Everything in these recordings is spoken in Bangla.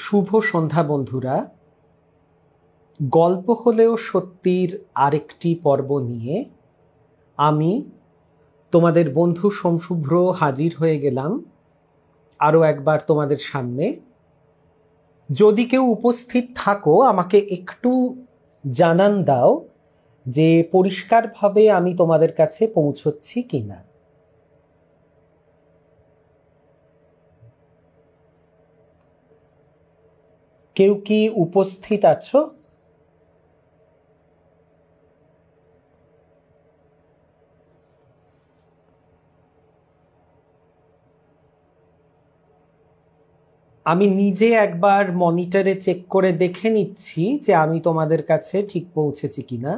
শুভ সন্ধ্যা বন্ধুরা। গল্প হলেও সত্যির আরেকটি পর্ব নিয়ে আমি তোমাদের বন্ধু সোমশুভ্র হাজির হয়ে গেলাম আরও একবার তোমাদের সামনে। যদি কেউ উপস্থিত থাকো আমাকে একটু জানান দাও যে পরিষ্কারভাবে আমি তোমাদের কাছে পৌঁছচ্ছি কিনা। কেউ কি উপস্থিত আছো? আমি নিজে একবার মনিটরে চেক করে দেখে নিচ্ছি যে আমি তোমাদের কাছে ঠিক পৌঁছেছি কিনা।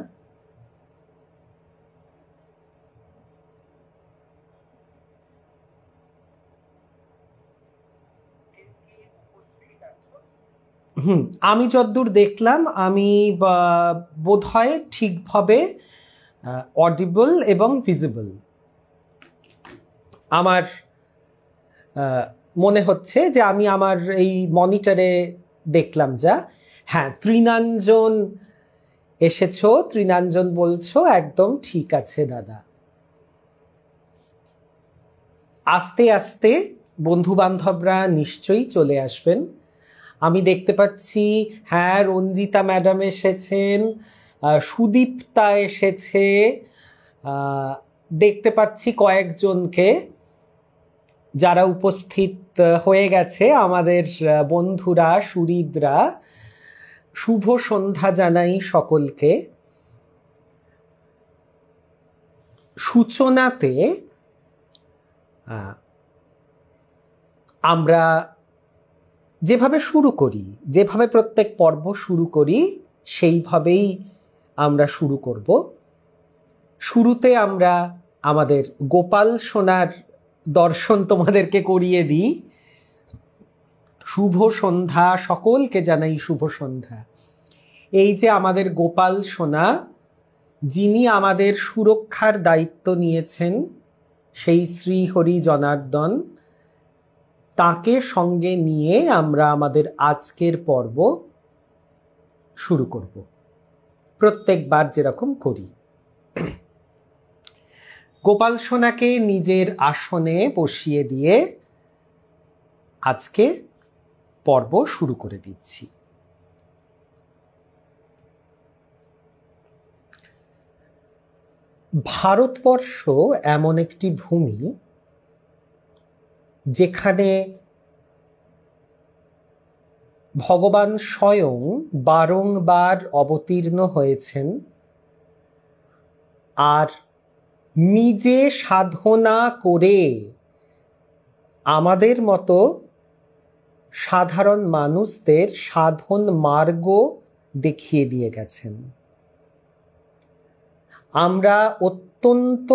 আমি যতদূর দেখলাম আমি বোধহয় ঠিকভাবে অডিবল এবং ভিজিবল আমার মনে হচ্ছে যে আমি আমার এই মনিটরে দেখলাম যা। হ্যাঁ, তৃণাঞ্জন এসেছো, তৃণাঞ্জন বলছো একদম ঠিক আছে দাদা। আস্তে আস্তে বন্ধু বান্ধবরা নিশ্চয়ই চলে আসবেন। আমি দেখতে পাচ্ছি হ্যাঁ রঞ্জিতা ম্যাডাম এসেছেন, সুদীপ্তা এসেছে, দেখতে পাচ্ছি কয়েকজনকে যারা উপস্থিত হয়ে গেছে আমাদের বন্ধুরা সুহৃদরা। শুভ সন্ধ্যা জানাই সকলকে। সূচনাতে আমরা যেভাবে শুরু করি, যেভাবে প্রত্যেক পর্ব শুরু করি সেইভাবেই আমরা শুরু করব। শুরুতে আমরা আমাদের গোপাল সোনার দর্শন তোমাদেরকে করিয়ে দিই। শুভ সন্ধ্যা, সকলকে জানাই শুভ সন্ধ্যা। এই যে আমাদের গোপাল সোনা, যিনি আমাদের সুরক্ষার দায়িত্ব নিয়েছেন, সেই শ্রীহরি জনার্দন, তাকে সঙ্গে নিয়ে আমরা আমাদের আজকের পর্ব শুরু করব, প্রত্যেকবার যেরকম করি। গোপাল সোনাকে নিজের আসনে বসিয়ে দিয়ে আজকে পর্ব শুরু করে দিচ্ছি। ভারতবর্ষ এমন একটি ভূমি যেখানে ভগবান স্বয়ং বারংবার অবতীর্ণ হয়েছেন আর নিজে সাধনা করে আমাদের মতো সাধারণ মানুষদের সাধন মার্গ দেখিয়ে দিয়ে গেছেন। আমরা অত্যন্ত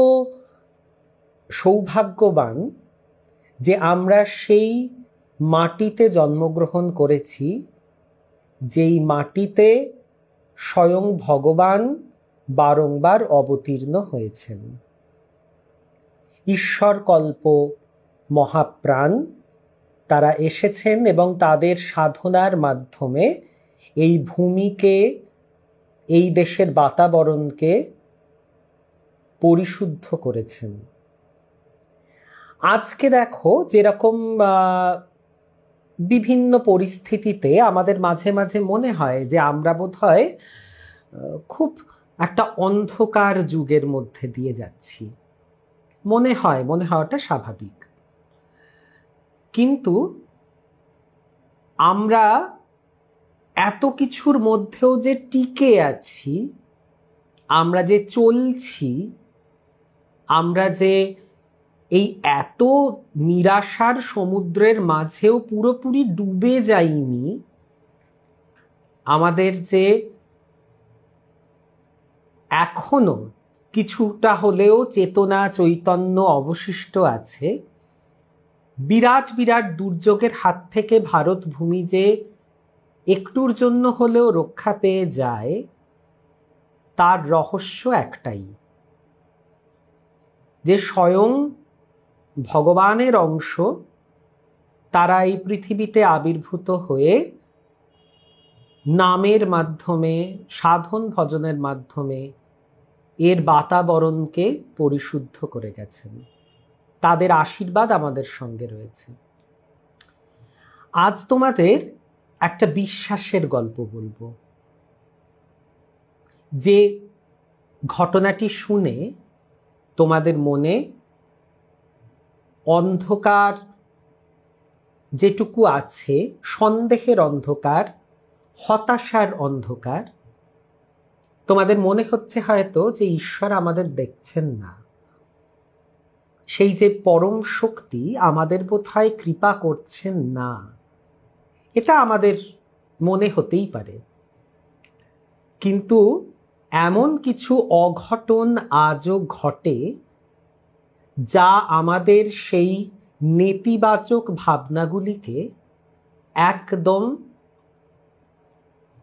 সৌভাগ্যবান যে আমরা সেই মাটিতে জন্মগ্রহণ করেছি, যেই মাটিতে স্বয়ং ভগবান বারংবার অবতীর্ণ হয়েছেন। ঈশ্বরকল্প মহাপ্রাণ তারা এসেছেন এবং তাদের সাধনার মাধ্যমে এই ভূমিকে, এই দেশের বাতাবরণকে পরিশুদ্ধ করেছেন। আজকে দেখো যেরকম বিভিন্ন পরিস্থিতিতে আমাদের মাঝে মাঝে মনে হয় যে আমরা বোধহয় খুব একটা অন্ধকার যুগের মধ্যে দিয়ে যাচ্ছি। মনে হওয়াটা স্বাভাবিক, কিন্তু আমরা এত কিছুর মধ্যেও যে টিকে আছি, আমরা যে চলছি, আমরা যে এই এত নিরাশার সমুদ্রের মাঝেও পুরোপুরি ডুবে যাইনি, আমাদের যে এখনো কিছুটা হলেও চেতনা চৈতন্য অবশিষ্ট আছে, বিরাট বিরাট দুর্যোগের হাত থেকে ভারত ভূমি যে একটুর জন্য হলেও রক্ষা পেয়ে যায়, তার রহস্য একটাই, যে স্বয়ং ভগবানের অংশ তারা এই পৃথিবীতে আবির্ভূত হয়ে নামের মাধ্যমে, সাধন ভজনের মাধ্যমে এর বাতাবরণকে পরিশুদ্ধ করে গেছেন। তাদের আশীর্বাদ আমাদের সঙ্গে রয়েছে। আজ তোমাদের একটা বিশ্বাসের গল্প বলবো, যে ঘটনাটি শুনে তোমাদের মনে অন্ধকার যেটুকু আছে, সন্দেহের অন্ধকার, হতাশার অন্ধকার, তোমাদের মনে হচ্ছে হয়তো যে ঈশ্বর আমাদের দেখছেন না, সেই যে পরম শক্তি আমাদের বোধহয় কৃপা করছেন না, এটা আমাদের মনে হতেই পারে। কিন্তু এমন কিছু অঘটন আজও ঘটে যা আমাদের সেই নেতিবাচক ভাবনাগুলিকে একদম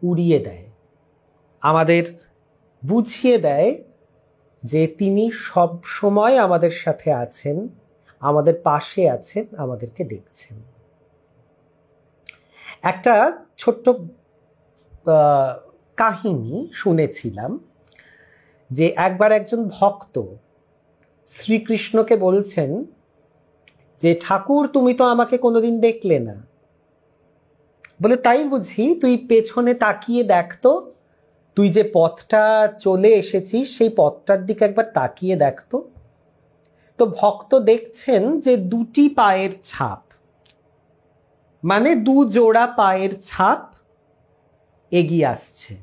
উড়িয়ে দেয়, আমাদের বুঝিয়ে দেয় যে তিনি সব সময় আমাদের সাথে আছেন, আমাদের পাশে আছেন, আমাদেরকে দেখছেন। একটা ছোট্ট কাহিনী শুনেছিলাম যে একবার একজন ভক্ত শ্রীকৃষ্ণকে বলছেন যে ঠাকুর, তুমি তো আমাকে কোনোদিন দেখলে না। বলে, তাই বুঝি? তুই পেছনে তাকিয়ে দেখতো, তুই যে পথটা চলে এসেছিস সেই পথটার দিকে একবার তাকিয়ে দেখতো। তো ভক্ত দেখছেন যে দুটি পায়ের ছাপ, মানে দু জোড়া পায়ের ছাপ এগিয়ে আসছে,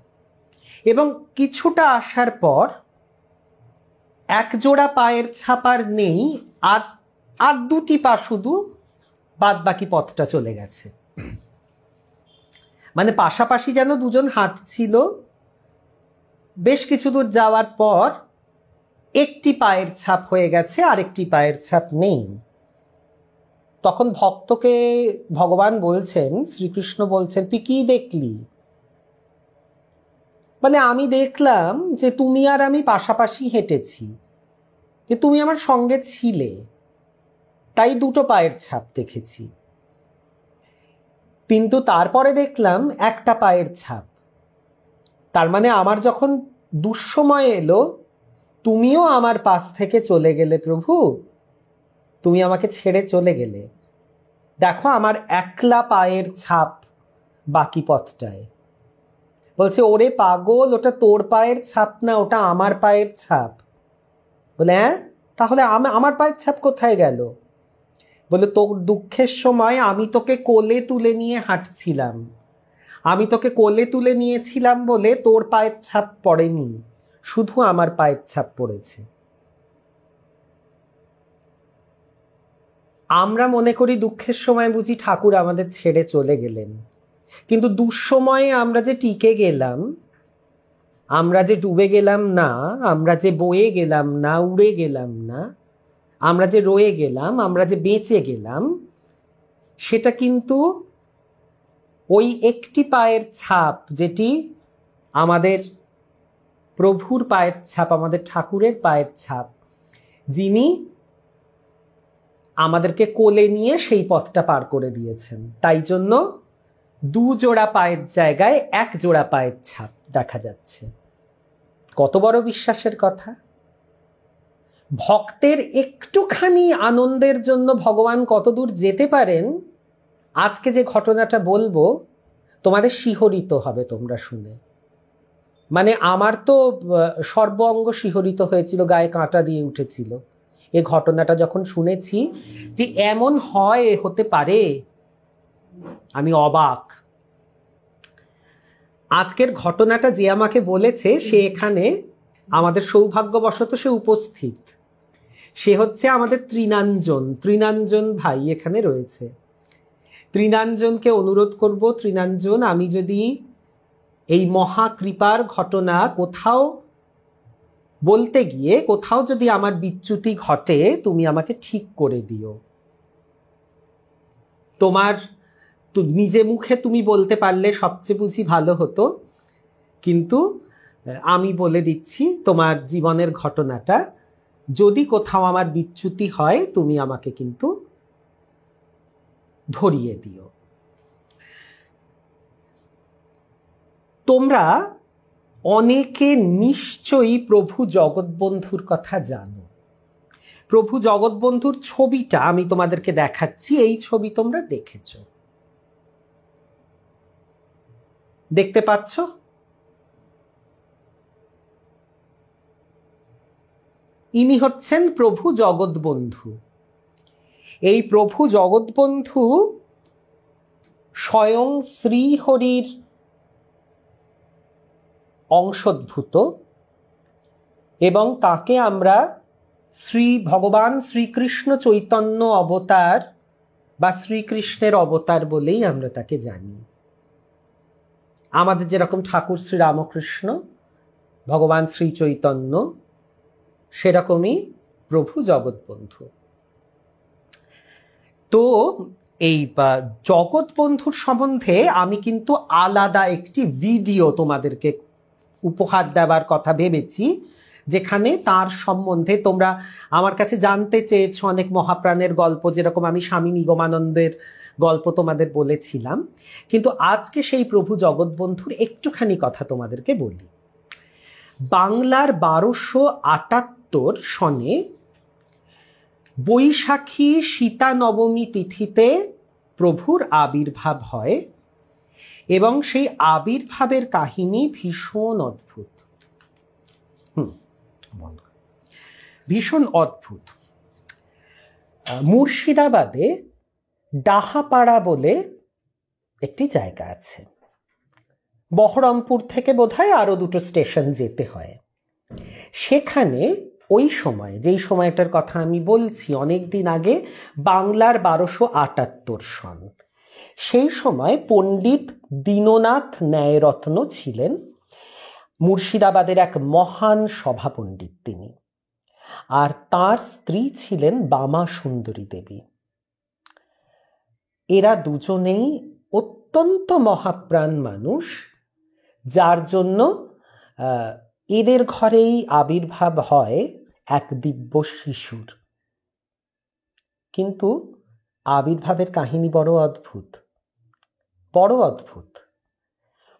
এবং কিছুটা আসার পর এক জোড়া পায়ের ছাপ আর নেই, আর দুটি পা শুধু, বাদ বাকি পথটা চলে গেছে। মানে পাশাপাশি যেন দুজন হাঁটছিল, বেশ কিছু দূর যাওয়ার পর একটি পায়ের ছাপ হয়ে গেছে, আরেকটি পায়ের ছাপ নেই। তখন ভক্তকে ভগবান বলছেন, শ্রীকৃষ্ণ বলছেন, তুই কি দেখলি? মানে, আমি দেখলাম যে তুমি আর আমি পাশাপাশি হেঁটেছি, যে তুমি আমার সঙ্গে ছিলে, তাই দুটো পায়ের ছাপ দেখেছি। কিন্তু তারপরে দেখলাম একটা পায়ের ছাপ। তার মানে আমার যখন দুঃসময় এলো, তুমিও আমার পাশ থেকে চলে গেলে প্রভু, তুমি আমাকে ছেড়ে চলে গেলে। দেখো আমার একলা পায়ের ছাপ বাকি পথটায়। বলছে, ওরে পাগল, ওটা তোর পায়ের ছাপ না, ওটা আমার পায়ের ছাপ। বলে, হ্যাঁ, তাহলে আমার পায়ের ছাপ কোথায় গেল? বলে, তোর দুঃখের সময় আমি তোকে কোলে তুলে নিয়ে হাঁটছিলাম, আমি তোকে কোলে তুলে নিয়েছিলাম বলে তোর পায়ের ছাপ পড়েনি, শুধু আমার পায়ের ছাপ পড়েছে। আমরা মনে করি দুঃখের সময় বুঝি ঠাকুর আমাদের ছেড়ে চলে গেলেন, কিন্তু দুঃসময়ে আমরা যে টিকে গেলাম, আমরা যে ডুবে গেলাম না, আমরা যে বয়ে গেলাম না, উড়ে গেলাম না, আমরা যে রয়ে গেলাম, আমরা যে বেঁচে গেলাম, সেটা কিন্তু ওই একটি পায়ের ছাপ, যেটি আমাদের প্রভুর পায়ের ছাপ, আমাদের ঠাকুরের পায়ের ছাপ, যিনি আমাদেরকে কোলে নিয়ে সেই পথটা পার করে দিয়েছেন। তাই জন্য দু জোড়া পায়ের জায়গায় এক জোড়া পায়ের ছাপ দেখা যাচ্ছে। কত বড় বিশ্বাসের কথা! ভক্তের একটুখানি আনন্দের জন্য ভগবান কতদূর যেতে পারেন, আজকে যে ঘটনাটা বলবো তোমাদের শিহরিত হবে তোমরা শুনে। মানে আমার তো সর্ব অঙ্গ শিহরিত হয়েছিল, গায়ে কাঁটা দিয়ে উঠেছিল এই ঘটনাটা যখন শুনেছি, যে এমন হয়, হতে পারে, আমি অবাক। আজকের ঘটনাটা যে আমাকে বলেছে, সে এখানে আমাদের সৌভাগ্যবশত সে উপস্থিত। সে হচ্ছে আমাদের ত্রিনাঞ্জন ভাই এখানে রয়েছে। ত্রিনাঞ্জনকে অনুরোধ করব, ত্রিনাঞ্জন, আমি যদি এই মহাকৃপার ঘটনা কোথাও বলতে গিয়ে কোথাও যদি আমার বিচ্যুতি ঘটে, তুমি আমাকে ঠিক করে দিও। তোমার নিজে মুখে তুমি বলতে পারলে সবচেয়ে বুঝি ভালো হতো, কিন্তু আমি বলে দিচ্ছি তোমার জীবনের ঘটনাটা, যদি কোথাও আমার বিচ্যুতি হয় তুমি আমাকে কিন্তু ধরিয়ে দিও। তোমরা অনেকে নিশ্চয়ই প্রভু জগৎবন্ধুর কথা জানো। প্রভু জগৎবন্ধুর ছবিটা আমি তোমাদেরকে দেখাচ্ছি। এই ছবি তোমরা দেখেছ, দেখতে পাচ্ছ? ইনি হচ্ছেন প্রভু জগৎবন্ধু। এই প্রভু জগৎবন্ধু স্বয়ং শ্রীহরির অংশোদ্ভূত এবং তাকে আমরা ভগবান শ্রীকৃষ্ণ চৈতন্য অবতার বা শ্রীকৃষ্ণের অবতার বলেই আমরা তাকে জানি। আমাদের যেরকম ঠাকুর শ্রী রামকৃষ্ণ, ভগবান শ্রী চৈতন্য, সেরকমই প্রভু জগৎবন্ধু। তো এই জগৎবন্ধুর সম্বন্ধে আমি কিন্তু আলাদা একটি ভিডিও তোমাদেরকে উপহার দেওয়ার কথা ভেবেছি, যেখানে তার সম্বন্ধে তোমরা আমার কাছে জানতে চেয়েছো অনেক মহাপ্রাণের গল্প, যেরকম আমি স্বামী নিগমানন্দের গল্প তোমাদের বলেছিলাম। কিন্তু আজকে সেই প্রভু জগৎবন্ধুর একটুখানি কথা তোমাদেরকে বলি। বাংলার 1278 সনে বৈশাখী সীতা নবমী তিথিতে প্রভুর আবির্ভাব হয় এবং সেই আবির্ভাবের কাহিনী ভীষণ অদ্ভুত। ভীষণ অদ্ভুত। মুর্শিদাবাদে ডাহাপাড়া বলে একটি জায়গা আছে। বহরমপুর থেকে বোধহয় আরো 2টো স্টেশন যেতে হয়। সেখানে ওই সময়, যেই সময়টার কথা আমি বলছি, অনেক দিন আগে, বাংলার 1278 সন, সেই সময় পণ্ডিত দীননাথ ন্যায়রত্ন ছিলেন মুর্শিদাবাদের এক মহান সভা পণ্ডিত তিনি। আর তার স্ত্রী ছিলেন বামা সুন্দরী দেবী। এরা দুজনেই অত্যন্ত মহাপ্রাণ মানুষ, যার জন্য এদের ঘরেই আবির্ভাব হয় এক দিব্য শিশুর। কিন্তু আবির্ভাবের কাহিনী বড় অদ্ভুত, বড় অদ্ভুত।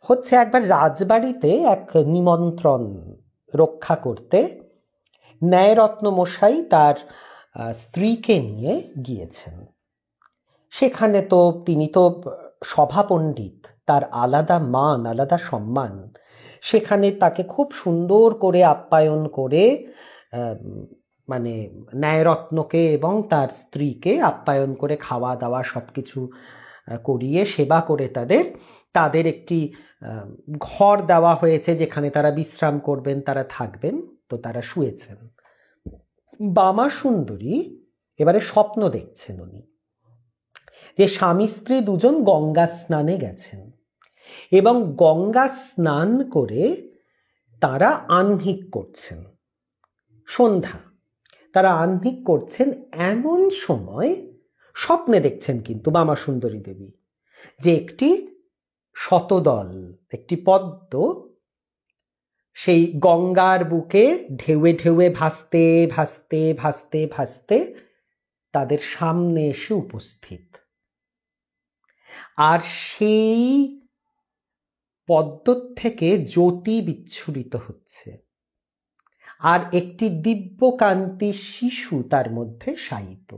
হচ্ছে একবার রাজবাড়িতে এক নিমন্ত্রণ রক্ষা করতে ন্যায়রত্ন মশাই তার স্ত্রীকে নিয়ে গিয়েছেন। সেখানে তো তিনি তো সভা পণ্ডিত, তার আলাদা মান, আলাদা সম্মান। সেখানে তাকে খুব সুন্দর করে আপ্যায়ন করে, মানে ন্যায়রত্নকে এবং তার স্ত্রীকে আপ্যায়ন করে খাওয়া দাওয়া সবকিছু করিয়ে সেবা করে তাদের একটি ঘর দেওয়া হয়েছে, যেখানে তারা বিশ্রাম করবেন, তারা থাকবেন। তো তারা শুয়েছেন। বামা সুন্দরী এবারে স্বপ্ন দেখছেন উনি, যে স্বামী স্ত্রী দুজন গঙ্গা স্নানে গেছেন এবং গঙ্গা স্নান করে তারা আহ্নিক করছেন। সন্ধ্যা, তারা আহ্নিক করছেন। এমন সময় স্বপ্নে দেখছেন কিন্তু বামা সুন্দরী দেবী যে একটি শতদল, একটি পদ্ম সেই গঙ্গার বুকে ঢেউয়ে ঢেউয়ে ভাসতে ভাসতে ভাসতে ভাসতে তাদের সামনে এসে উপস্থিত। আর সেই পদ্ম থেকে জ্যোতি বিচ্ছুরিত হচ্ছে, আর একটি দিব্যকান্তি শিশু তার মধ্যে শায়িত,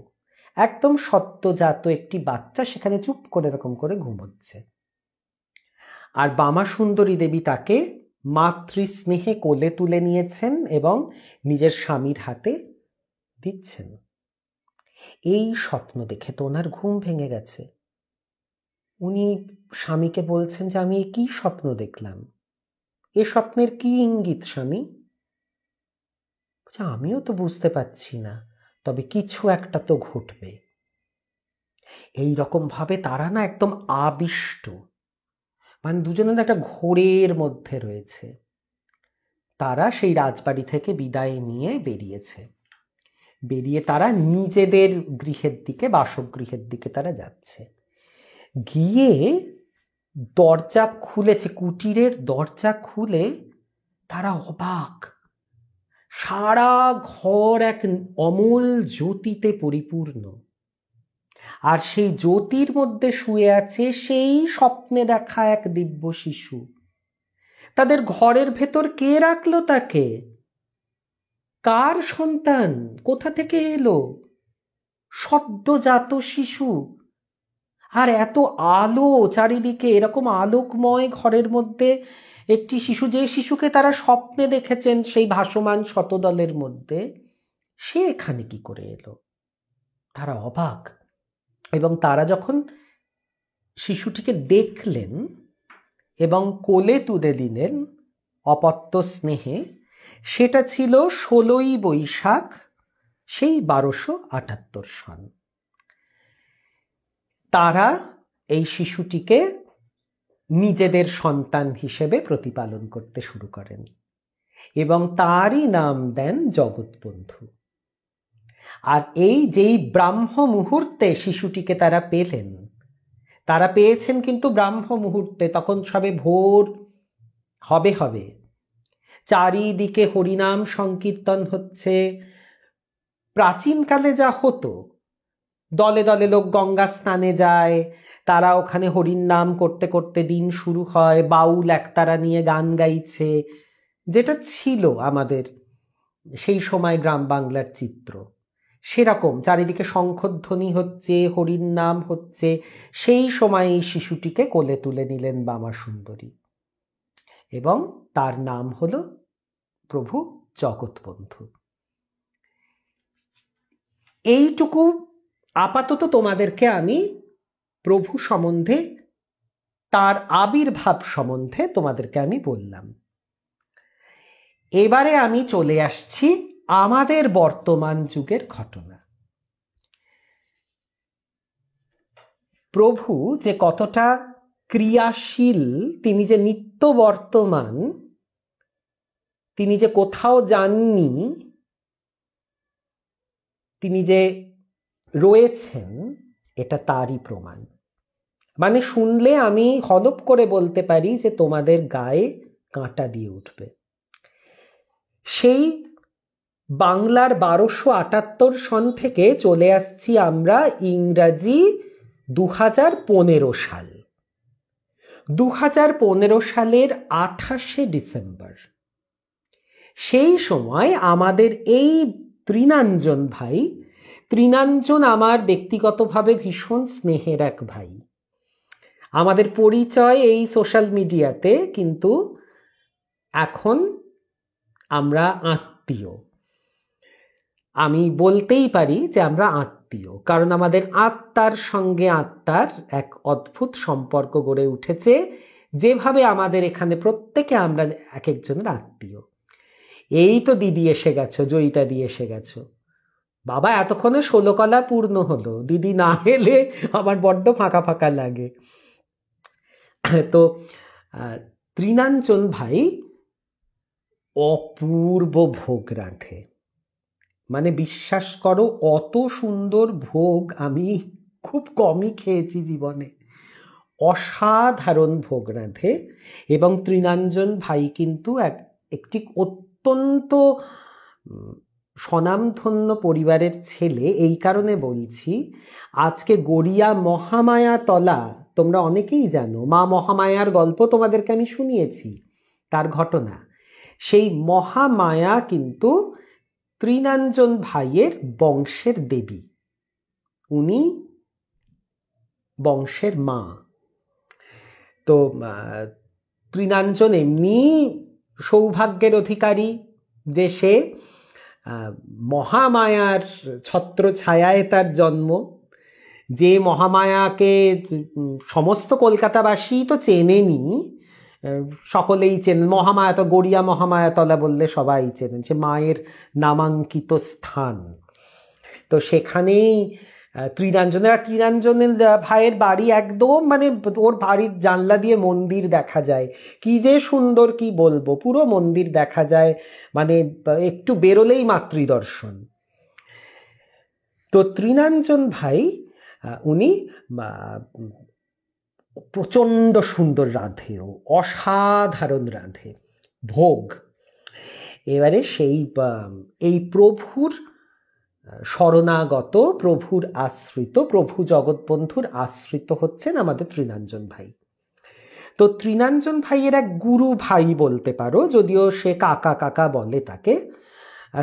একদম সদ্যজাত একটি বাচ্চা সেখানে চুপ করে এরকম করে ঘুমোচ্ছে। আর বামা সুন্দরী দেবী তাকে মাতৃস্নেহে কোলে তুলে নিয়েছেন এবং নিজের স্বামীর হাতে দিচ্ছেন। এই স্বপ্ন দেখে তো ওনার ঘুম ভেঙে গেছে। উনি স্বামীকে বলছেন যে আমি কি স্বপ্ন দেখলাম, এ স্বপ্নের কি ইঙ্গিত স্বামী? আমিও তো বুঝতে পারছি না, তবে কিছু একটা তো ঘটবে। এই রকম ভাবে তারা না একদম আবিষ্ট, মানে দুজনের একটা ঘোরের মধ্যে রয়েছে। তারা সেই রাজবাড়ি থেকে বিদায় নিয়ে বেরিয়ে তারা নিজেদের গৃহের দিকে, বাসগৃহের দিকে তারা যাচ্ছে। গিয়ে দরজা খুলেছে, কুটিরের দরজা খুলে তারা অবাক। সারা ঘর এক অমল জ্যোতিতে পরিপূর্ণ। আর সেই জ্যোতির মধ্যে শুয়ে আছে সেই স্বপ্নে দেখা এক দিব্য শিশু। তাদের ঘরের ভেতর কে রাখলো তাকে? কার সন্তান? কোথা থেকে এলো? সদ্যজাত শিশু। আর এত আলো চারিদিকে, এরকম আলোকময় ঘরের মধ্যে একটি শিশু, যে শিশুকে তারা স্বপ্নে দেখেছেন সেই ভাসমান শতদলের মধ্যে, সে এখানে কি করে এলো? তারা অবাক। এবং তারা যখন শিশুটিকে দেখলেন এবং কোলে তুলে দিলেন অপত্য স্নেহে, সেটা ছিল 16ই বৈশাখ, সেই 1278 সন। তারা এই শিশুটিকে নিজেদের সন্তান হিসেবে প্রতিপালন করতে শুরু করেন এবং তারই নাম দেন জগৎবন্ধু। আর এই যেই ব্রাহ্ম মুহূর্তে শিশুটিকে তারা পেলেন, তারা পেয়েছেন কিন্তু ব্রাহ্ম মুহূর্তে, তখন সবে ভোর হবে হবে, চারিদিকে হরিনাম সংকীর্তন হচ্ছে। প্রাচীনকালে যা হতো, দলে দলে লোক গঙ্গা স্নানে যায়, তারা ওখানে হরির নাম করতে করতে দিন শুরু হয়, বাউল একতারা নিয়ে গান গাইছে, যেটা ছিল আমাদের সেই সময় গ্রাম বাংলার চিত্র। সেরকম চারিদিকে শঙ্খধ্বনি হচ্ছে, হরির নাম হচ্ছে। সেই সময় এই শিশুটিকে কোলে তুলে নিলেন বামা সুন্দরী এবং তার নাম হলো প্রভু জগৎবন্ধু। এইটুকু আপাতত তোমাদেরকে আমি প্রভু সম্বন্ধে, তার আবির্ভাব সম্বন্ধে তোমাদেরকে আমি বললাম। এবারে আমি চলে আসছি আমাদের বর্তমান যুগের ঘটনা। প্রভু যে কতটা ক্রিয়াশীল, তিনি যে নিত্য বর্তমান, তিনি যে কোথাও যাননি, তিনি যে রয়েছেন, এটা তারই প্রমাণ। মানে শুনলে আমি হলপ করে বলতে পারি যে তোমাদের গায়ে কাঁটা দিয়ে উঠবে। সেই বাংলার 1278 সন থেকে চলে আসছি আমরা ইংরাজি 2015 সাল। 2015 সালের 28শে ডিসেম্বর, সেই সময় আমাদের এই তৃণাঞ্জন ভাই, তৃণাঞ্জন আমার ব্যক্তিগতভাবে ভীষণ স্নেহের এক ভাই। আমাদের পরিচয় এই সোশ্যাল মিডিয়াতে, কিন্তু এখন আমরা আত্মীয়। আমি বলতেই পারি যে আমরা আত্মীয়, কারণ আমাদের আত্মার সঙ্গে আত্মার এক অদ্ভুত সম্পর্ক গড়ে উঠেছে। যেভাবে আমাদের এখানে প্রত্যেকে আমরা এক একজনের আত্মীয়। এই তো দিদি এসে গেছো, জয়িতা দি এসে গেছো। বাবা, এতক্ষণে 16 কলা পূর্ণ হলো। দিদি না এলে আমার বড্ড ফাঁকা ফাঁকা লাগে। তো তৃণাঞ্জন ভাই অপূর্ব ভোগ রাঁধে। মানে বিশ্বাস করো, অত সুন্দর ভোগ আমি খুব কমই খেয়েছি জীবনে। অসাধারণ ভোগ রাঁধে। এবং তৃণাঞ্জন ভাই কিন্তু একটি অত্যন্ত স্বনামধন্য পরিবারের ছেলে। এই কারণে বলছি, আজকে গড়িয়া মহামায়া তলা, তোমরা অনেকেই জানো, মা মহামায়ার গল্প তোমাদেরকে আমি শুনিয়েছি, তার ঘটনা। সেই মহামায়া কিন্তু তৃণাঞ্জন ভাইয়ের বংশের দেবী, উনি বংশের মা। তো তৃণাঞ্জন এমনি সৌভাগ্যের অধিকারী যে সে মহামায়ার ছত্র ছায়ায় তার জন্ম। যে মহামায়াকে সমস্ত কলকাতাবাসী তো চেনেনি, সকলেই চেনেন। মহামায়া তো গড়িয়া মহামায়াতলা বললে সবাই চেনেন, সে মায়ের নামাঙ্কিত স্থান। তো সেখানেই তৃণাঞ্জনের ভাইয়ের বাড়ি একদম, মানে ওর বাড়ির জানলা দিয়ে মন্দির দেখা যায়। কি যে সুন্দর, কি বলবো, পুরো মন্দির দেখা যায়, মানে একটু বেরোলেই মাতৃদর্শন। তো তৃণাঞ্জন ভাই উনি প্রচণ্ড সুন্দর রাঁধেও, অসাধারণ রাঁধে ভোগ। এবারে সেই এই প্রভুর শরণাগত, প্রভুর আশ্রিত, প্রভু জগৎবন্ধুর আশ্রিত হচ্ছেন আমাদের তৃণাঞ্জন ভাই। তো তৃণাঞ্জন ভাইয়ের এক গুরু ভাই বলতে পারো, যদিও সে কাকা কাকা বলে তাকে,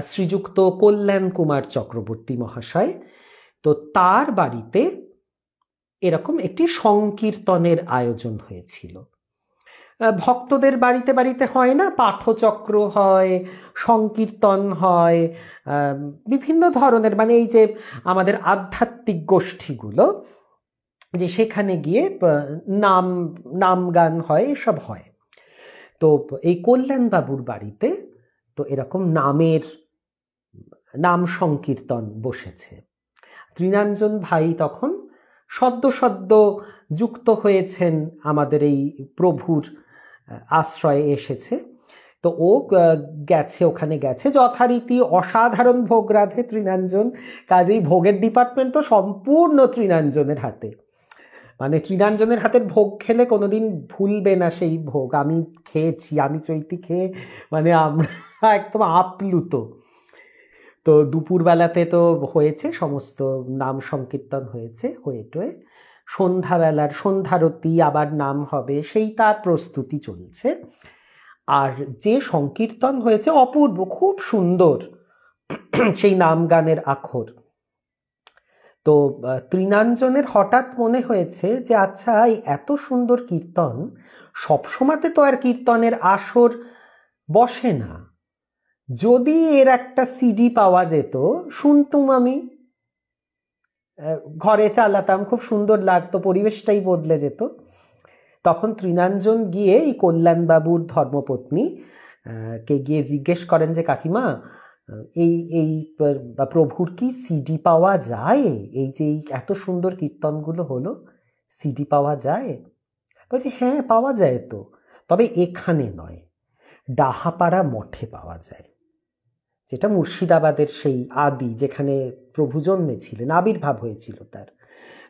শ্রীযুক্ত কল্যাণ কুমার চক্রবর্তী মহাশয়। তো তার বাড়িতে এরকম একটি সংকীর্তনের আয়োজন হয়েছিল। ভক্তদের বাড়িতে বাড়িতে হয় না, পাঠচক্র হয়, সংকীর্তন হয়, বিভিন্ন ধরনের, মানে এই যে আমাদের আধ্যাত্মিক গোষ্ঠীগুলো, যে সেখানে গিয়ে নাম গান হয়, এসব হয়। তো এই কল্যাণবাবুর বাড়িতে তো এরকম নাম সংকীর্তন বসেছে। তৃণাঞ্জন ভাই তখন সদ্য যুক্ত হয়েছেন, আমাদের এই প্রভুর আশ্রয়ে এসেছে। তো ও গেছে, ওখানে গেছে যথারীতি, অসাধারণ ভোগ রাধে তৃণাঞ্জন। কাজেই ভোগের ডিপার্টমেন্ট তো সম্পূর্ণ তৃণাঞ্জনের হাতে। মানে তৃণাঞ্জনের হাতের ভোগ খেলে কোনোদিন ভুলবে না সেই ভোগ। আমি খেয়েছি, আমি চৈতি খেয়ে মানে আমরা একদম আপ্লুত। তো দুপুরবেলাতে তো হয়েছে, সমস্ত নাম সংকীর্তন হয়েছে, হয়ে টয়ে সন্ধ্যাবেলার সন্ধ্যারতি আবার নাম হবে, সেই তার প্রস্তুতি চলছে। আর যে সংকীর্তন হয়েছে অপূর্ব, খুব সুন্দর সেই নাম গানের আখর। তো তৃণাঞ্জনের হঠাৎ মনে হয়েছে যে আচ্ছা, এই এত সুন্দর কীর্তন, সবসময়তে তো আর কীর্তনের আসর বসে না, যদি এর একটা সিডি পাওয়া যেত, শুনতুম, আমি ঘরে চালাতাম, খুব সুন্দর লাগতো, পরিবেশটাই বদলে যেত। তখন তৃণাঞ্জন গিয়ে এই কল্যাণবাবুর ধর্মপত্নী কে গিয়ে জিজ্ঞেস করেন যে কাকিমা, এই প্রভুর কি সিডি পাওয়া যায়? এই যে এত সুন্দর কীর্তনগুলো হলো, সিডি পাওয়া যায়? বলছি হ্যাঁ পাওয়া যায় তো, তবে এখানে নয়, ডাহাপাড়া মঠে পাওয়া যায়, যেটা মুর্শিদাবাদের সেই আদি, যেখানে প্রভু জন্মেছিলেন, আবির্ভাব হয়েছিল তার।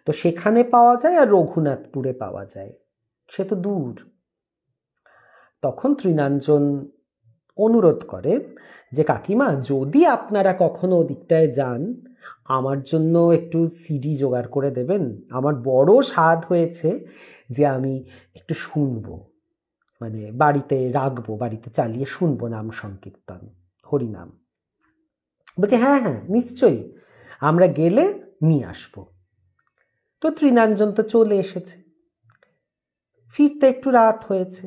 তো সেখানে পাওয়া যায়, আর রঘুনাথপুরে পাওয়া যায়, সে তো দূর। তখন তৃণাঞ্জন অনুরোধ করে যে কাকিমা, যদি আপনারা কখনো ওদিকটায় যান, আমার জন্য একটু সিডি জোগাড় করে দেবেন, আমার বড় স্বাদ হয়েছে যে আমি একটু শুনবো, মানে বাড়িতে রাখবো, বাড়িতে চালিয়ে শুনবো নাম সংকীর্তন, হরিনাম। বলছে হ্যাঁ হ্যাঁ নিশ্চয়ই, আমরা গেলে নিয়ে আসবো। তো তৃণাঞ্জন তো চলে এসেছে, ফিরতে একটু রাত হয়েছে।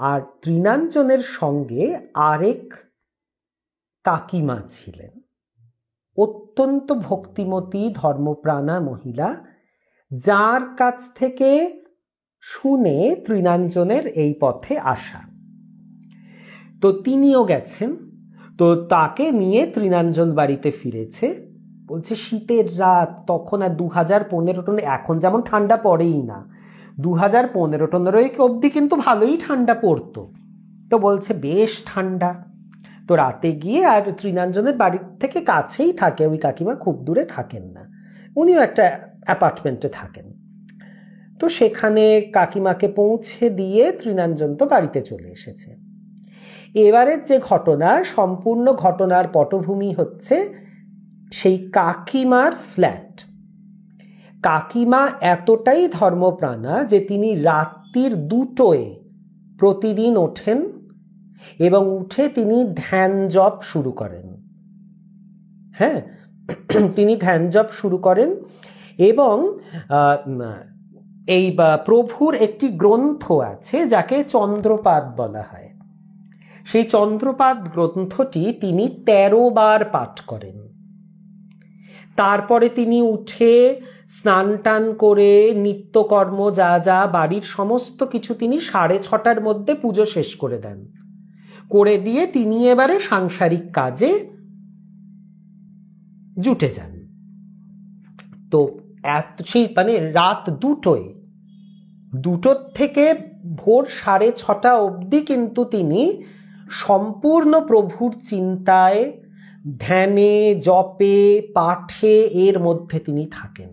আর তৃণাঞ্জনের সঙ্গে আরেক কাকিমা ছিলেন, অত্যন্ত ভক্তিমতী ধর্মপ্রাণা মহিলা, যার কাছ থেকে শুনে তৃণাঞ্জনের এই পথে আসা। তো তিনিও গেছেন, তো তাকে নিয়ে তৃণাঞ্জন বাড়িতে ফিরেছে। বলছে শীতের রাত তখন, আর 2015 এখন যেমন ঠান্ডা পড়েই না, 2015 অবধি কিন্তু ভালোই ঠান্ডা পড়তো। তো বলছে বেশ ঠান্ডা। তো রাতে গিয়ে, আর তৃণাঞ্জনের বাড়ির থেকে কাছেই থাকে ওই কাকিমা, খুব দূরে থাকেন না, উনিও একটা অ্যাপার্টমেন্টে থাকেন। তো সেখানে কাকিমাকে পৌঁছে দিয়ে তৃণাঞ্জন তো বাড়িতে চলে এসেছে। এবারের যে ঘটনা, সম্পূর্ণ ঘটনার পটভূমি হচ্ছে সেই কাকিমার ফ্ল্যাট। কাকিমা এতটাই ধর্মপ্রাণা যে তিনি রাত্রির 2টোয় প্রতিদিন ওঠেন এবং উঠে তিনি ধ্যান জপ শুরু করেন। হ্যাঁ, তিনি ধ্যান জপ শুরু করেন এবং এই প্রভুর একটি গ্রন্থ আছে যাকে চন্দ্রপাদ বলা হয়। সেই চন্দ্রপাদ গ্রন্থটি তিনি 13 বার পাঠ করেন। তারপরে তিনি উঠে স্নান টান করে নিত্যকর্ম যা যা বাড়ির সমস্ত কিছু তিনি 6:30টার মধ্যে পুজো শেষ করে দেন, করে দিয়ে তিনি এবারে সাংসারিক কাজে জুটে যান। তো সেই মানে রাত 2টোর থেকে ভোর 6:30 অবধি কিন্তু তিনি সম্পূর্ণ প্রভুর চিন্তায়, ধ্যানে, জপে, পাঠে, এর মধ্যে তিনি থাকেন।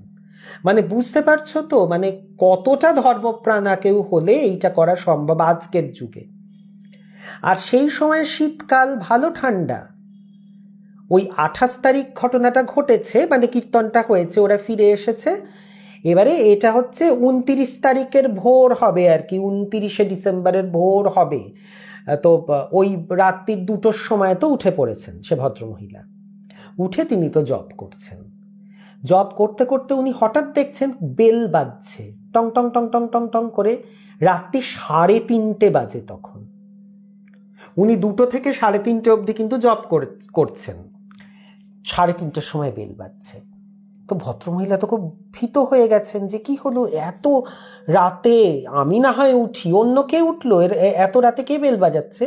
মানে বুঝতে পারছো তো, মানে কতটা ধর্মপ্রাণা কেউ হলে এইটা করা সম্ভব আজকের যুগে। আর সেই সময় শীতকাল, ভালো ঠান্ডা, ওই 28 তারিখ ঘটনাটা ঘটেছে, মানে কীর্তনটা হয়েছে, ওরা ফিরে এসেছে। এবারে এটা হচ্ছে 29 তারিখের ভোর হবে আর কি, 29শে ডিসেম্বরের ভোর হবে। তো ওই রাত্রির 2টোর সময় তো উঠে পড়েছেন সে ভদ্রমহিলা। উঠে তিনি তো জব করছেন। জব করতে করতে উনি হঠাৎ দেখছেন বেল বাজছে, টং টং টং টং টং টং করে। রাত্রি 3:30 বাজে তখন। উনি 2টো থেকে 3:30 অবধি কিন্তু জব করছেন। 3:30টার সময় বেল বাজছে। তো ভদ্রমহিলা তো খুব ভীত হয়ে গেছেন যে কি হলো, এত রাতে আমি না হয় উঠি, অন্য কে উঠলো, এত রাতে কে বেল বাজাচ্ছে।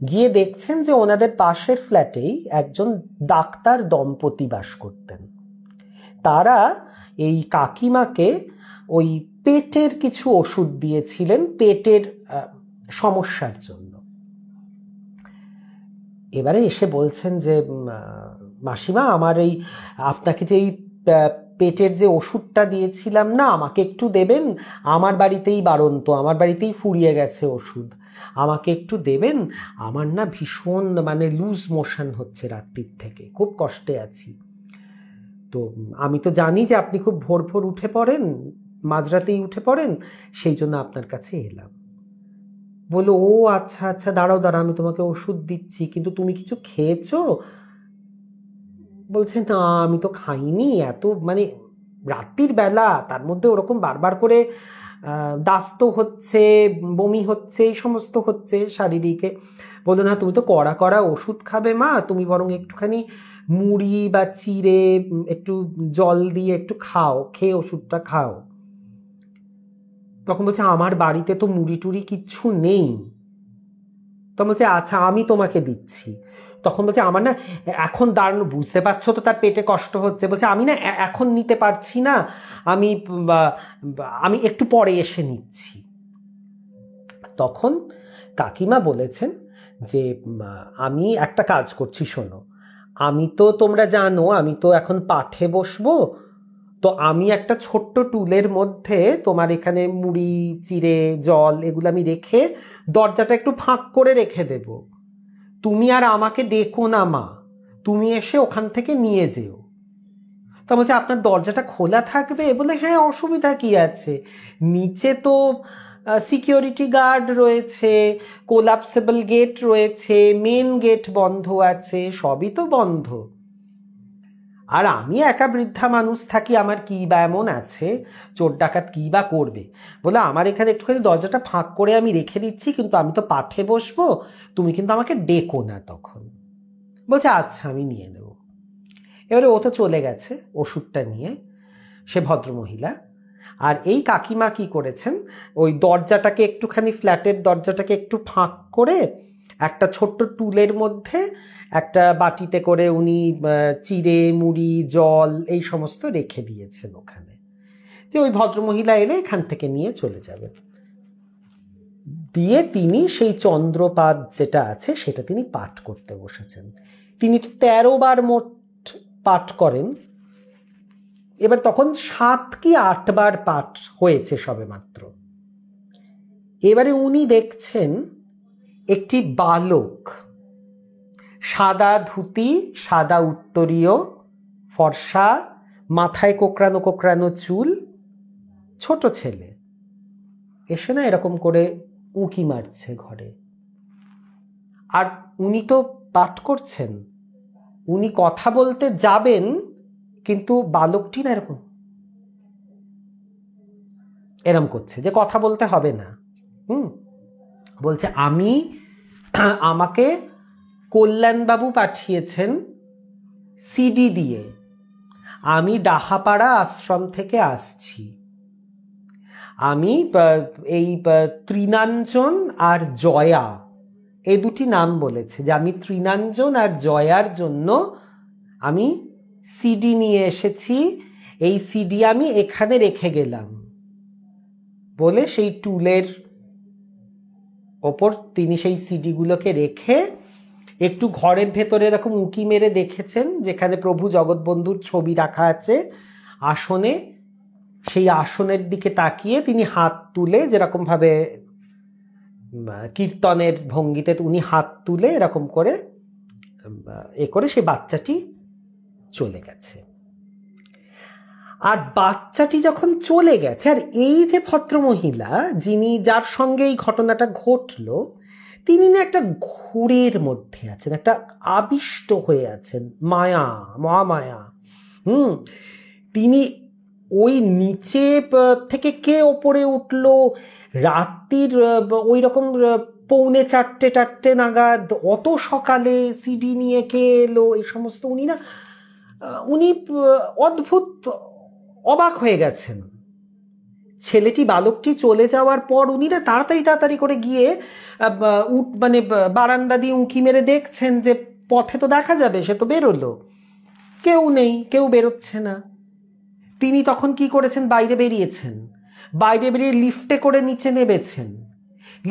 গিয়ে দেখছেন যে ওনাদের পাশের ফ্ল্যাটেই একজন ডাক্তার দম্পতি বাস করতেন। তারা এই কাকিমাকে ওই পেটের কিছু ওষুধ দিয়েছিলেন পেটের সমস্যার জন্য। এবারে এসে বলছেন যে মাসিমা, আমার এই আপনাকে যে এই পেটের যে ওষুধটা দিয়েছিলাম না, আমাকে একটু দেবেন, আমার বাড়িতেই বাড়ন্ত, আমার বাড়িতেই ফুরিয়ে গেছে ওষুধ, আমাকে একটু দেবেন, আমার না ভীষণ মানে লুজ মোশন হচ্ছে রাত্রির থেকে, খুব কষ্টে আছি। তো আমি তো জানি যে আপনি খুব ভোর ভোর উঠে পড়েন, মাঝরাতেই উঠে পড়েন, সেই জন্য আপনার কাছে এলাম। বললো, ও আচ্ছা আচ্ছা, দাঁড়াও দাঁড়াও, আমি তোমাকে ওষুধ দিচ্ছি, কিন্তু তুমি কিছু খেয়েছো? বলছে, না আমি তো খাইনি, এত মানে রাত্রির বেলা, তার মধ্যে ওরকম বারবার করে দাস্ত হচ্ছে, বমি হচ্ছে, এই সমস্ত হচ্ছে শারীরিকে। বললো, না তুমি তো কড়া কড়া ওষুধ খাবে মা, তুমি বরং একটুখানি মুড়ি বা চিড়ে একটু জল দিয়ে একটু খাও, খেয়ে ওষুধটা খাও। তখন বলছে, আমার বাড়িতে তো মুড়ি টুড়ি কিচ্ছু নেই। তখন বলছে, আচ্ছা আমি তোমাকে দিচ্ছি। তখন বলছে, আমার না এখন দাঁড়ানো, বুঝতে পারছো তো তার পেটে কষ্ট হচ্ছে, বলছে আমি না এখন নিতে পারছি না, আমি আমি একটু পরে এসে নিচ্ছি। তখন কাকিমা বলেছেন যে আমি একটা কাজ করছি, শোনো, আমি তো তোমরা জানো আমি তো এখন পাঠে বসবো, তো আমি একটা ছোট্ট টুলের মধ্যে তোমার এখানে মুড়ি চিড়ে জল এগুলো আমি রেখে দরজাটা একটু ফাঁক করে রেখে দেব, তুমি আর আমাকে ডেকো না মা, তুমি এসে ওখান থেকে নিয়ে যেও। তো বলছে, আপনার দরজাটা খোলা থাকবে? বলে, হ্যাঁ অসুবিধা কি আছে, নিচে তো সিকিউরিটি গার্ড রয়েছে, কোলাপসেবল গেট রয়েছে, মেন গেট বন্ধ আছে, সবই তো বন্ধ। আর আমি একা বৃদ্ধা মানুষ থাকি, আমার কি বা এমন আছে, চোর ডাকাত কি বা করবে। বলে, আমার এখানে একটুখানি দরজাটা ফাঁক করে আমি রেখে দিচ্ছি, কিন্তু আমি তো পাঠে বসবো, তুমি কিন্তু আমাকে ডেকো না তখন। বলছে, আচ্ছা আমি নিয়ে নেব। এবারে ও তো চলে গেছে ওষুধটা নিয়ে, সে ভদ্রমহিলা। আর এই কাকিমা কি করেছেন, ওই দরজাটাকে একটুখানি, ফ্ল্যাটের দরজাটাকে একটু ফাঁক করে একটা ছোট্ট টুলের মধ্যে একটা বাটিতে করে উনি চিড়ে মুড়ি জল এই সমস্ত রেখে দিয়েছেন ওখানে, যে ওই ভদ্রমহিলা এলে এখান থেকে নিয়ে চলে যাবে। দিয়ে তিনি সেই চন্দ্রপাদ যেটা আছে সেটা তিনি পাঠ করতে বসেছেন। তিনি 13 বার মোট পাঠ করেন। এবার তখন 7 কি 8 বার পাঠ হয়েছে সবে মাত্র। এবারে উনি দেখছেন একটি বালক, সাদা ধুতি, সাদা উত্তরীয়, ফর্সা, মাথায় কোকড়ানো কোকড়ানো চুল, ছোট ছেলে, এসে না এরকম করে উঁকি মারছে ঘরে। আর উনি তো পাঠ করছেন, উনি কথা বলতে যাবেন, কিন্তু বালকটি না এরম করছে যে কথা বলতে হবে না। বলছে, আমাকে কল্যাণবাবু পাঠিয়েছেন সিডি দিয়ে, আমি ডাহাপাড়া আশ্রম থেকে আসছি, আমি এই তৃণাঞ্জন আর জয়া, এই দুটি নাম বলেছে, যে আমি তৃণাঞ্জন আর জয়ার জন্য আমি সিডি নিয়ে এসেছি, এই সিডি আমি এখানে রেখে গেলাম বলে সেই টুলের ওপর তিনি সেই সিডিগুলোকে রেখে একটু ঘরের ভেতরে এরকম উঁকি মেরে দেখেছেন যেখানে প্রভু জগৎবন্ধুর ছবি রাখা আছে আসনে, সেই আসনের দিকে তাকিয়ে তিনি হাত তুলে, যেরকম ভাবে কীর্তনের ভঙ্গিতে উনি হাত তুলে এরকম করে এ করে সেই বাচ্চাটি চলে গেছে। আর বাচ্চাটি যখন চলে গেছে, আর এই যে ভদ্রমহিলা যার সঙ্গে এই ঘটনাটা ঘটলো, তিনি না একটা ঘোরের মধ্যে আছেন, একটা আবিষ্ট হয়ে আছেন, মায়া, মহামায়া। তিনি ওই নিচে থেকে কে ওপরে উঠলো, রাত্রির ওই রকম 3:45 নাগাদ, অত সকালে সিডি নিয়ে কে এলো, এই সমস্ত উনি অদ্ভুত অবাক হয়ে গেছেন। ছেলেটি, বালকটি চলে যাওয়ার পর উনি না তাড়াতাড়ি করে গিয়ে মানে বারান্দা দিয়ে উঁকি মেরে দেখছেন যে পথে তো দেখা যাবে, সে তো বেরোলো, কেউ নেই, কেউ বেরোচ্ছে না। তিনি তখন কি করেছেন, বাইরে বেরিয়েছেন, বাইরে বেরিয়ে লিফটে করে নিচে নেমেছেন।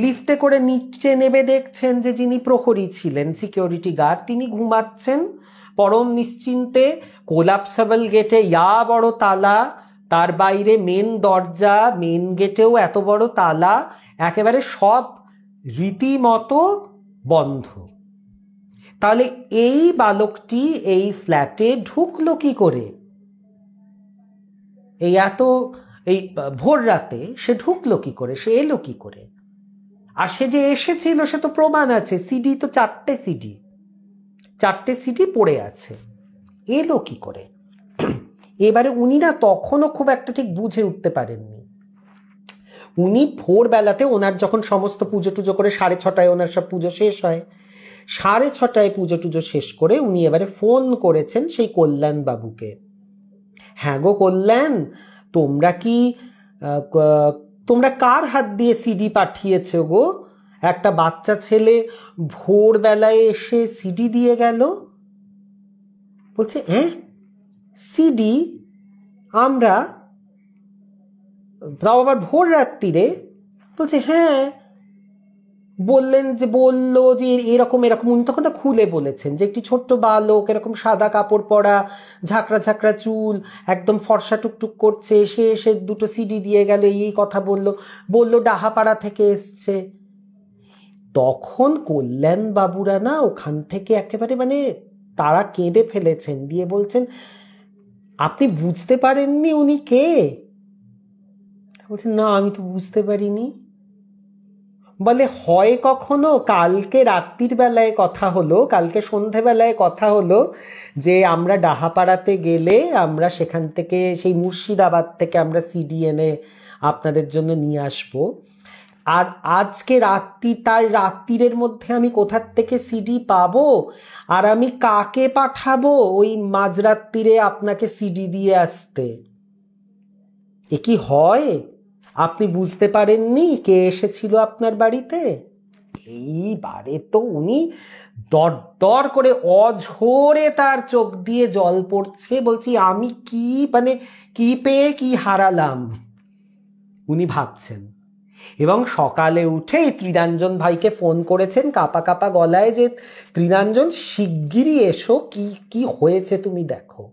লিফটে করে নিচে নেমে দেখছেন যে যিনি প্রহরী ছিলেন, সিকিউরিটি গার্ড, তিনি ঘুমাচ্ছেন পরম নিশ্চিন্তে। কোলাপসেবল গেটে বড় তালা, তার বাইরে মেন দরজা, মেন গেটেও এত বড় তালা, একেবারে সব রীতিমতো বন্ধ। তাহলে এই বালকটি এই ফ্ল্যাটে ঢুকলো কি করে? এই ভোর রাতে সে ঢুকলো কি করে, সে এলো কি করে? আর সে যে এসেছিল সে তো প্রমাণ আছে, সিডি তো 4টে সিডি পড়ে আছে, এলো কি করে? এবারে উনি না তখনও খুব একটা ঠিক বুঝে উঠতে পারেননি। উনি ভোরবেলাতে, ওনার যখন সমস্ত পুজো টুজো করে 6:30 ওনার সব পুজো শেষ হয়, 6:30 পুজো টুজো শেষ করে উনি এবারে ফোন করেছেন সেই কল্যাণ বাবুকে। হ্যাঁ গো কল্যাণ, তোমরা কার হাত দিয়ে সিডি পাঠিয়েছো গো? একটা বাচ্চা ছেলে ভোরবেলায় এসে সিডি দিয়ে গেল। বলছে, হ্যাঁ সিডি? আমরা? তাও আবার ভোর রাত্রিরে? বলছে হ্যাঁ, বললো যে এরকম উনি তখন খুলে বলেছেন যে একটি ছোট্ট বালক, এরকম সাদা কাপড় পরা, ঝাঁকড়া চুল, একদম ফর্সা টুকটুক করছে, সে এসে 2টো সিডি দিয়ে গেল, এই কথা বললো ডাহাপাড়া থেকে এসছে। তখন কল্যাণ বাবুরা না ওখান থেকে একেবারে মানে তারা কেঁদে ফেলেছেন, দিয়ে বলছেন, আপনি বুঝতে পারেননি উনি কে? বলছেন, না আমি তো বুঝতে পারিনি। বলে, হয় কখনো কালকে রাত্রির বেলায় কথা হলো, কালকে সন্ধেবেলায় কথা হলো যে আমরা ডাহাপাড়াতে গেলে আমরা সেখান থেকে, সেই মুর্শিদাবাদ থেকে আমরা সিডি এনে আপনাদের জন্য নিয়ে আসবো, আর আজকে তার রাত্রিরের মধ্যে আমি কোথার থেকে সিডি পাবো, আর আমি কাকে পাঠাবো ওই মাঝরাত্রিরে আপনাকে সিডি দিয়ে আসতে? এ কি হয়? আপনি বুঝতে পারেননি কে এসেছিল আপনার বাড়িতে? এইবারে তো উনি দরদর করে, অঝোরে তার চোখ দিয়ে জল পড়ছে, বলছি আমি কি পেয়ে কি হারালাম, উনি ভাবছেন। এবং সকালে উঠে ত্রিনাঞ্জন ভাইকে ফোন করেছেন কাঁপা গলায়, যে ত্রিনাঞ্জন শিগগিরই এসো, কি হয়েছে তুমি দেখো।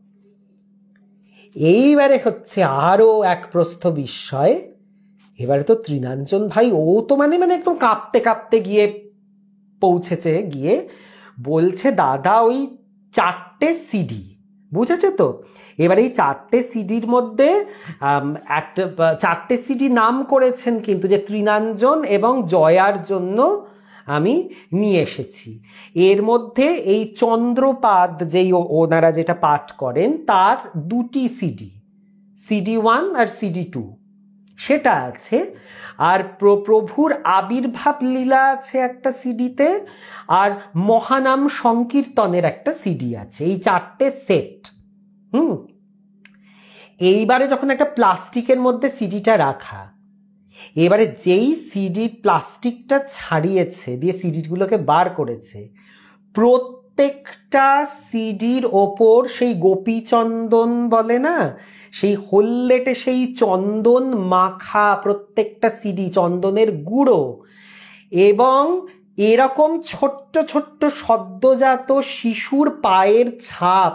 এইবারে হচ্ছে আরো এক প্রস্থ বিস্ময়। এবারে তো ত্রিনাঞ্জন ভাই, ও তো মানে একদম কাঁপতে গিয়ে পৌঁছেছে, গিয়ে বলছে, দাদা ওই 4টে সিডি, বুঝেছো তো? এবার এই 4টে সিডির মধ্যে 4টে সিডি নাম করেছেন কিন্তু, যে ত্রিনাঞ্জন এবং জয়ার জন্য আমি নিয়ে এসেছি। এর মধ্যে এই চন্দ্রপাদ যেই ওনারা যেটা পাঠ করেন তার 2টি সিডি 1 আর সিডি 2 সেটা আছে, আর প্রভুর আবির্ভাব লীলা আছে একটা সিডিতে, আর মহানাম সংকীর্তনের একটা সিডি আছে। এই 4টে সেট। এইবারে যখন একটা প্লাস্টিকের মধ্যে সিডিটা রাখা, এবারে যেই সিডির প্লাস্টিকটা ছাড়িয়েছে, দিয়ে সিডিগুলোকে বার করেছে, প্রত্যেকটা সিডির ওপর সেই গোপীচন্দন বলে না, সেই হোল্লেটে সেই চন্দন মাখা, প্রত্যেকটা সিডি চন্দনের গুঁড়ো, এবং এরকম ছোট্ট ছোট্ট সদ্যজাত শিশুর পায়ের ছাপ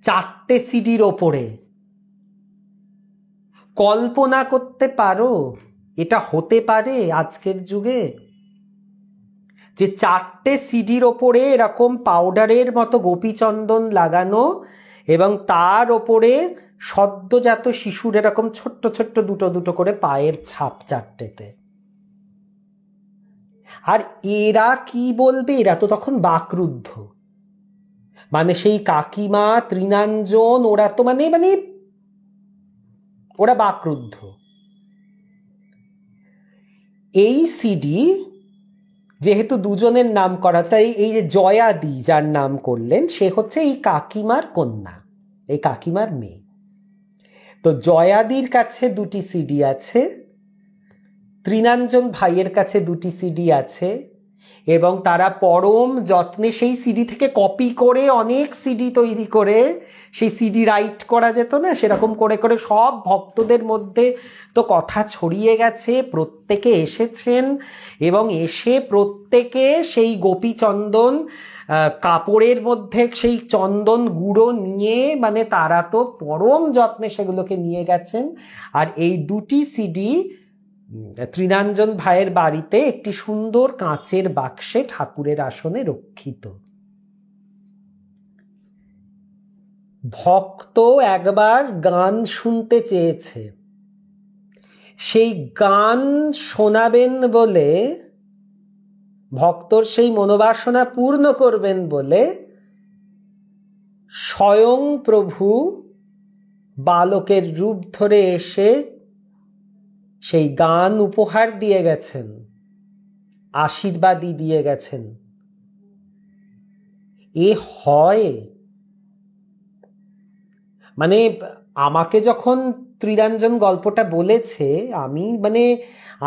4টে সিডির ওপরে। কল্পনা করতে পারো এটা হতে পারে আজকের যুগে? যে 4টে সিডির ওপরে এরকম পাউডারের মতো গোপীচন্দন লাগানো এবং তার ওপরে সদ্যজাত শিশুর এরকম ছোট্ট ছোট্ট দুটো দুটো করে পায়ের ছাপ 4টেতে। আর এরা কি বলবে, এরা তো তখন বাকরুদ্ধ, মানে সেই কাকিমা তৃণাঞ্জন ওরা তো মানে মানে ওরা বাকরুদ্ধ। এই সিডি যেহেতু দুজনের নাম করা, তাই এই যে জয়াদি যার নাম করলেন সে হচ্ছে এই কাকিমার কন্যা, এই কাকিমার মেয়ে। তো জয়াদির কাছে 2টি সিডি আছে, তৃণাঞ্জন ভাইয়ের কাছে 2টি সিডি আছে, এবং তারা পরম যত্নে সেই সিডি থেকে কপি করে অনেক সিডি তৈরি করে, সেই সিডি রাইট করা যেত না, সেরকম করে করে সব ভক্তদের মধ্যে তো কথা ছড়িয়ে গেছে, প্রত্যেকে এসেছেন এবং এসে প্রত্যেকে সেই গোপীচন্দন কাপড়ের মধ্যে সেই চন্দন গুঁড়ো নিয়ে, মানে তারা তো পরম যত্নে সেগুলোকে নিয়ে গেছেন। আর এই 2টি সিডি তৃণাঞ্জন ভাইয়ের বাড়িতে একটি সুন্দর কাঁচের বাক্সে ঠাকুরের আসনে রক্ষিত। ভক্ত একবার গান শুনতে চেয়েছে, সেই গান শোনাবেন বলে, ভক্তর সেই মনোবাসনা পূর্ণ করবেন বলে স্বয়ং প্রভু বালকের রূপ ধরে এসে সেই গান উপহার দিয়ে গেছেন, আশীর্বাদই দিয়ে গেছেন। এ হয় মানে আমাকে যখন ত্রিরাঞ্জন গল্পটা বলেছে,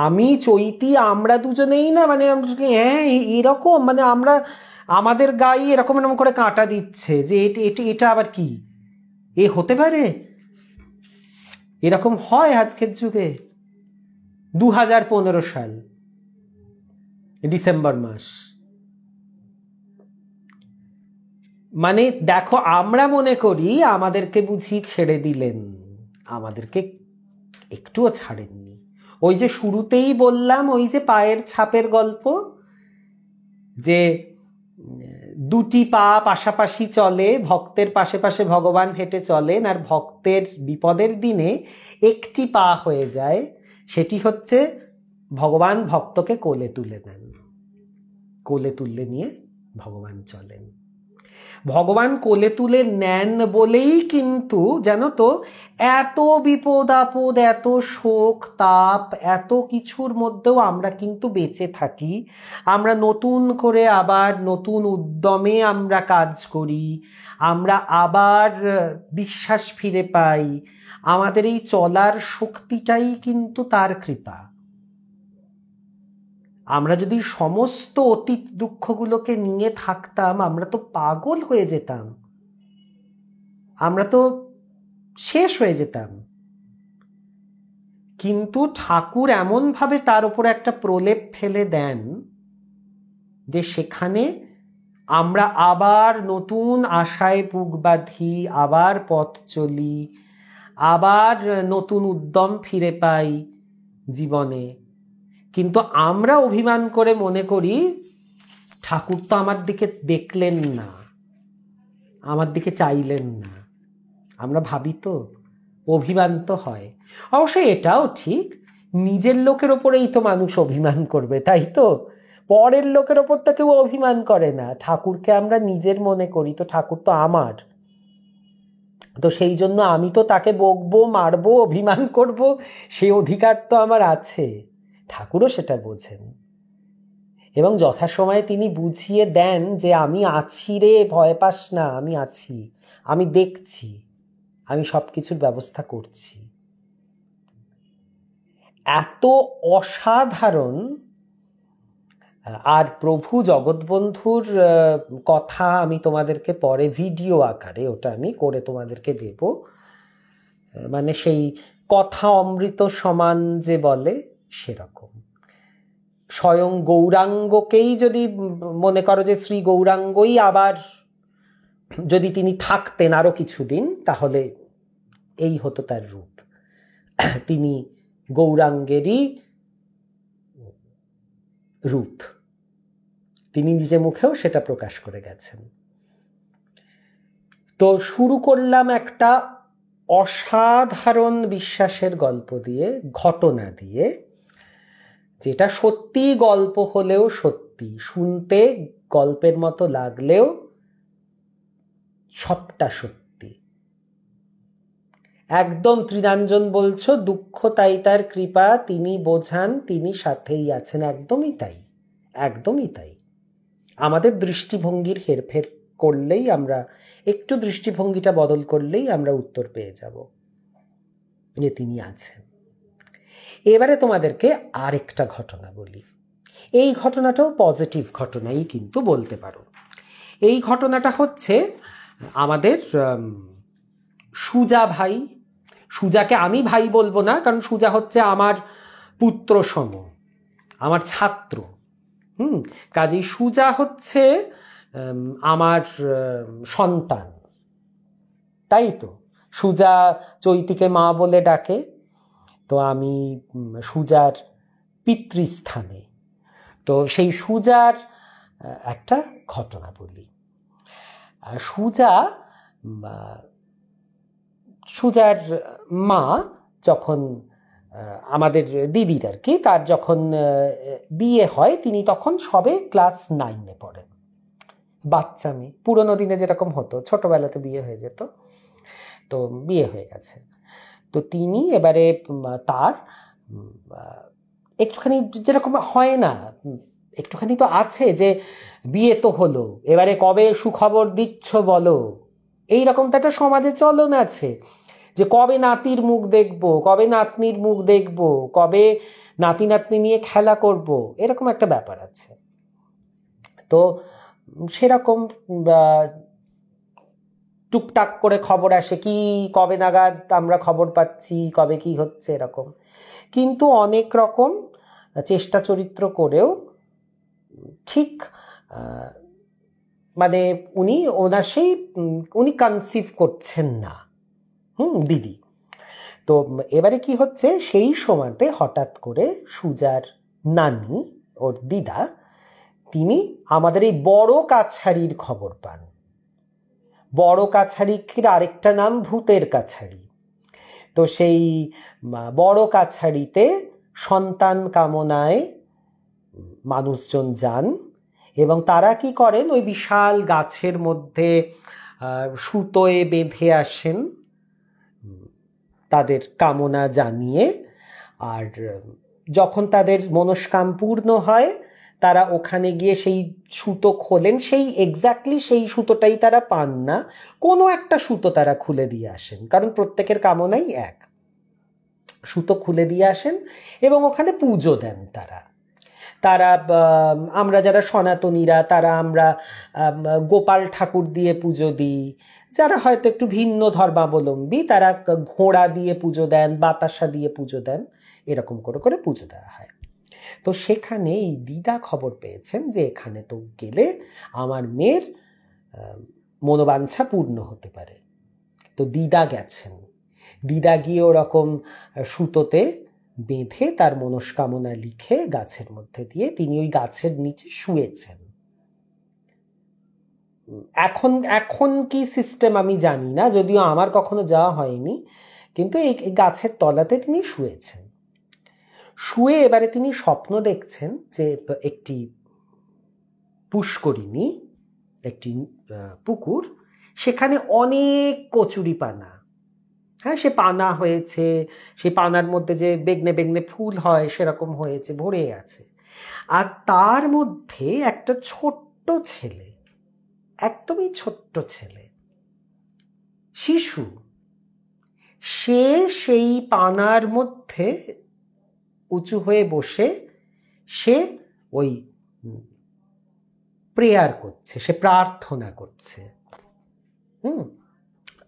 আমি চৈতি আমরা দুজনেই না মানে হ্যাঁ এরকম, মানে আমরা আমাদের গায়ে এরকম এরকম করে কাঁটা দিচ্ছে যে এটা আবার কি, এ হতে পারে, এরকম হয় আজকের যুগে? 2015 সাল ডিসেম্বর মাস। মানে দেখো, আমরা মনে করি আমাদেরকে বুঝি ছেড়ে দিলেন, আমাদেরকে একটুও ছাড়েননি। ওই যে শুরুতেই বললাম, ওই যে পায়ের ছাপের গল্প, যে 2টি পা পাশাপাশি চলে, ভক্তের পাশে পাশে ভগবান হেঁটে চলেন, আর ভক্তের বিপদের দিনে একটি পা হয়ে যায়, সেটি হচ্ছে ভগবান ভক্তকে কোলে তুলে নেন, কোলে তুলে নিয়ে ভগবান চলেন। ভগবান কোলে তুলে নেন বলেই কিন্তু জানো তো এত বিপদ আপদ, এত শোক তাপ, এত কিছুর মধ্যেও আমরা কিন্তু বেঁচে থাকি। আমরা নতুন করে আবার নতুন উদ্যমে আমরা কাজ করি, আমরা আবার বিশ্বাস ফিরে পাই। আমাদের এই চলার শক্তিটাই কিন্তু তার কৃপা। আমরা যদি সমস্ত অতীত দুঃখগুলোকে নিয়ে থাকতাম, আমরা তো পাগল হয়ে যেতাম, আমরা তো শেষ হয়ে যেতাম। কিন্তু ঠাকুর এমনভাবে তার উপরে একটা প্রলেপ ফেলে দেন যে সেখানে আমরা আবার নতুন আশায় বুক বাঁধি, আবার পথ চলি, আবার নতুন উদ্যম ফিরে পাই জীবনে। কিন্তু আমরা অভিমান করে মনে করি ঠাকুর তো আমার দিকে দেখলেন না, আমার দিকে চাইলেন না। আমরা ভাবি তো, অভিমান তো হয়। অবশ্যই এটাও ঠিক, নিজের লোকের ওপরেই তো মানুষ অভিমান করবে, তাই তো? পরের লোকের ওপর তো কেউ অভিমান করে না। ঠাকুরকে আমরা নিজের মনে করি, তো ঠাকুর তো আমার, তো সেই জন্য আমি তো তাকে বকবো, মারবো, অভিমান করব, সে অধিকার তো আমার আছে। ঠাকুরও সেটা বোঝেন এবং যথাসময়ে তিনি বুঝিয়ে দেন যে আমি আছি রে, ভয় পাস না, আমি আছি, আমি দেখছি, আমি সবকিছুর ব্যবস্থা করছি। এত অসাধারণ। আর প্রভু জগৎবন্ধুর কথা আমি তোমাদেরকে পরে ভিডিও আকারে ওটা আমি করে তোমাদেরকে দেব। মানে সেই কথা অমৃত সমান যে বলে সেরকম। স্বয়ং গৌরাঙ্গকেই যদি মনে করো যে শ্রী গৌরাঙ্গই আবার যদি তিনি থাকতেন আরো কিছুদিন, তাহলে এই হতো তার রূপ। তিনি গৌরাঙ্গেরই রূপ। তিনি নিজে মুখেও সেটা প্রকাশ করে গেছেন। তো শুরু করলাম একটা অসাধারণ বিশ্বাসের গল্প দিয়ে, ঘটনা দিয়ে, যেটা সত্যি গল্প হলেও সত্যি, শুনতে গল্পের মতো লাগলেও সবটা সত্যি। একদম ত্রিরাঞ্জন বলছো, দুঃখ তাই তার কৃপা, তিনি বোঝান, তিনি সাথেই আছেন। একদমই তাই, একদমই তাই। আমাদের দৃষ্টিভঙ্গির হেরফের করলেই, আমরা একটু দৃষ্টিভঙ্গিটা বদল করলেই আমরা উত্তর পেয়ে যাব যে তিনি আছেন। এবারে তোমাদেরকে আরেকটা ঘটনা বলি। এই ঘটনাটাও পজিটিভ ঘটনাই কিন্তু বলতে পারো। এই ঘটনাটা হচ্ছে আমাদের সুজা ভাই। সুজাকে আমি ভাই বলবো না, কারণ সুজা হচ্ছে আমার পুত্র সম, আমার ছাত্র। কাজেই সুজা হচ্ছে আমার সন্তান, তাই তো। সুজা চৈতিকে মা বলে ডাকে, তো আমি সুজার পিতৃস্থানে। তো সেই সুজার একটা ঘটনা বলি। সুজার মা যখন, আমাদের দিদির আর কি, তার যখন বিয়ে হয়, তিনি তখন সবে ক্লাস 9-এ পড়েন। বাচ্চা মেয়ে, পুরোনো দিনে যেরকম হতো, ছোটবেলাতে বিয়ে হয়ে যেত, তো বিয়ে হয়ে গেছে। তো তিনি এবারে তার একটুখানি, যেরকম হয় না, একটুখানি তো আছে যে বিয়ে তো হলো, এবারে কবে সুখবর দিচ্ছ বলো, এইরকম তো একটা সমাজে চলন আছে যে কবে নাতির মুখ দেখবো, কবে নাতনির মুখ দেখবো, কবে নাতি নাতনি নিয়ে খেলা করব, এরকম একটা ব্যাপার আছে। তো সেরকম টুকটাক করে খবর আসে, কি কবে নাগাদ আমরা খবর পাচ্ছি, কবে কি হচ্ছে, এরকম। কিন্তু অনেক রকম চেষ্টা চরিত্র করেও ঠিক মানে উনি কনসিভ করছেন না, দিদি। তো এবারে কি হচ্ছে, সেই সময়তে হঠাৎ করে সুজার নানি, ওর দিদা, তিনি আমাদের এই বড় কাছারির খবর পান। বড় কাছারির আরেকটা নাম ভূতের কাছারি। তো সেই বড় কাছারিতে সন্তান কামনায় মানুষজন যান, এবং তারা কি করেন, ওই বিশাল গাছের মধ্যে সুতোয় বেঁধে আসেন তাদের কামনা জানিয়ে। আর যখন তাদের মনস্কাম পূর্ণ হয়, তারা ওখানে গিয়ে সেই সুতো খোলেন। সেই এক্স্যাক্টলি সেই সুতোটাই তারা পান না, কোনো একটা সুতো তারা খুলে দিয়ে আসেন, কারণ প্রত্যেকের কামনাই এক। সুতো খুলে দিয়ে আসেন এবং ওখানে পুজো দেন তারা। আমরা যারা সনাতনীরা, তারা আমরা গোপাল ঠাকুর দিয়ে পুজো দিই। যারা হয়তো একটু ভিন্ন ধর্মাবলম্বী, তারা ঘোড়া দিয়ে পুজো দেন, বাতাসা দিয়ে পুজো দেন, এরকম করে করে পুজো দেওয়া হয়। তো সেখানে এই দিদা খবর পেয়েছেন যে এখানে তো গেলে আমার মেয়ের মনোবাঞ্ছা পূর্ণ হতে পারে। তো দিদা গেছেন। দিদা গিয়ে ওরকম সুতোতে বেঁধে তার মনস্কামনা লিখে গাছের মধ্যে দিয়ে তিনি ওই গাছের নিচে শুয়েছেন। এখন কি সিস্টেম আমি জানি না, যদিও আমার কখনো যাওয়া হয়নি, কিন্তু এই গাছের তলাতে তিনি শুয়েছেন। শুয়ে এবারে তিনি স্বপ্ন দেখছেন যে একটি পুষ্করিণী, একটি পুকুর, সেখানে অনেক কচুরিপানা। হ্যাঁ, সে পানা হয়েছে, সেই পানার মধ্যে যে বেগনে বেগনে ফুল হয় সেরকম হয়েছে, ভরে আছে। আর তার মধ্যে একটা ছোট্ট ছেলে, একদমই ছোট্ট ছেলে, শিশু, সে সেই পানার মধ্যে উঁচু হয়ে বসে সে ওই প্রেয়ার করছে, সে প্রার্থনা করছে।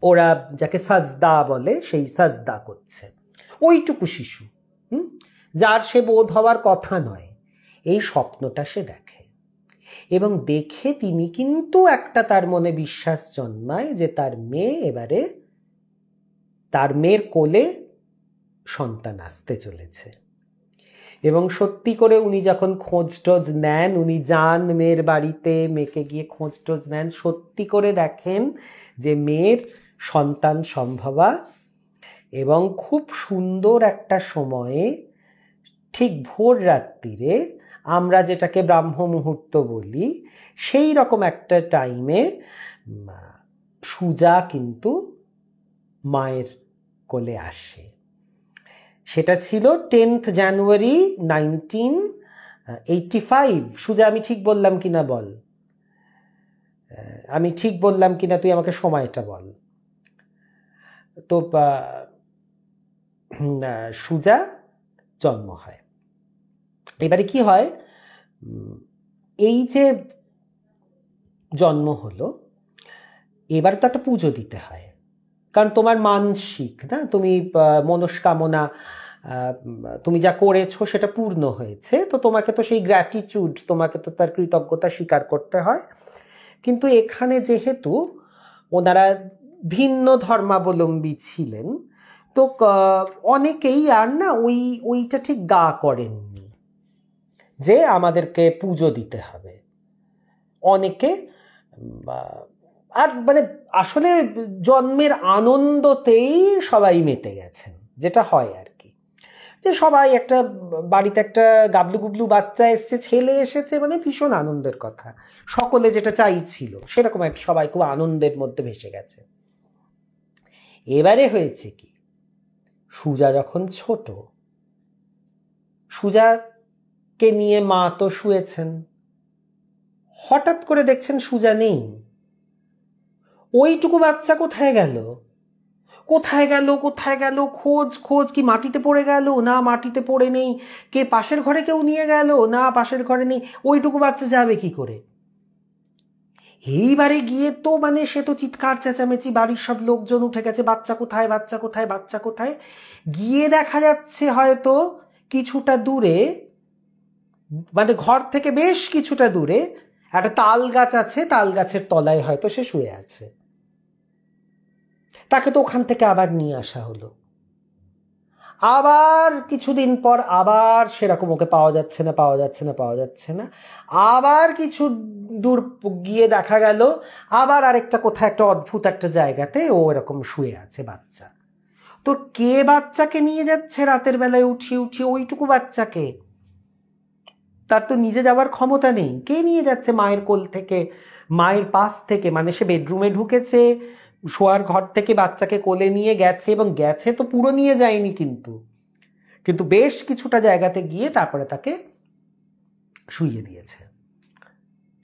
ওরা যাকে সাজদা বলে, সেই সাজদা করছে। ওইটুকু শিশু, যার সে বোধ হওয়ার কথা নয়, এই স্বপ্নটা সে দেখে। এবং দেখে তিনি কিন্তু একটা, তার মনে বিশ্বাস জন্মায় যে তার মেয়ে, এবারে তার মেয়ের কোলে সন্তান আসতে চলেছে। এবং সত্যি করে উনি যখন খোঁজ টোজ নেন, উনি যান মেয়ের বাড়িতে, মেয়েকে গিয়ে খোঁজ টোজ নেন, সত্যি করে দেখেন যে মেয়ের সন্তান সম্ভবা। এবং খুব সুন্দর একটা সময়ে, ঠিক ভোর রাত্রিরে, আমরা যেটাকে ব্রাহ্ম মুহূর্ত বলি, সেই রকম একটা টাইমে সুজা কিন্তু মায়ের কোলে আসে। সেটা ছিল 10th জানুয়ারি 1985। সুজা, আমি ঠিক বললাম কিনা বল, আমি ঠিক বললাম কিনা, তুই আমাকে সময়টা বল। তো সুজা জন্ম হয়। এবারে কি হয়, এই যে জন্ম হলো, এবারে তো একটা পুজো দিতে হয়, কারণ তোমার মানসিক না, তুমি মনস্কামনা, তুমি যা করেছো সেটা পূর্ণ হয়েছে, তো তোমাকে তো সেই গ্র্যাটিটিউড, তোমাকে তো তার কৃতজ্ঞতা স্বীকার করতে হয়। কিন্তু এখানে যেহেতু ওনারা ভিন্ন ধর্মাবলম্বী ছিলেন, তো অনেকেই আর না ওইটা ঠিক গা করেননি যে আমাদেরকে পুজো দিতে হবে। অনেকে আর মানে আসলে জন্মের আনন্দতেই সবাই মেতে গেছেন, যেটা হয় আর কি, যে সবাই একটা বাড়িতে একটা গাবলু গুবলু বাচ্চা এসছে, ছেলে এসেছে, মানে ভীষণ আনন্দের কথা, সকলে যেটা চাইছিল সেরকম একটা, সবাই খুব আনন্দের মধ্যে ভেসে গেছে। এবারে হয়েছে কি, সুজা যখন ছোট, সুজাকে নিয়ে মা তো শুয়েছেন, হঠাৎ করে দেখছেন সুজা নেই। ওইটুকু বাচ্চা কোথায় গেল, কোথায় গেল, কোথায় গেল, খোঁজ খোঁজ, কি মাটিতে পড়ে গেল, না মাটিতে পড়ে নেই, কে পাশের ঘরে কেউ নিয়ে গেল, না পাশের ঘরে নেই, ওইটুকু বাচ্চা যাবে কি করে। এইবারে গিয়ে তো মানে সে তো চিৎকার চেঁচামেচি, বাড়ির সব লোকজন উঠে গেছে, বাচ্চা কোথায়, বাচ্চা কোথায়, বাচ্চা কোথায়। গিয়ে দেখা যাচ্ছে হয়তো কিছুটা দূরে, মানে ঘর থেকে বেশ কিছুটা দূরে একটা তাল গাছ আছে, তাল গাছের তলায় হয়তো সে শুয়ে আছে। তাকে তো ওখান থেকে আবার নিয়ে আসা হলো। আবার কিছুদিন পর আবার সেরকম ওকে পাওয়া যাচ্ছে না, পাওয়া যাচ্ছে না, পাওয়া যাচ্ছে না। আবার কিছু দূর গিয়ে দেখা গেল আবার আরেকটা কোথায় একটা অদ্ভুত একটা জায়গাতে ও এরকম শুয়ে আছে বাচ্চা। তো কে বাচ্চাকে নিয়ে যাচ্ছে রাতের বেলায় উঠিয়ে উঠিয়ে, ওইটুকু বাচ্চাকে? তার তো নিজে যাওয়ার ক্ষমতা নেই। কে নিয়ে যাচ্ছে মায়ের কোল থেকে, মায়ের পাশ থেকে? মানে সে বেডরুমে ঢুকেছে, শোয়ার ঘর থেকে বাচ্চাকে কোলে নিয়ে গেছে, এবং গেছে তো পুরো নিয়ে যায়নি, কিন্তু বেশ কিছুটা জায়গাতে গিয়ে তারপরে তাকে শুইয়ে দিয়েছে।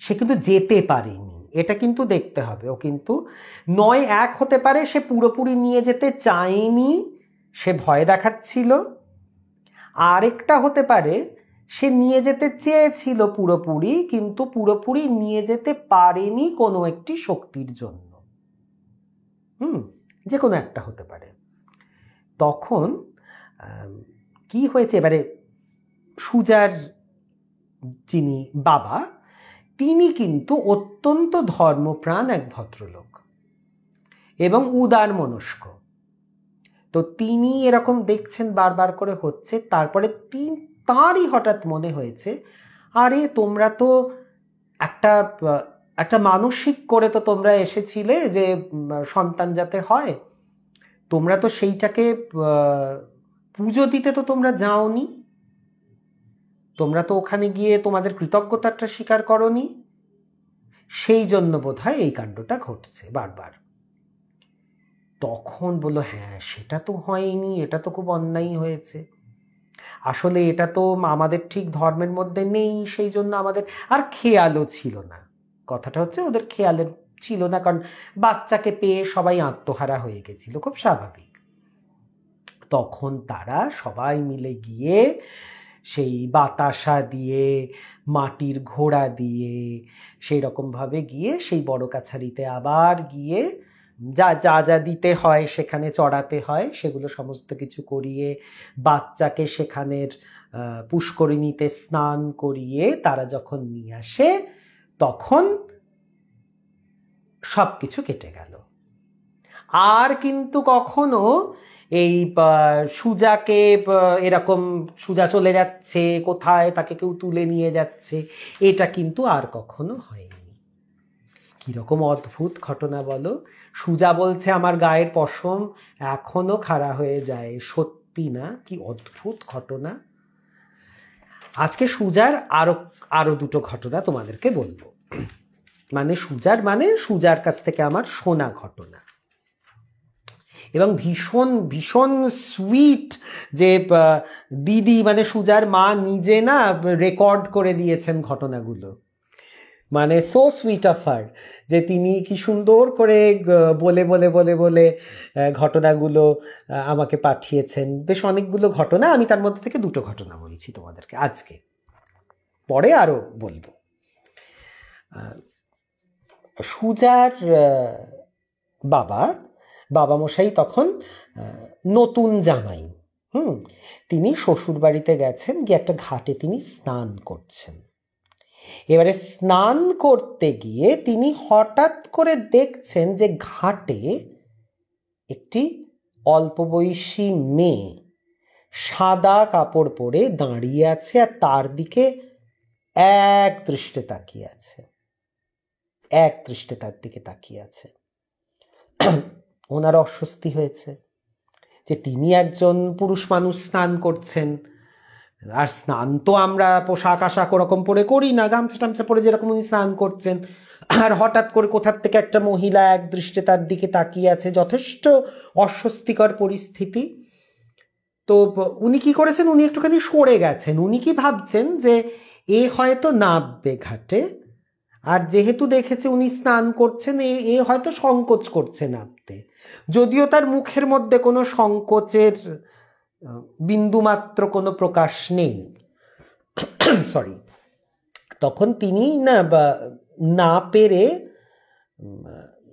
সে কিন্তু যেতে পারেনি, এটা কিন্তু দেখতে হবে। ও কিন্তু নয়, এক হতে পারে সে পুরোপুরি নিয়ে যেতে চায়নি, সে ভয় দেখাচ্ছিল। আরেকটা হতে পারে সে নিয়ে যেতে চেয়েছিল পুরোপুরি, কিন্তু পুরোপুরি নিয়ে যেতে পারেনি কোনো একটি শক্তির জন্য। যে কোনো একটা হতে পারে। তখন কি হয়েছে, এবারে সুজার যিনি বাবা, তিনি কিন্তু অত্যন্ত ধর্মপ্রাণ এক ভদ্রলোক এবং উদার মনস্ক। তো তিনি এরকম দেখছেন বারবার করে হচ্ছে, তারপরে তাঁরই হঠাৎ মনে হয়েছে, আরে তোমরা তো একটা একটা মানসিক করে তো তোমরা এসেছিলে যে সন্তান যাতে হয়, তোমরা তো সেইটাকে পুজো দিতে তো তোমরা যাওনি, তোমরা তো ওখানে গিয়ে তোমাদের কৃতজ্ঞতাটা স্বীকার করনি, সেই জন্য বোধহয় এই কাণ্ডটা ঘটছে বারবার। তখন বলল, হ্যাঁ সেটা তো হয়নি, এটা তো খুব অন্যায় হয়েছে, আসলে এটা তো আমাদের ঠিক ধর্মের মধ্যে নেই, সেই জন্য আমাদের আর খেয়ালও ছিল না। কথাটা হচ্ছে ওদের খেয়ালের ছিল না, কারণ বাচ্চাকে পেয়ে সবাই আত্মহারা হয়ে গেছিল, খুব স্বাভাবিক। তখন তারা সবাই মিলে গিয়ে সেই বাতাসা দিয়ে, মাটির ঘোড়া দিয়ে, সেই রকমভাবে গিয়ে সেই বড় কাছারিতে আবার গিয়ে যা যা যা দিতে হয়, সেখানে চড়াতে হয়, সেগুলো সমস্ত কিছু করিয়ে বাচ্চাকে সেখানের পুষ্করিণীতে স্নান করিয়ে তারা যখন নিয়ে আসে, তখন সব কিছু কেটে গেল। আর কিন্তু কখনো এই সুজাকে এরকম সুজা চলে যাচ্ছে কোথায়, তাকে কেউ তুলে নিয়ে যাচ্ছে, এটা কিন্তু আর কখনো হয়নি। কিরকম অদ্ভুত ঘটনা বলো। সুজা বলছে আমার গায়ের পশম এখনো খাড়া হয়ে যায়, সত্যি না? কি অদ্ভুত ঘটনা। আজকে সুজার আরো দুটো ঘটনা তোমাদেরকে বলবো, মানে সুজার কাছ থেকে আমার শোনা ঘটনা, এবং ভীষণ ভীষণ সুইট যে দিদি মানে সুজার মা নিজে না রেকর্ড করে দিয়েছেন ঘটনাগুলো, মানে সো সুইট অফ হার, যে তিনি কি সুন্দর করে বলে বলে বলে বলে ঘটনাগুলো আমাকে পাঠিয়েছেন। বেশ অনেকগুলো ঘটনা, আমি তার মধ্যে থেকে দুটো ঘটনা বলছি তোমাদেরকে আজকে, পরে আরো বলবো। সুজার বাবা মশাই তখন নতুন জামাই, তিনি শ্বশুর বাড়িতে গেছেন, গিয়ে একটা ঘাটে তিনি স্নান করছেন। এবারে স্নান করতে গিয়ে তিনি হঠাৎ করে দেখছেন যে ঘাটে একটি অল্প বয়সী মেয়ে সাদা কাপড় পরে দাঁড়িয়ে আছে, আর তার দিকে এক দৃষ্টে তাকিয়ে আছে। ওনার অস্বস্তি হয়েছে যে তিনি একজন পুরুষ মানুষ স্নান করছেন, আর স্নান তো আমরা পোশাক আশাক ওরকম পরে করি না, গামছা টামছা পরে যেরকম উনি স্নান করছেন, আর হঠাৎ করে কোথার থেকে একটা মহিলা এক দৃষ্টে তার দিকে তাকিয়ে আছে, যথেষ্ট অস্বস্তিকর পরিস্থিতি। তো উনি কি করেছেন, উনি একটুখানি সরে গেছেন। উনি কি ভাবছেন যে এ হয়তো নামবে ঘাটে, আর যেহেতু দেখেছে উনি স্নান করছেন, এ হয়তো সংকোচ করছে নামতে, যদিও তার মুখের মধ্যে কোনো সংকোচের বিন্দুমাত্র কোনো প্রকাশ নেই। সরি। তখন তিনি না পেরে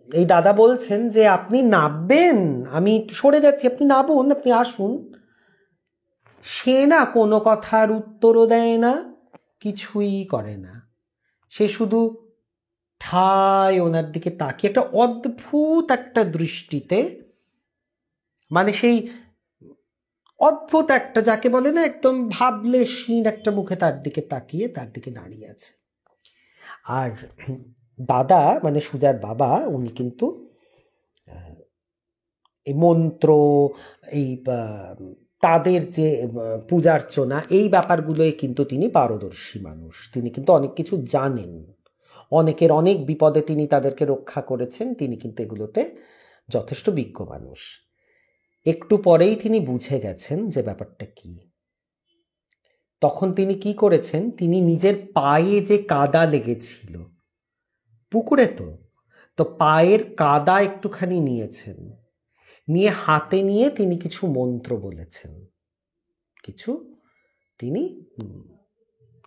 এই দাদা বলছেন যে আপনি নামবেন, আমি সরে যাচ্ছি, আপনি নামুন, আপনি আসুন। সে না কোনো কথার উত্তরও দেয় না, কিছুই করে না, সে শুধু ঠায় ওনার দিকে তাকিয়ে একটা অদ্ভুত একটা দৃষ্টিতে, মানে সেই অদ্ভুত একটা, যাকে বলে না একদম ভাবলেশহীন একটা মুখে তার দিকে তাকিয়ে তার দিকে দাঁড়িয়ে আছে। আর দাদা মানে সুজার বাবা, উনি কিন্তু এই মন্ত্র, এই তাদের যে পূজার্চনা, এই ব্যাপারগুলোয় কিন্তু তিনি পারদর্শী মানুষ, তিনি কিন্তু অনেক কিছু জানেন, অনেকের অনেক বিপদে তিনি তাদেরকে রক্ষা করেছেন, তিনি কিন্তু এগুলোতে যথেষ্ট বিজ্ঞ মানুষ। একটু পরেই তিনি বুঝে গেছেন যে ব্যাপারটা কি। তখন তিনি কি করেছেন, তিনি নিজের পায়ে যে কাদা লেগেছিল পুকুরে, তো পায়ের কাদা একটুখানি নিয়েছেন, নিয়ে হাতে নিয়ে তিনি কিছু মন্ত্র বলেছেন, কিছু তিনি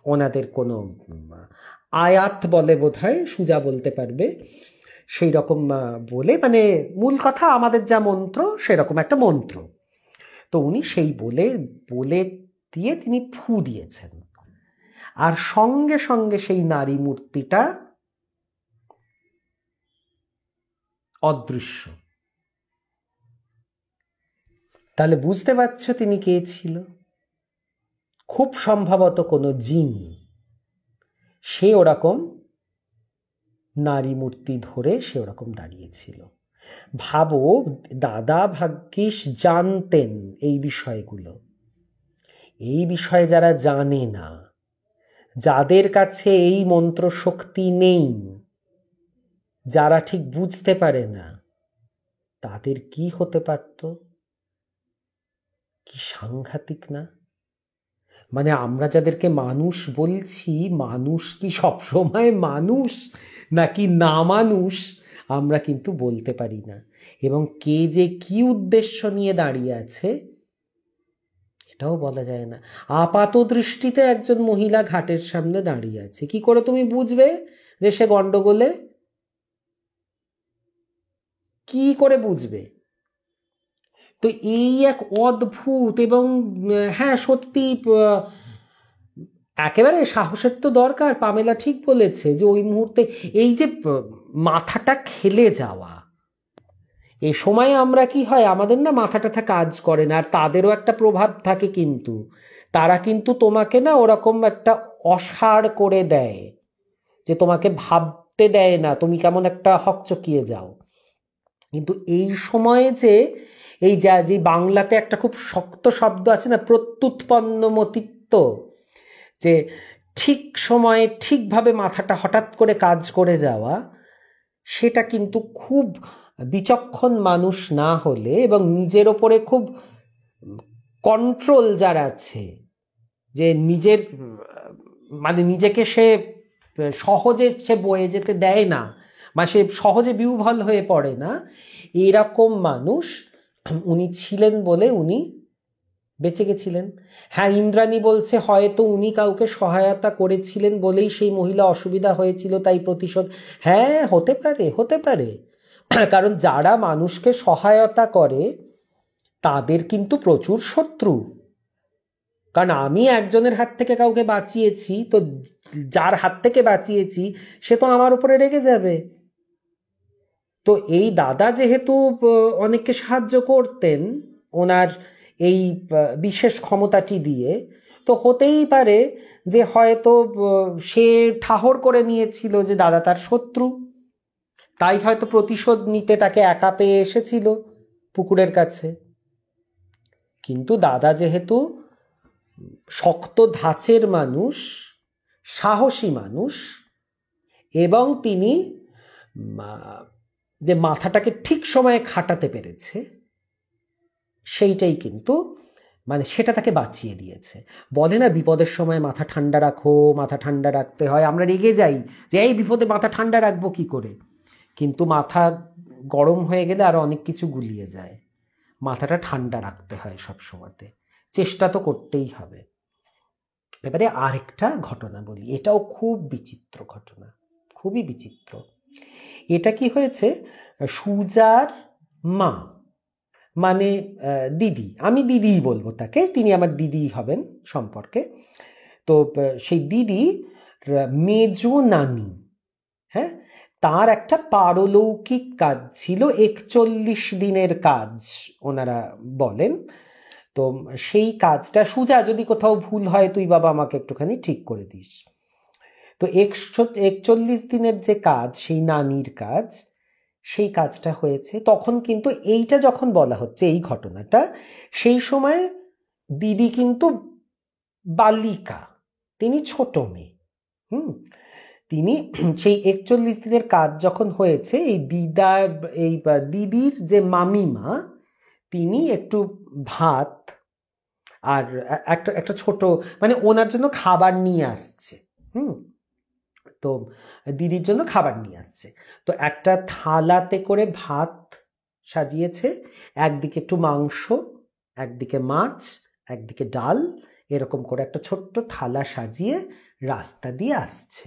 ওনাদের কোনো আয়াত বলে বোধহয়, সুজা বলতে পারবে, সেই রকম বলে, মানে মূল কথা আমাদের যা মন্ত্র সেরকম একটা মন্ত্র, তো উনি সেই বলে দিয়ে তিনি ফু দিয়েছেন, আর সঙ্গে সঙ্গে সেই নারী মূর্তিটা অদৃশ্য। তাহলে বুঝতে পারছো তিনি কে ছিল? খুব সম্ভবত কোনো জিন, সে ওরকম নারী মূর্তি ধরে সে ওরকম দাঁড়িয়েছিল। ভাবো, দাদা ভাগ্যিস জানতেন এই বিষয়গুলো। এই বিষয়ে যারা জানে না, যাদের কাছে এই মন্ত্র শক্তি নেই, যারা ঠিক বুঝতে পারে না, তাদের কি হতে পারত? কি সাংঘাতিক না? মানে আমরা যাদেরকে মানুষ বলছি, মানুষ কি সবসময় মানুষ নাকি না মানুষ আমরা কিন্তু বলতে পারি না, এবং কে যে কি উদ্দেশ্য নিয়ে দাঁড়িয়ে আছে এটাও বলা যায় না। আপাত দৃষ্টিতে একজন মহিলা ঘাটের সামনে দাঁড়িয়ে আছে, কি করে তুমি বুঝবে যে সে গন্ডগোলে? কি করে বুঝবে? তো এই এক অদ্ভুত, এবং হ্যাঁ সত্যি একেবারে সাহসের তো দরকার। পামেলা ঠিক বলেছে যে ওই মুহূর্তে এই যে মাথাটা খেলে যাওয়া, এই সময় আমরা কি হয়, আমাদের না মাথা টাথা কাজ করে না। আর তাদেরও একটা প্রভাব থাকে, কিন্তু তারা কিন্তু তোমাকে না ওরকম একটা অসাড় করে দেয়, যে তোমাকে ভাবতে দেয় না, তুমি কেমন একটা হকচকিয়ে যাও। কিন্তু এই সময়ে যে এই যে বাংলাতে একটা খুব শক্ত শব্দ আছে না, প্রত্যুৎপন্নমতিত্ব, যে ঠিক সময়ে ঠিকভাবে মাথাটা হঠাৎ করে কাজ করে যাওয়া, সেটা কিন্তু খুব বিচক্ষণ মানুষ না হলে এবং নিজের ওপরে খুব কন্ট্রোল যার আছে, যে নিজের মানে নিজেকে সে সহজে সে বয়ে যেতে দেয় না, বা সে সহজে বিহ্বল হয়ে পড়ে না, এরকম মানুষ উনি ছিলেন বলে উনি বেঁচে গেছিলেন। হ্যাঁ, ইন্দ্রাণী বলছে হয়তো উনি কাউকে সহায়তা করেছিলেন বলেই সেই মহিলা অসুবিধা হয়েছিল, তাই প্রতিশোধ। হ্যাঁ, হতে পারে, হতে পারে। কারণ যারা মানুষকে সহায়তা করে তাদের কিন্তু প্রচুর শত্রু। কারণ আমি একজনের হাত থেকে কাউকে বাঁচিয়েছি, তো যার হাত থেকে বাঁচিয়েছি সে তো আমার উপরে রেগে যাবে। তো এই দাদা যেহেতু অনেককে সাহায্য করতেন ওনার এই বিশেষ ক্ষমতাটি দিয়ে, তো হতেই পারে যে হয়তো সে ঠাহর করে নিয়েছিল যে দাদা তার শত্রু, তাই হয়তো প্রতিশোধ নিতে তাকে একা পেয়ে এসেছিল পুকুরের কাছে। কিন্তু দাদা যেহেতু শক্ত ধাঁচের মানুষ, সাহসী মানুষ, এবং তিনি যে মাথাটাকে ঠিক সময়ে খাটাতে পেরেছে, সেইটাই কিন্তু মানে সেটা তাকে বাঁচিয়ে দিয়েছে। বলে না, বিপদের সময় মাথা ঠান্ডা রাখো, মাথা ঠান্ডা রাখতে হয়। আমরা রেগে যাই যে এই বিপদে মাথা ঠান্ডা রাখবো কি করে, কিন্তু মাথা গরম হয়ে গেলে আরো অনেক কিছু গুলিয়ে যায়। মাথাটা ঠান্ডা রাখতে হয় সব সময়তে, চেষ্টা তো করতেই হবে। এবারে আরেকটা ঘটনা বলি, এটাও খুব বিচিত্র ঘটনা, খুবই বিচিত্র। এটা কি হয়েছে, সুজার মা মানে দিদি, আমি দিদিই বলবো তাকে, তিনি আমার দিদি হবেন সম্পর্কে। তো সেই দিদি মেজো নানি, হ্যাঁ, তার একটা পারলৌকিক কাজ ছিল, 41 দিনের কাজ ওনারা বলেন। তো সেই কাজটা, সুজা যদি কোথাও ভুল হয় তুই বাবা আমাকে একটুখানি ঠিক করে দিস। তো 41 দিনের যে কাজ, সেই নানির কাজ, সেই কাজটা হয়েছে। তখন কিন্তু এইটা যখন বলা হচ্ছে এই ঘটনাটা, সেই সময় দিদি কিন্তু বালিকা, তিনি ছোট মেয়ে। তিনি সেই 41 দিনের কাজ যখন হয়েছে, এই দিদির যে মামিমা, তিনি একটু ভাত আর একটা একটা ছোট মানে ওনার জন্য খাবার নিয়ে আসছে। তো দিদির জন্য খাবার নিয়ে আসছে, তো একটা থালাতে করে ভাত সাজিয়েছে, একদিকে একটু মাংস, একদিকে মাছ, একদিকে ডাল, এরকম করে একটা ছোট্ট থালা সাজিয়ে রাস্তা দিয়ে আসছে,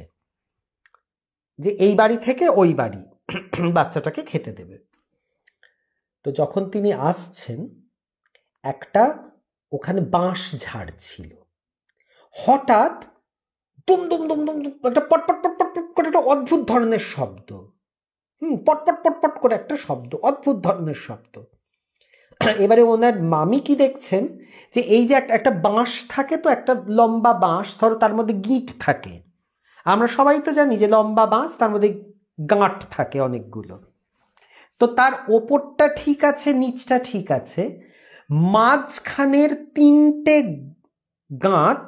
যে এই বাড়ি থেকে ওই বাড়ি বাচ্চাটাকে খেতে দেবে। তো যখন তিনি আসছেন, একটা ওখানে বাঁশ ঝাড় ছিল, হঠাৎ দুম দুম দুম দুম দুম একটা পটপট পটপট পট করে একটা অদ্ভুত ধরনের শব্দ, পটপট পটপট করে একটা শব্দ, অদ্ভুত ধরনের শব্দ। এবারে ওনার মামি কি দেখছেন, যে এই যে একটা বাঁশ থাকে, তো একটা লম্বা বাঁশ, ধরো তার মধ্যে গিঁট থাকে, আমরা সবাই তো জানি যে লম্বা বাঁশ, তার মধ্যে গাঁট থাকে অনেকগুলো। তো তার ওপরটা ঠিক আছে, নিচটা ঠিক আছে, মাঝখানের 3টে গাঁট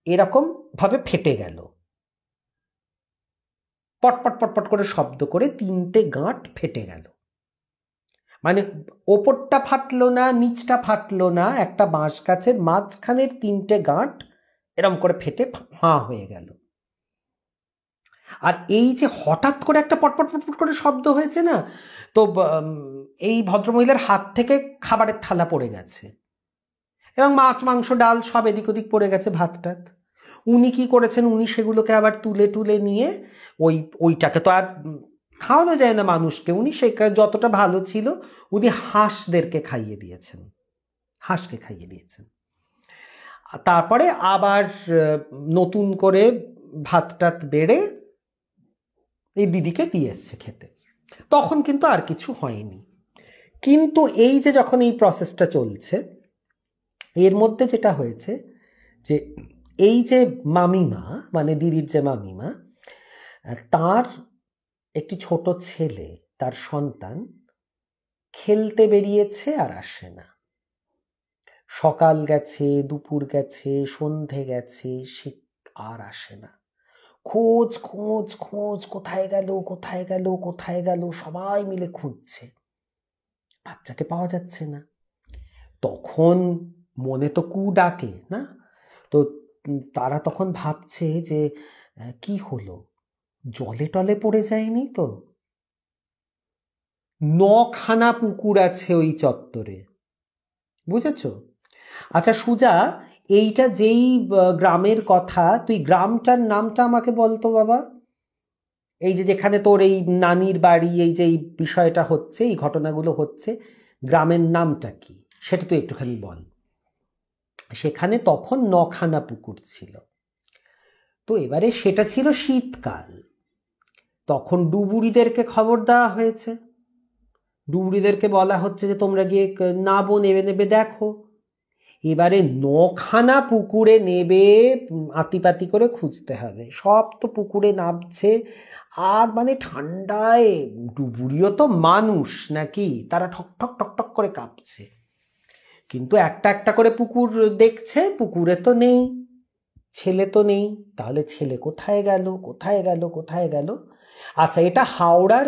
এরকম ভাবে ফেটে গেল, পটপট পটপট করে শব্দ করে 3টে গাঁট ফেটে গেল। মানে ওপরটা ফাটলো না, নিচটা ফাটলো না, একটা বাঁশ গাছের মাঝখানের 3টে গাঁট এরম করে ফেটে ফাঁ হয়ে গেল। আর এই যে হঠাৎ করে একটা পটপট পটপট করে শব্দ হয়েছে না, তো এই ভদ্রমহিলার হাত থেকে খাবারের থালা পড়ে গেছে, এবং মাছ মাংস ডাল সব এদিক ওদিক পড়ে গেছে, ভাত টাত। উনি কি করেছেন, উনি সেগুলোকে আবার তুলে তুলে নিয়ে ওইটাকে তো আর খাওয়ানো যায় না মানুষকে, উনি সেটা যতটা ভালো ছিল উনি হাঁসদেরকে খাইয়ে দিয়েছেন, হাঁসকে খাইয়ে দিয়েছেন। তারপরে আবার নতুন করে ভাত টাত বেড়ে এই দিদিকে দিয়ে এসছে খেতে। তখন কিন্তু আর কিছু হয়নি। কিন্তু এই যে যখন এই প্রসেসটা চলছে, এর মধ্যে যেটা হয়েছে যে এই যে মামিমা, মানে দিদির যে মামিমা, তার একটি ছোট ছেলে, তার সন্তান খেলতে বেরিয়েছে আর আসে না। সকাল গেছে, দুপুর গেছে, সন্ধে গেছে, সে আর আসে না। খোঁজ খোঁজ খোঁজ, কোথায় গেল কোথায় গেল কোথায় গেল, সবাই মিলে খুঁজছে, বাচ্চাকে পাওয়া যাচ্ছে না। তখন মনে তো কু ডাকে না, তো তারা তখন ভাবছে যে কি হলো, জলে টলে পড়ে যায়নি তো? 9খানা পুকুর আছে ওই চত্বরে, বুঝেছ? আচ্ছা সুজা, এইটা যেই গ্রামের কথা, তুই গ্রামটার নামটা আমাকে বলতো বাবা। এই যে যেখানে তোর এই নানির বাড়ি, এই যে এই বিষয়টা হচ্ছে, এই ঘটনাগুলো হচ্ছে, গ্রামের নামটা কি সেটা তুই একটুখানি বল। সেখানে তখন 9খানা পুকুর ছিল। তো এবারে সেটা ছিল শীতকাল, তখন ডুবুরিদেরকে খবর দেওয়া হয়েছে। ডুবুরিদেরকে বলা হচ্ছে যে তোমরা গিয়ে নাবো, নেবে নেবে দেখো। এবারে 9খানা পুকুরে নেবে আতিপাতি করে খুঁজতে হবে, সব তো পুকুরে নামছে। আর মানে ঠান্ডায় ডুবুরিও তো মানুষ নাকি, তারা ঠক ঠক ঠক ঠক করে কাঁপছে, কিন্তু একটা একটা করে পুকুর দেখছে, পুকুরে তো নেই, ছেলে তো নেই। তাহলে ছেলে কোথায় গেল কোথায় গেল কোথায় গেল? আচ্ছা, এটা হাওড়ার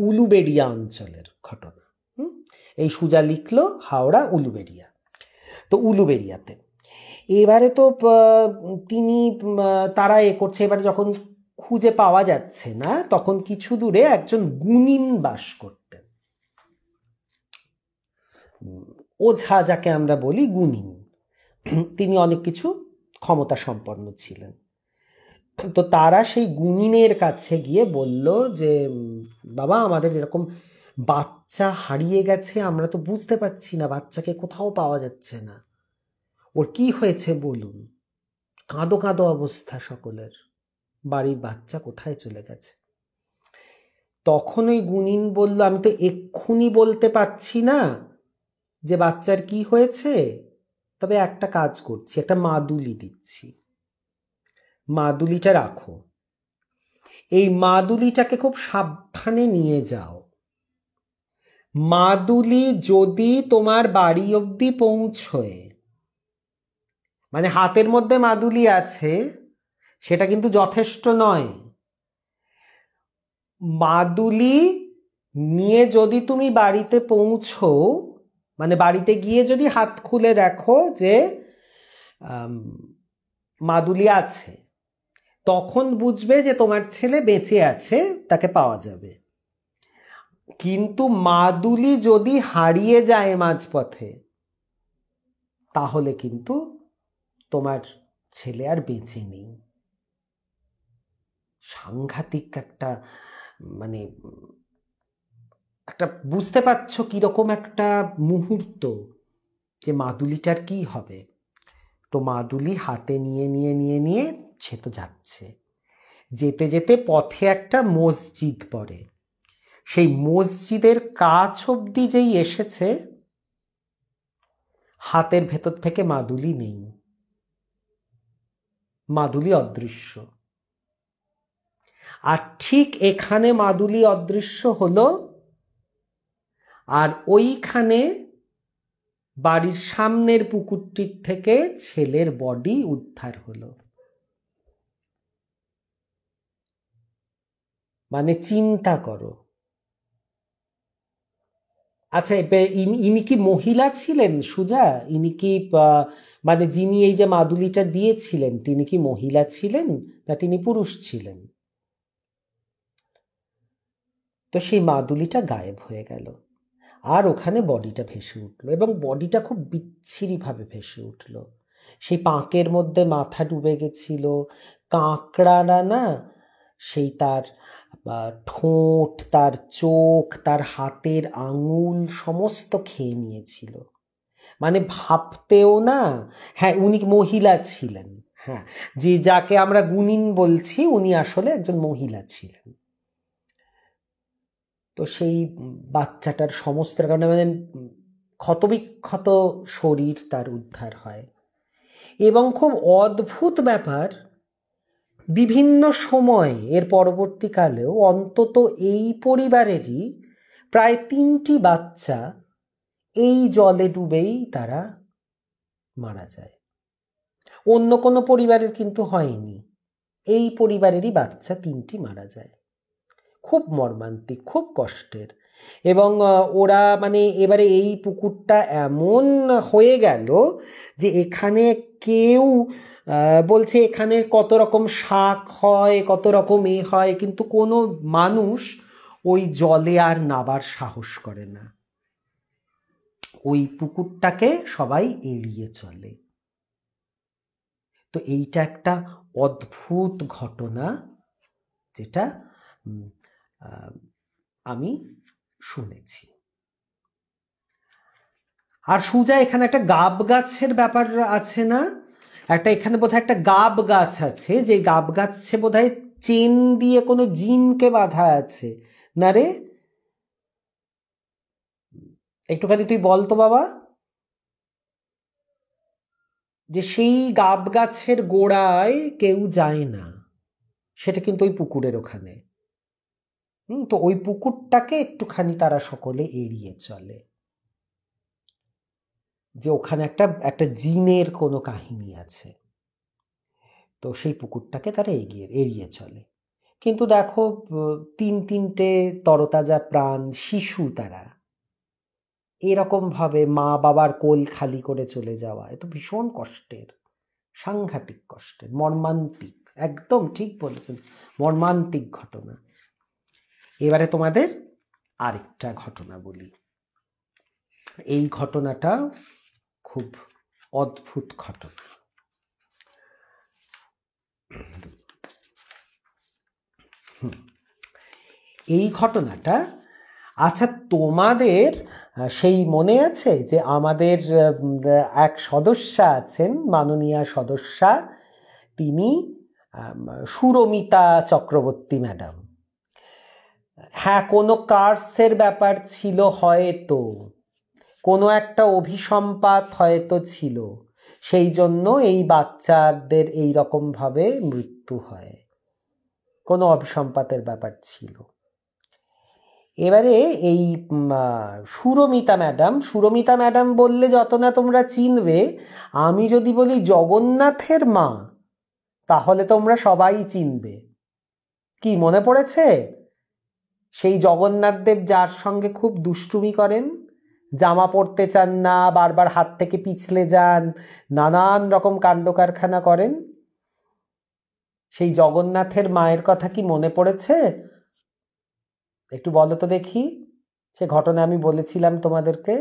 উলুবেড়িয়া অঞ্চলের ঘটনা। এই সুজা লিখলো হাওড়া উলুবেড়িয়া। তো উলুবেড়িয়াতে এবারে তো তিনি তারা করছে। এবারে যখন খুঁজে পাওয়া যাচ্ছে না, তখন কিছু দূরে একজন গুণিন বাস করতেন, ওঝা যাকে আমরা বলি, গুণিন। তিনি অনেক কিছু ক্ষমতা সম্পন্ন ছিলেন। তো তারা সেই গুণিনের কাছে গিয়ে বলল যে বাবা, আমাদের এরকম বাচ্চা হারিয়ে গেছে, আমরা তো বুঝতে পারছি না, বাচ্চাকে কোথাও পাওয়া যাচ্ছে না, ওর কি হয়েছে বলুন। কাঁদো কাঁদো অবস্থা সকলের, বাড়ির বাচ্চা কোথায় চলে গেছে। তখন ওই গুণিন বলল, আমি তো এক্ষুনি বলতে পারছি না যে বাচ্চার কি হয়েছে, তবে একটা কাজ করছি, একটা মাদুলি দিচ্ছি, মাদুলিটা রাখো, এই মাদুলিটাকে খুব সাবধানে নিয়ে যাও। মাদুলি যদি তোমার বাড়ি অবধি পৌঁছয়, মানে হাতের মধ্যে মাদুলি আছে সেটা কিন্তু যথেষ্ট নয়। মাদুলি নিয়ে যদি তুমি বাড়িতে পৌঁছো, মানে বাড়িতে গিয়ে যদি হাত খুলে দেখো যে মাদুলি আছে, তখন বুঝবে যে তোমার ছেলে বেঁচে আছে, তাকে পাওয়া যাবে। কিন্তু মাদুলি যদি হারিয়ে যায় মাঝপথে, তাহলে কিন্তু তোমার ছেলে আর বেঁচে নেই। সাংঘাতিক একটা, মানে একটা, বুঝতে পারছো কিরকম একটা মুহূর্ত, যে মাদুলিটার কি হবে। তো মাদুলি হাতে নিয়ে নিয়ে নিয়ে নিয়ে সে তো যাচ্ছে, যেতে যেতে পথে একটা মসজিদ পড়ে, সেই মসজিদের কাছ অবধি যেই এসেছে, হাতের ভেতর থেকে মাদুলি নেই, মাদুলি অদৃশ্য। আর ঠিক এখানে মাদুলি অদৃশ্য হলো, আর ওইখানে বাড়ির সামনের পুকুরটির থেকে ছেলের বডি উদ্ধার হলো। মানে চিন্তা করো। আচ্ছা, ইনি কি মহিলা ছিলেন সুজা? ইনি কি মানে যিনি এই যে মাদুলিটা দিয়েছিলেন, তিনি কি মহিলা ছিলেন না তিনি পুরুষ ছিলেন? তো সেই মাদুলিটা গায়েব হয়ে গেল, আর ওখানে বডিটা ভেসে উঠলো, এবং বডিটা খুব বিচ্ছিরিভাবে ভেসে উঠলো। সেই পাঁকের মধ্যে মাথা ডুবে গেছিল, কাঁকড়ারা না সেই তার ঠোঁট, তার চোখ, তার হাতের আঙুল সমস্ত খেয়ে নিয়েছিল। মানে ভাবতেও না। হ্যাঁ, উনি মহিলা ছিলেন। হ্যাঁ, যে যাকে আমরা গুণিন বলছি, উনি আসলে একজন মহিলা ছিলেন। তো তো সেই বাচ্চাটার সমস্ত কারণে মানে ক্ষতবিক্ষত শরীর তার উদ্ধার হয়। এবং খুব অদ্ভুত ব্যাপার, বিভিন্ন সময়ে এর পরবর্তীকালেও অন্তত এই পরিবারেরই প্রায় 3টি বাচ্চা এই জলে ডুবেই তারা মারা যায়। অন্য কোনো পরিবারের কিন্তু হয়নি, এই পরিবারেরই বাচ্চা 3টি মারা যায়। খুব মর্মান্তিক, খুব কষ্টের। এবং ওরা মানে এবারে এই পুকুরটা এমন হয়ে গেল যে এখানে কেউ বলছে এখানে কত রকম শাক হয়, কত রকম হয়, কিন্তু কোনো মানুষ ওই জলে আর নাবার সাহস করে না। ওই পুকুরটাকে সবাই এড়িয়ে চলে। তো এইটা একটা অদ্ভুত ঘটনা, যেটা আমি শুনেছি। আর সুজা এখানে একটা গাব গাছের ব্যাপার আছে না? এখানে বোধহয় একটা গাব গাছ আছে, যে গাব গাছে বোধহয় চেন দিয়ে কোনো জিনকে বাঁধা আছে না রে? একটুখানি তুই বল তো বাবা, যে সেই গাব গাছের গোড়ায় কেউ যায় না, সেটা কিন্তু ওই পুকুরের ওখানে। তো ওই পুকুরটাকে একটুখানি তারা সকলে এড়িয়ে চলে, যে ওখানে একটা জিনের কোনো কাহিনী আছে। তো সেই পুকুরটাকে তারা এড়িয়ে চলে। কিন্তু দেখো, 3টে তরতাজা প্রাণ শিশু, তারা এরকম ভাবে মা বাবার কোল খালি করে চলে যাওয়া, এ তো ভীষণ কষ্টের, সাংঘাতিক কষ্টের, মর্মান্তিক। একদম ঠিক বলেছেন, মর্মান্তিক ঘটনা। এবারে তোমাদের আরেকটা ঘটনা বলি। এই ঘটনাটা খুব অদ্ভুত ঘটনা। এই ঘটনাটা, আচ্ছা তোমাদের সেই মনে আছে যে আমাদের এক সদস্যা আছেন, মাননীয়া সদস্যা, তিনি সুরমিতা চক্রবর্তী ম্যাডাম। হ্যাঁ, কোনো কার্সের ব্যাপার ছিল হয়তো, কোনো একটা অভিসম্পাত হয়তো ছিল, সেই জন্য এই বাচ্চাদের এই রকম ভাবে মৃত্যু হয়, কোনো অভিসম্পাতের ব্যাপার ছিল। এবারে এই সুরমিতা ম্যাডাম বললে যত না তোমরা চিনবে, আমি যদি বলি জগন্নাথের মা, তাহলে তোমরা সবাই চিনবে। কি মনে পড়েছে? সেই জগন্নাথ দেব যার সঙ্গে খুব দুষ্টুমি করেন, জামা পরতে চান না, বারবার হাত থেকে পিছলে যান, নানান রকম কাণ্ড কারখানা করেন, সেই জগন্নাথের মায়ের কথা কি মনে পড়েছে? একটু বলো তো দেখি। সে ঘটনা আমি বলেছিলাম তোমাদেরকে,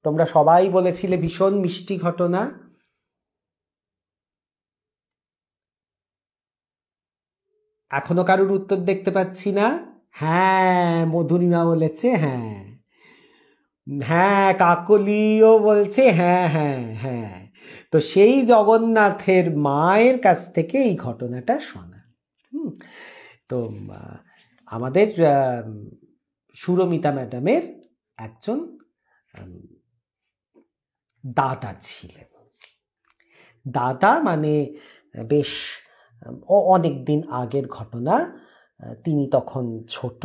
তোমরা সবাই বলেছিলে ভীষণ মিষ্টি ঘটনা। এখনো কারুর উত্তর দেখতে পাচ্ছি না। হ্যাঁ, মধুরিমা বলেছে হ্যাঁ, হ্যাঁ কাকলিও বলছে হ্যাঁ হ্যাঁ হ্যাঁ। তো সেই জগন্নাথের মায়ের কাছ থেকে এই ঘটনাটা শোনা। তো আমাদের সুরমিতা ম্যাডামের একজন দাদা ছিলেন। দাদা মানে বেশ অনেক দিন আগের ঘটনা, তিনি তখন ছোট,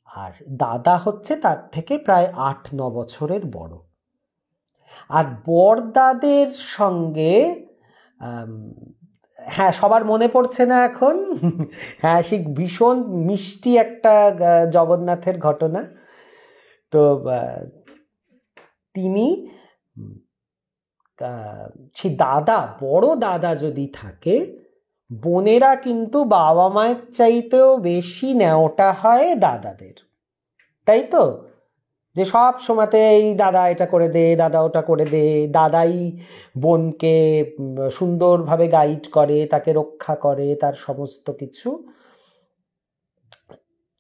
আর দাদা হচ্ছে তার থেকে প্রায় 8-9 বছরের বড়। আর বড়দাদের সঙ্গে হ্যাঁ, সবার মনে পড়ছে না এখন? হ্যাঁ, সেই ভীষণ মিষ্টি একটা জগন্নাথের ঘটনা। তো তিনি সে দাদা, বড় দাদা যদি থাকে, বোনেরা কিন্তু বাবা মায়ের চাইতেও বেশি ন্যাওটা হয় দাদাদের, তাই তো? যে সব সময়তে এই দাদা এটা করে দে, দাদা ওটা করে দে, দাদাই বোনকে সুন্দরভাবে গাইড করে, তাকে রক্ষা করে, তার সমস্ত কিছু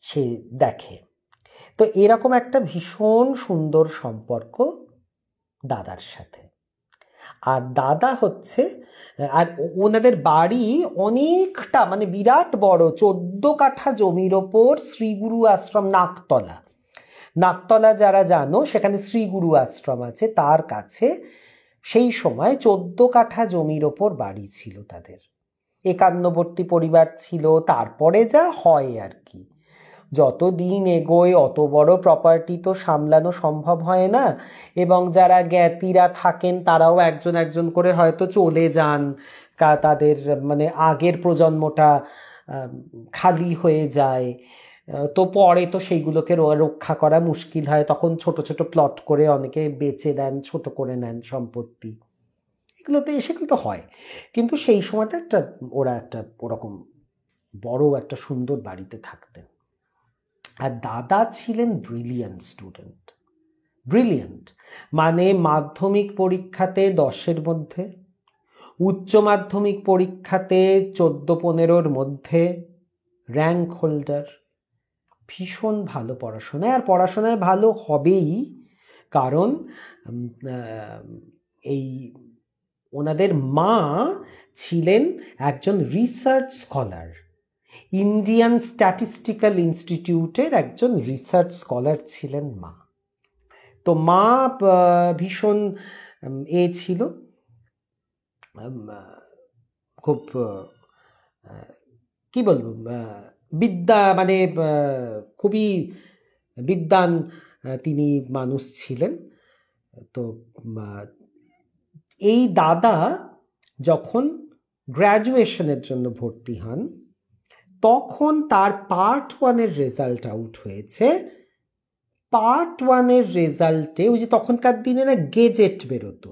সে দেখে। তো এরকম একটা ভীষণ সুন্দর সম্পর্ক দাদার সাথে। আর দাদা হচ্ছে, আর ওনাদের বাড়ি অনেকটা মানে বিরাট বড়, 14 কাঠা জমির ওপর শ্রীগুরু আশ্রম, নাকতলা যারা জানো সেখানে শ্রীগুরু আশ্রম আছে, তার কাছে সেই সময় 14 কাঠা জমির ওপর বাড়ি ছিল তাদের। একান্নবর্তী পরিবার ছিল, তারপরে যা হয় আর কি, যত দিন এগোয় অত বড় প্রপার্টি তো সামলানো সম্ভব হয় না, এবং যারা জ্ঞাতিরা থাকেন তারাও একজন একজন করে হয়তো চলে যান, তাদের মানে আগের প্রজন্মটা খালি হয়ে যায়, তো পরে তো সেইগুলোকে রক্ষা করা মুশকিল হয়, তখন ছোট ছোট প্লট করে অনেকে বেচে দেন, ছোট করে নেন সম্পত্তি, সেগুলো তো হয়। কিন্তু সেই সময়টা ওরা একটা ওরকম বড় একটা সুন্দর বাড়িতে থাকতেন। আর দাদা ছিলেন ব্রিলিয়ান্ট স্টুডেন্ট, ব্রিলিয়ান্ট মানে মাধ্যমিক পরীক্ষাতে 10-এর মধ্যে, উচ্চ মাধ্যমিক পরীক্ষাতে 14-15-র মধ্যে র্যাঙ্ক হোল্ডার, ভীষণ ভালো পড়াশোনায়, আর পড়াশোনায় ভালো হবেই, কারণ এই ওনাদের মা ছিলেন একজন রিসার্চ স্কলার, ইন্ডিয়ান স্ট্যাটিস্টিক্যাল ইনস্টিটিউটের একজন রিসার্চ স্কলার ছিলেন মা। তো মা ভীষণ ছিল, খুব কি বলবো, বিদ্যা মানে খুবই বিদ্বান তিনি মানুষ ছিলেন। তো এই দাদা যখন গ্র্যাজুয়েশনের জন্য ভর্তি হন, তখন তার পার্ট 1-এর রেজাল্ট আউট হয়েছে। পার্ট 1-এর রেজাল্টে ওই যে তখনকার দিনে না গেজেট বেরোতো,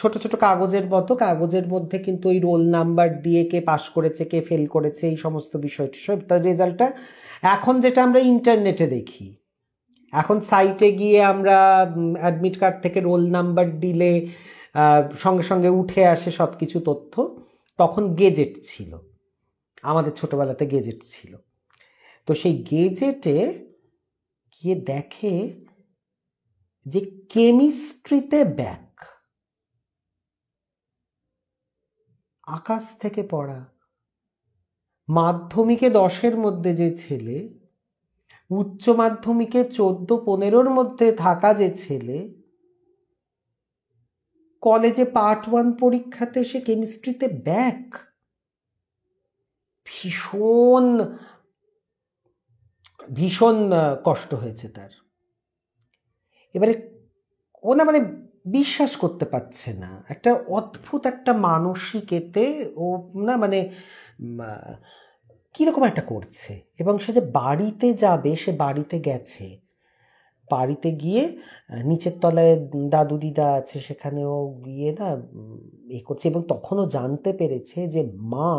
ছোট ছোট কাগজের মতো, কাগজের মধ্যে কিন্তু ওই রোল নাম্বার দিয়ে কে পাস করেছে কে ফেল করেছে এই সমস্ত বিষয়টি সব, তার রেজাল্টটা এখন যেটা আমরা ইন্টারনেটে দেখি, এখন সাইটে গিয়ে আমরা অ্যাডমিট কার্ড থেকে রোল নাম্বার দিলে সঙ্গে সঙ্গে উঠে আসে সব কিছু তথ্য, তখন গেজেট ছিল, আমাদের ছোটবেলাতে গেজেট ছিল। তো সেই গেজেটে গিয়ে দেখে যে কেমিস্ট্রিতে ব্যাক, আকাশ থেকে পড়া। মাধ্যমিকে 10-এর মধ্যে যে ছেলে, উচ্চ মাধ্যমিকে 14-15-র মধ্যে থাকা যে ছেলে, কলেজে পার্ট 1 পরীক্ষাতে সে কেমিস্ট্রিতে ব্যাক। ভীষণ ভীষণ কষ্ট হয়েছে তার। এবারে ও না মানে বিশ্বাস করতে পারছে না, একটা অদ্ভুত একটা মানসিকেতে ও না মানে কিরকম একটা করছে, এবং সে যে বাড়িতে যাবে, সে বাড়িতে গেছে, বাড়িতে গিয়ে নিচের তলায় দাদু দিদা আছে, সেখানেও গিয়ে না এ করছে, এবং তখনও জানতে পেরেছে যে মা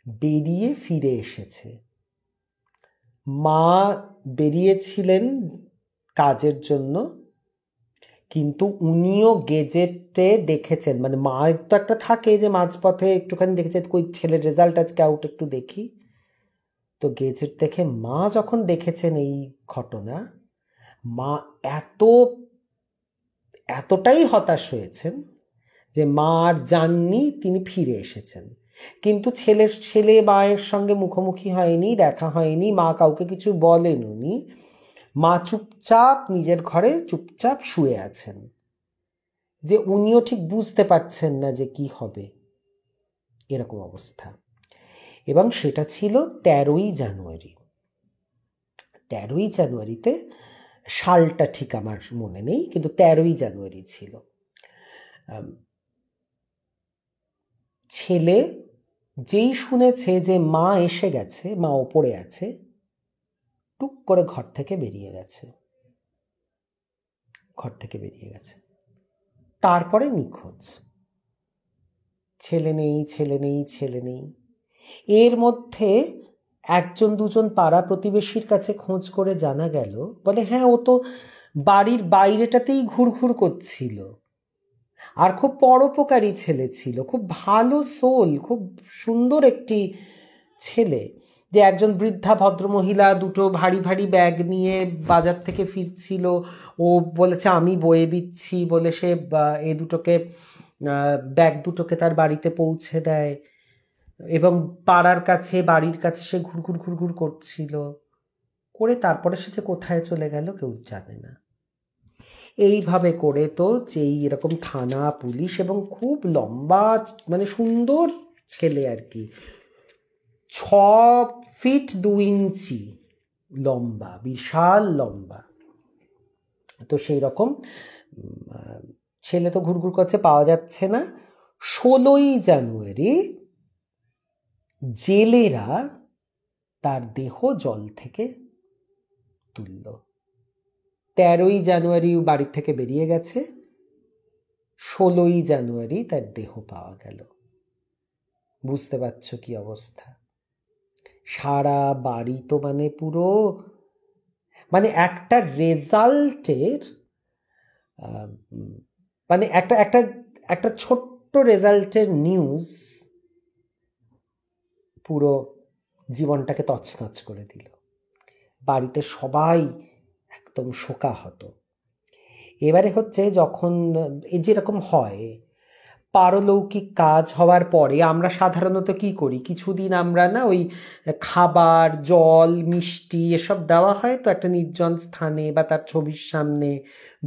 বেরিয়ে ফিরে এসেছে। মা বেরিয়েছিলেন কাজের জন্য, কিন্তু উনিও গেজেটে দেখেছেন, মানে মায়ের তো একটা থাকে যে মাঝপথে একটুখানি দেখেছে কই ছেলের রেজাল্ট আজকে আউট, একটু দেখি। তো গেজেট দেখে মা যখন দেখেছেন এই ঘটনা, মা এতটাই হতাশ হয়েছেন যে মা আর যাননি, তিনি ফিরে এসেছেন, কিন্তু ছেলে মায়ের সঙ্গে মুখোমুখি হয়নি, দেখা হয়নি, মা কাউকে কিছু বলেন উনি, মা চুপচাপ নিজের ঘরে চুপচাপ শুয়ে আছেন, যে উনিও ঠিক বুঝতে পারছেন না যে কি হবে, এরকম অবস্থা। এবং সেটা ছিল 13ই জানুয়ারি। 13ই জানুয়ারিতে, সালটা ঠিক আমার মনে নেই, কিন্তু 13ই জানুয়ারি ছিল। ছেলে যেই শুনেছে যে মা এসে গেছে, মা ওপরে আছে, টুক করে ঘর থেকে বেরিয়ে গেছে। তারপরে নিখোঁজ, ছেলে নেই। এর মধ্যে 1-2জন পাড়া প্রতিবেশীর কাছে খোঁজ করে জানা গেল, বলে হ্যাঁ ও তো বাড়ির বাইরেটাতেই ঘুরঘুর করছিল, আর খুব পরোপকারী ছেলে ছিল, খুব ভালো সোল, খুব সুন্দর একটি ছেলে, যে একজন বৃদ্ধা ভদ্রমহিলা দুটো ভারী ভারী ব্যাগ নিয়ে বাজার থেকে ফিরছিল, ও বলেছে আমি বয়ে দিচ্ছি বলে সে এই দুটোকে ব্যাগ দুটোকে তার বাড়িতে পৌঁছে দেয়, এবং পাড়ার কাছে বাড়ির কাছে সে ঘুরঘুর ঘুরঘুর করছিল, করে তারপরে সে যে কোথায় চলে গেল কেউ জানে না। এইভাবে করে তো যেই এরকম থানা পুলিশ, এবং খুব লম্বা মানে সুন্দর ছেলে আর কি, 6 ফিট 2 ইঞ্চি লম্বা, বিশাল লম্বা। তো সেই রকম ছেলে তো ঘুরঘুর করছে, পাওয়া যাচ্ছে না। 16ই জানুয়ারি জেলেরা তার দেহ জল থেকে তুলল। 13ই জানুয়ারি বাড়ি থেকে বেরিয়ে গেছে, 16ই জানুয়ারি তার দেহ পাওয়া গেল। বুঝতে পারছো কি অবস্থা? সারা বাড়ি তো মানে পুরো, মানে একটা রেজাল্টের, মানে একটা একটা একটা ছোট্ট রেজাল্টের নিউজ পুরো জীবনটাকে তছনছ করে দিল। বাড়িতে সবাই একদম শোকাহত। এবারে হচ্ছে যখন যেরকম হয় পারলৌকিক কাজ হওয়ার পরে আমরা সাধারণত কি করি, কিছুদিন আমরা না ওই খাবার, জল, মিষ্টি এসব দেওয়া হয় তো একটা নির্জন স্থানে, বা তার ছবির সামনে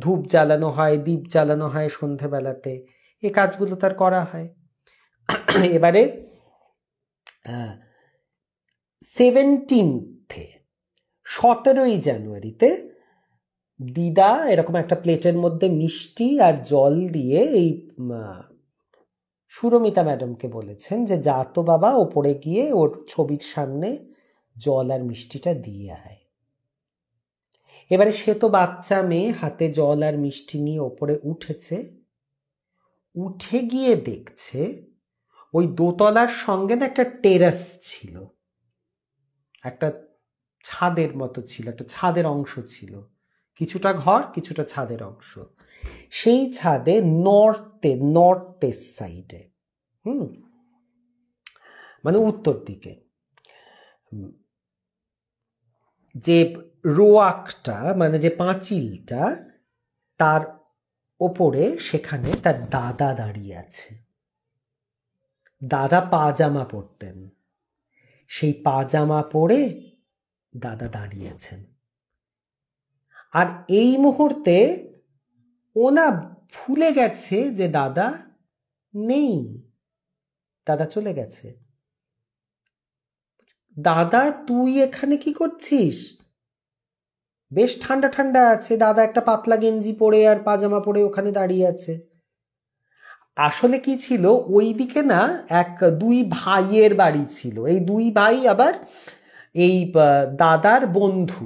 ধূপ জ্বালানো হয়, দীপ জ্বালানো হয় সন্ধেবেলাতে, এ কাজগুলো তার করা হয়। এবারে 17ই জানুয়ারিতে দিদা এরকম একটা প্লেটের মধ্যে মিষ্টি আর জল দিয়ে এই সুরমিতা ম্যাডামকে বলেছেন যে যা তো বাবা ওপরে গিয়ে ওর ছবির সামনে জল আর মিষ্টিটা দিয়ে আয়। এবারে সে তো বাচ্চা মেয়ে, হাতে জল আর মিষ্টি নিয়ে ওপরে উঠেছে, উঠে গিয়ে দেখছে ওই দোতলার সঙ্গে না একটা টেরাস ছিল, একটা ছাদের মতো ছিল, একটা ছাদের অংশ ছিল, কিছুটা ঘর কিছুটা ছাদের অংশ। সেই ছাদে নর্থ ইস্ট সাইডে, মানে উত্তর দিকে, যে রোয়াকটা মানে যে পাঁচিলটা, তার ওপরে সেখানে তার দাদা দাঁড়িয়ে আছে। দাদা পাজামা পরতেন, সেই পাজামা পরে দাদা দাঁড়িয়ে আছেন। আর এই মুহূর্তে ওনা ভুলে গেছে যে দাদা নেই, দাদা চলে গেছে। দাদা তুই এখানে কি করছিস? বেশ ঠান্ডা ঠান্ডা আছে, দাদা একটা পাতলা গেঞ্জি পরে আর পাজামা পরে ওখানে দাঁড়িয়ে আছে। আসলে কি ছিল, ওই দিকে না দুই ভাইয়ের বাড়ি ছিল, এই দুই ভাই আবার এই দাদার বন্ধু।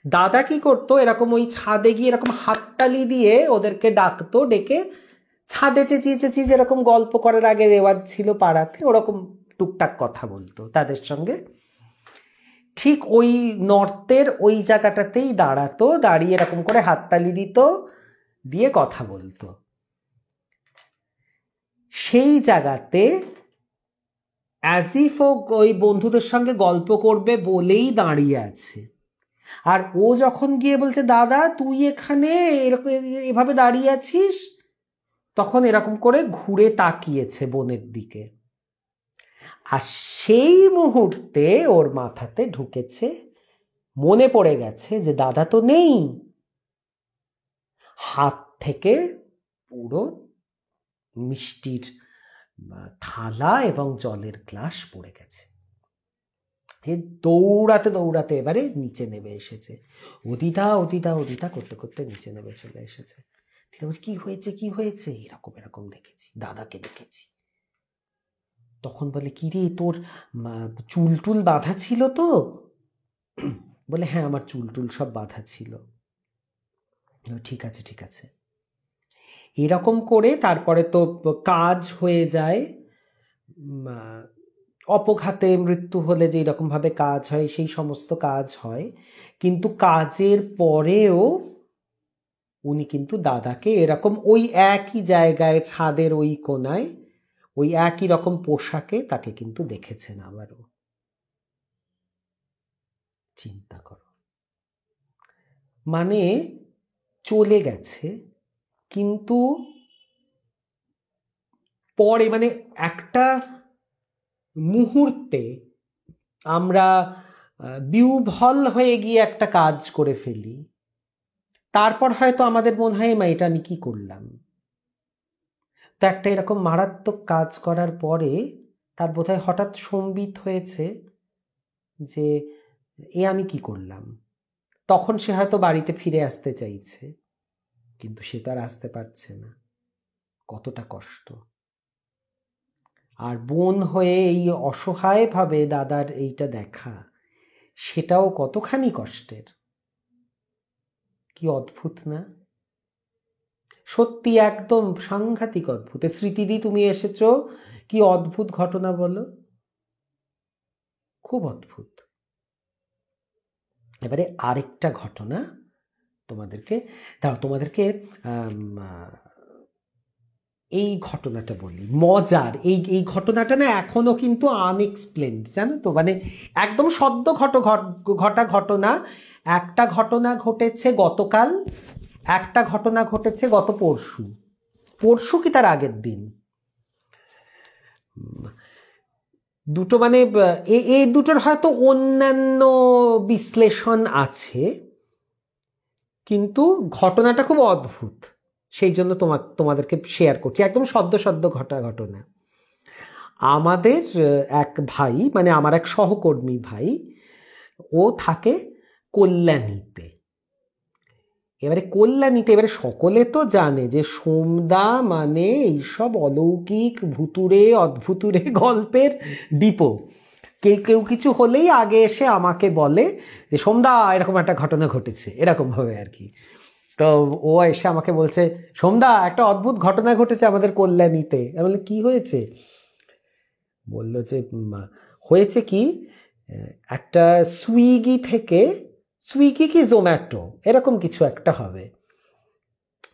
দাদা কি করতো, এরকম ওই ছাদে গিয়ে এরকম হাততালি দিয়ে ওদেরকে ডাকতো, ডেকে ছাদে চেঁচিয়ে চেঁচিয়ে যেরকম গল্প করার আগে রেওয়াজ ছিল পাড়াতে, ওরকম টুকটাক কথা বলতো তাদের সঙ্গে। ঠিক ওই নর্থের ওই জায়গাটাতেই দাঁড়াতো, দাঁড়িয়ে এরকম করে হাততালি দিত, দিয়ে কথা বলতো। সেই জায়গাতে অ্যাজ ইফ ও ওই বন্ধুদের সঙ্গে গল্প করবে বলেই দাঁড়িয়ে আছে। আর ও যখন গিয়ে বলছে দাদা তুই এখানে এরকম এভাবে দাঁড়িয়ে আছিস, তখন এরকম করে ঘুরে তাকিয়েছে বোনের দিকে। আর সেই মুহূর্তে ওর মাথাতে ঢুকেছে, মনে পড়ে গেছে যে দাদা তো নেই। হাত থেকে পুরো মিষ্টির থালা এবং জলের গ্লাস পড়ে গেছে। দৌড়াতে দৌড়াতে এবারে নিচে নেমে এসেছে, অদিতা অদিতা অদিতা করতে করতে নিচে নেমে চলে এসেছে। কি হয়েছে কি হয়েছে? এরকম এরকম দেখেছি, দাদাকে দেখেছি। তখন বলে কি রে তোর চুল টুল বাঁধা ছিল তো? বলে হ্যাঁ আমার চুল টুল সব বাঁধা ছিল। ঠিক আছে ঠিক আছে। এরকম করে তারপরে তো কাজ হয়ে যায়। অপঘাতে মৃত্যু হলে যে এরকম ভাবে কাজ হয় সেই সমস্ত কাজ হয়, কিন্তু কাজের পরেও উনি কিন্তু দাদাকে এরকম ওই একই জায়গায় ছাদের ওই কোনায় ওই একই রকম পোশাকে তাকে কিন্তু দেখেছেন আবারও। চিন্তা করো, মানে চলে গেছে, কিন্তু পরে মানে একটা মুহূর্তে আমরা বিহ্বল হয়ে গিয়ে একটা কাজ করে ফেলি, তারপর হয়তো আমাদের মনে হয় মা এটা আমি কি করলাম। তো একটা এরকম মারাত্মক কাজ করার পরে তার বোধহয় হঠাৎ সম্বিত হয়েছে যে এ আমি কি করলাম। তখন সে হয়তো বাড়িতে ফিরে আসতে চাইছে, কিন্তু সে তো আর আসতে পারছে না। কতটা কষ্ট। আর বোন হয়ে এই অসহায়ভাবে দাদার এইটা দেখা, সেটাও কতখানি কষ্টের। কি অদ্ভুত না? সত্যি একদম সাংঘাতিক অদ্ভুত। স্মৃতিদি তুমি এসেছো, কি অদ্ভুত ঘটনা বলো, খুব অদ্ভুত। এবারে আরেকটা ঘটনা তোমাদেরকে এই ঘটনাটা বলি, মজার। এই ঘটনাটা না এখনো কিন্তু আনএক্সপ্লেনড, জানো তো, মানে একদম সদ্য ঘটা ঘটনা। একটা ঘটনা ঘটেছে গতকাল, একটা ঘটনা ঘটেছে গত পরশু কি তার আগের দিন। দুটো মানে এই দুটোর হয়তো অন্যান্য বিশ্লেষণ আছে, কিন্তু ঘটনাটা খুব অদ্ভুত, সেই জন্য তোমাদেরকে শেয়ার করছি। একদম সদ্য ঘটনা। আমাদের এক ভাই, মানে আমার এক সহকর্মী ভাই, ও থাকে কল্যাণীতে। এবারে সকলে তো জানে যে সোমদা মানে এইসব অলৌকিক ভুতুরে অদ্ভুতুরে গল্পের ডিপো। কেউ কিছু হলেই আগে এসে আমাকে বলে যে সোমদা এরকম একটা ঘটনা ঘটেছে, এরকম ভাবে আর কি। তো ও এসে আমাকে বলছে, সোমদা একটা অদ্ভুত ঘটনা ঘটেছে আমাদের কল্যাণীতে। আমি বললাম কি হয়েছে? বললো যে হয়েছে কি, একটা সুইগি কি জোম্যাটো এরকম কিছু একটা হবে,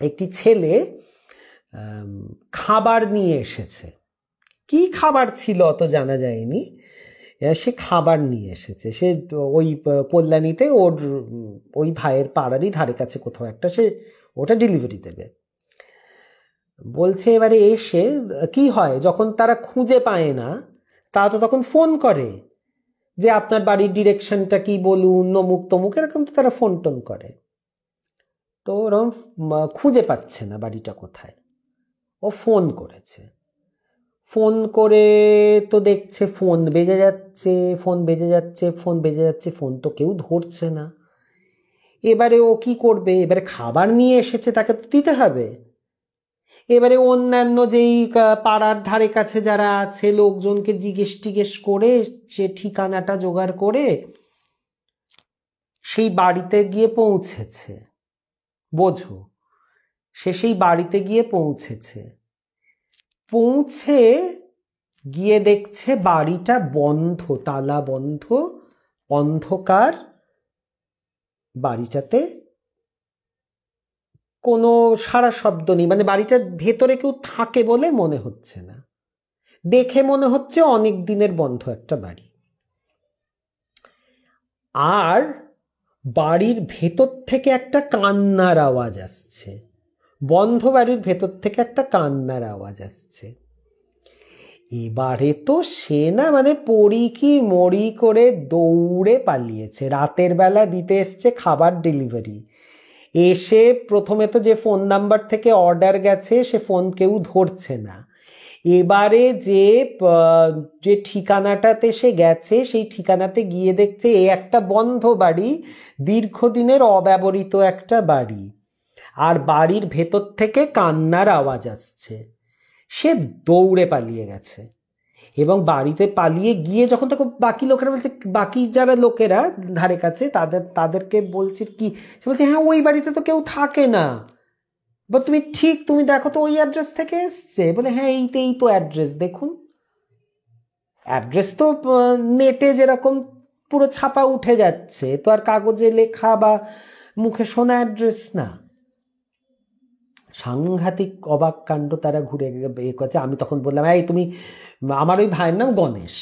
একটি ছেলে খাবার নিয়ে এসেছে। কি খাবার ছিল অত জানা যায়নি, সে খাবার নিয়ে এসেছে। সে ওই কল্যাণীতে ওর ওই ভাইয়ের পাড়ারই ধারে কাছে কোথাও একটা সে ওটা ডেলিভারি দেবে বলছে। এবারে এসে কি হয়, যখন তারা খুঁজে পায় না, তা তো তখন ফোন করে যে আপনার বাড়ির ডিরেকশনটা কি বলুন, অমুক তমুক, এরকম তো তারা ফোন টোন করে। তো ওরকম খুঁজে পাচ্ছে না বাড়িটা কোথায়। ও ফোন করেছে, ফোন করে তো দেখছে ফোন বেজে যাচ্ছে, ফোন তো কেউ ধরছে না। এবারে ও কি করবে, এবারে খাবার নিয়ে এসেছে, তাকে তো দিতে হবে। এবারে অন্যান্য যেই পাড়ার ধারে কাছে যারা আছে লোকজনকে জিজ্ঞেস করে সে ঠিকানাটা জোগাড় করে সেই বাড়িতে গিয়ে পৌঁছেছে। বোঝো, সে সেই বাড়িতে গিয়ে পৌঁছে গিয়ে দেখছে বাড়িটা বন্ধ, তালা বন্ধ, অন্ধকার। বাড়িটাতে কোনো সারা শব্দ নেই, মানে বাড়িটার ভেতরে কেউ থাকে বলে মনে হচ্ছে না। দেখে মনে হচ্ছে অনেক দিনের বন্ধ একটা বাড়ি। আর বাড়ির ভেতর থেকে একটা কান্নার আওয়াজ আসছে, বন্ধ বাড়ির ভেতর থেকে একটা কান্নার আওয়াজ আসছে। এবারে তো সে না মানে পড়ি কি মরি করে দৌড়ে পালিয়েছে। রাতের বেলা দিতে এসছে খাবার ডেলিভারি, এসে প্রথমে তো যে ফোন নাম্বার থেকে অর্ডার গেছে সে ফোন কেউ ধরছে না। এবারে যে ঠিকানাটাতে সে গেছে সেই ঠিকানাতে গিয়ে দেখছে এ একটা বন্ধ বাড়ি, দীর্ঘদিনের অব্যবহৃত একটা বাড়ি, আর বাড়ির ভেতর থেকে কান্নার আওয়াজ আসছে। সে দৌড়ে পালিয়ে গেছে, এবং বাড়িতে পালিয়ে গিয়ে যখন তাকে বাকি লোকেরা বলছে, বাকি যারা লোকেরা ধারে কাছে তাদেরকে বলছে কি, সে বলছে হ্যাঁ ওই বাড়িতে তো কেউ থাকে না। বা তুমি দেখো তো ওই অ্যাড্রেস থেকে এসছে। বলে হ্যাঁ এই তো অ্যাড্রেস, দেখুন অ্যাড্রেস তো নেটে যেরকম পুরো ছাপা উঠে যাচ্ছে, তো আর কাগজে লেখা বা মুখে শোনা অ্যাড্রেস না। সাংঘাতিক অবাক কাণ্ড। তারা ঘুরে করছে। আমি তখন বললাম, এই তুমি, আমার ওই ভাইয়ের নাম গণেশ,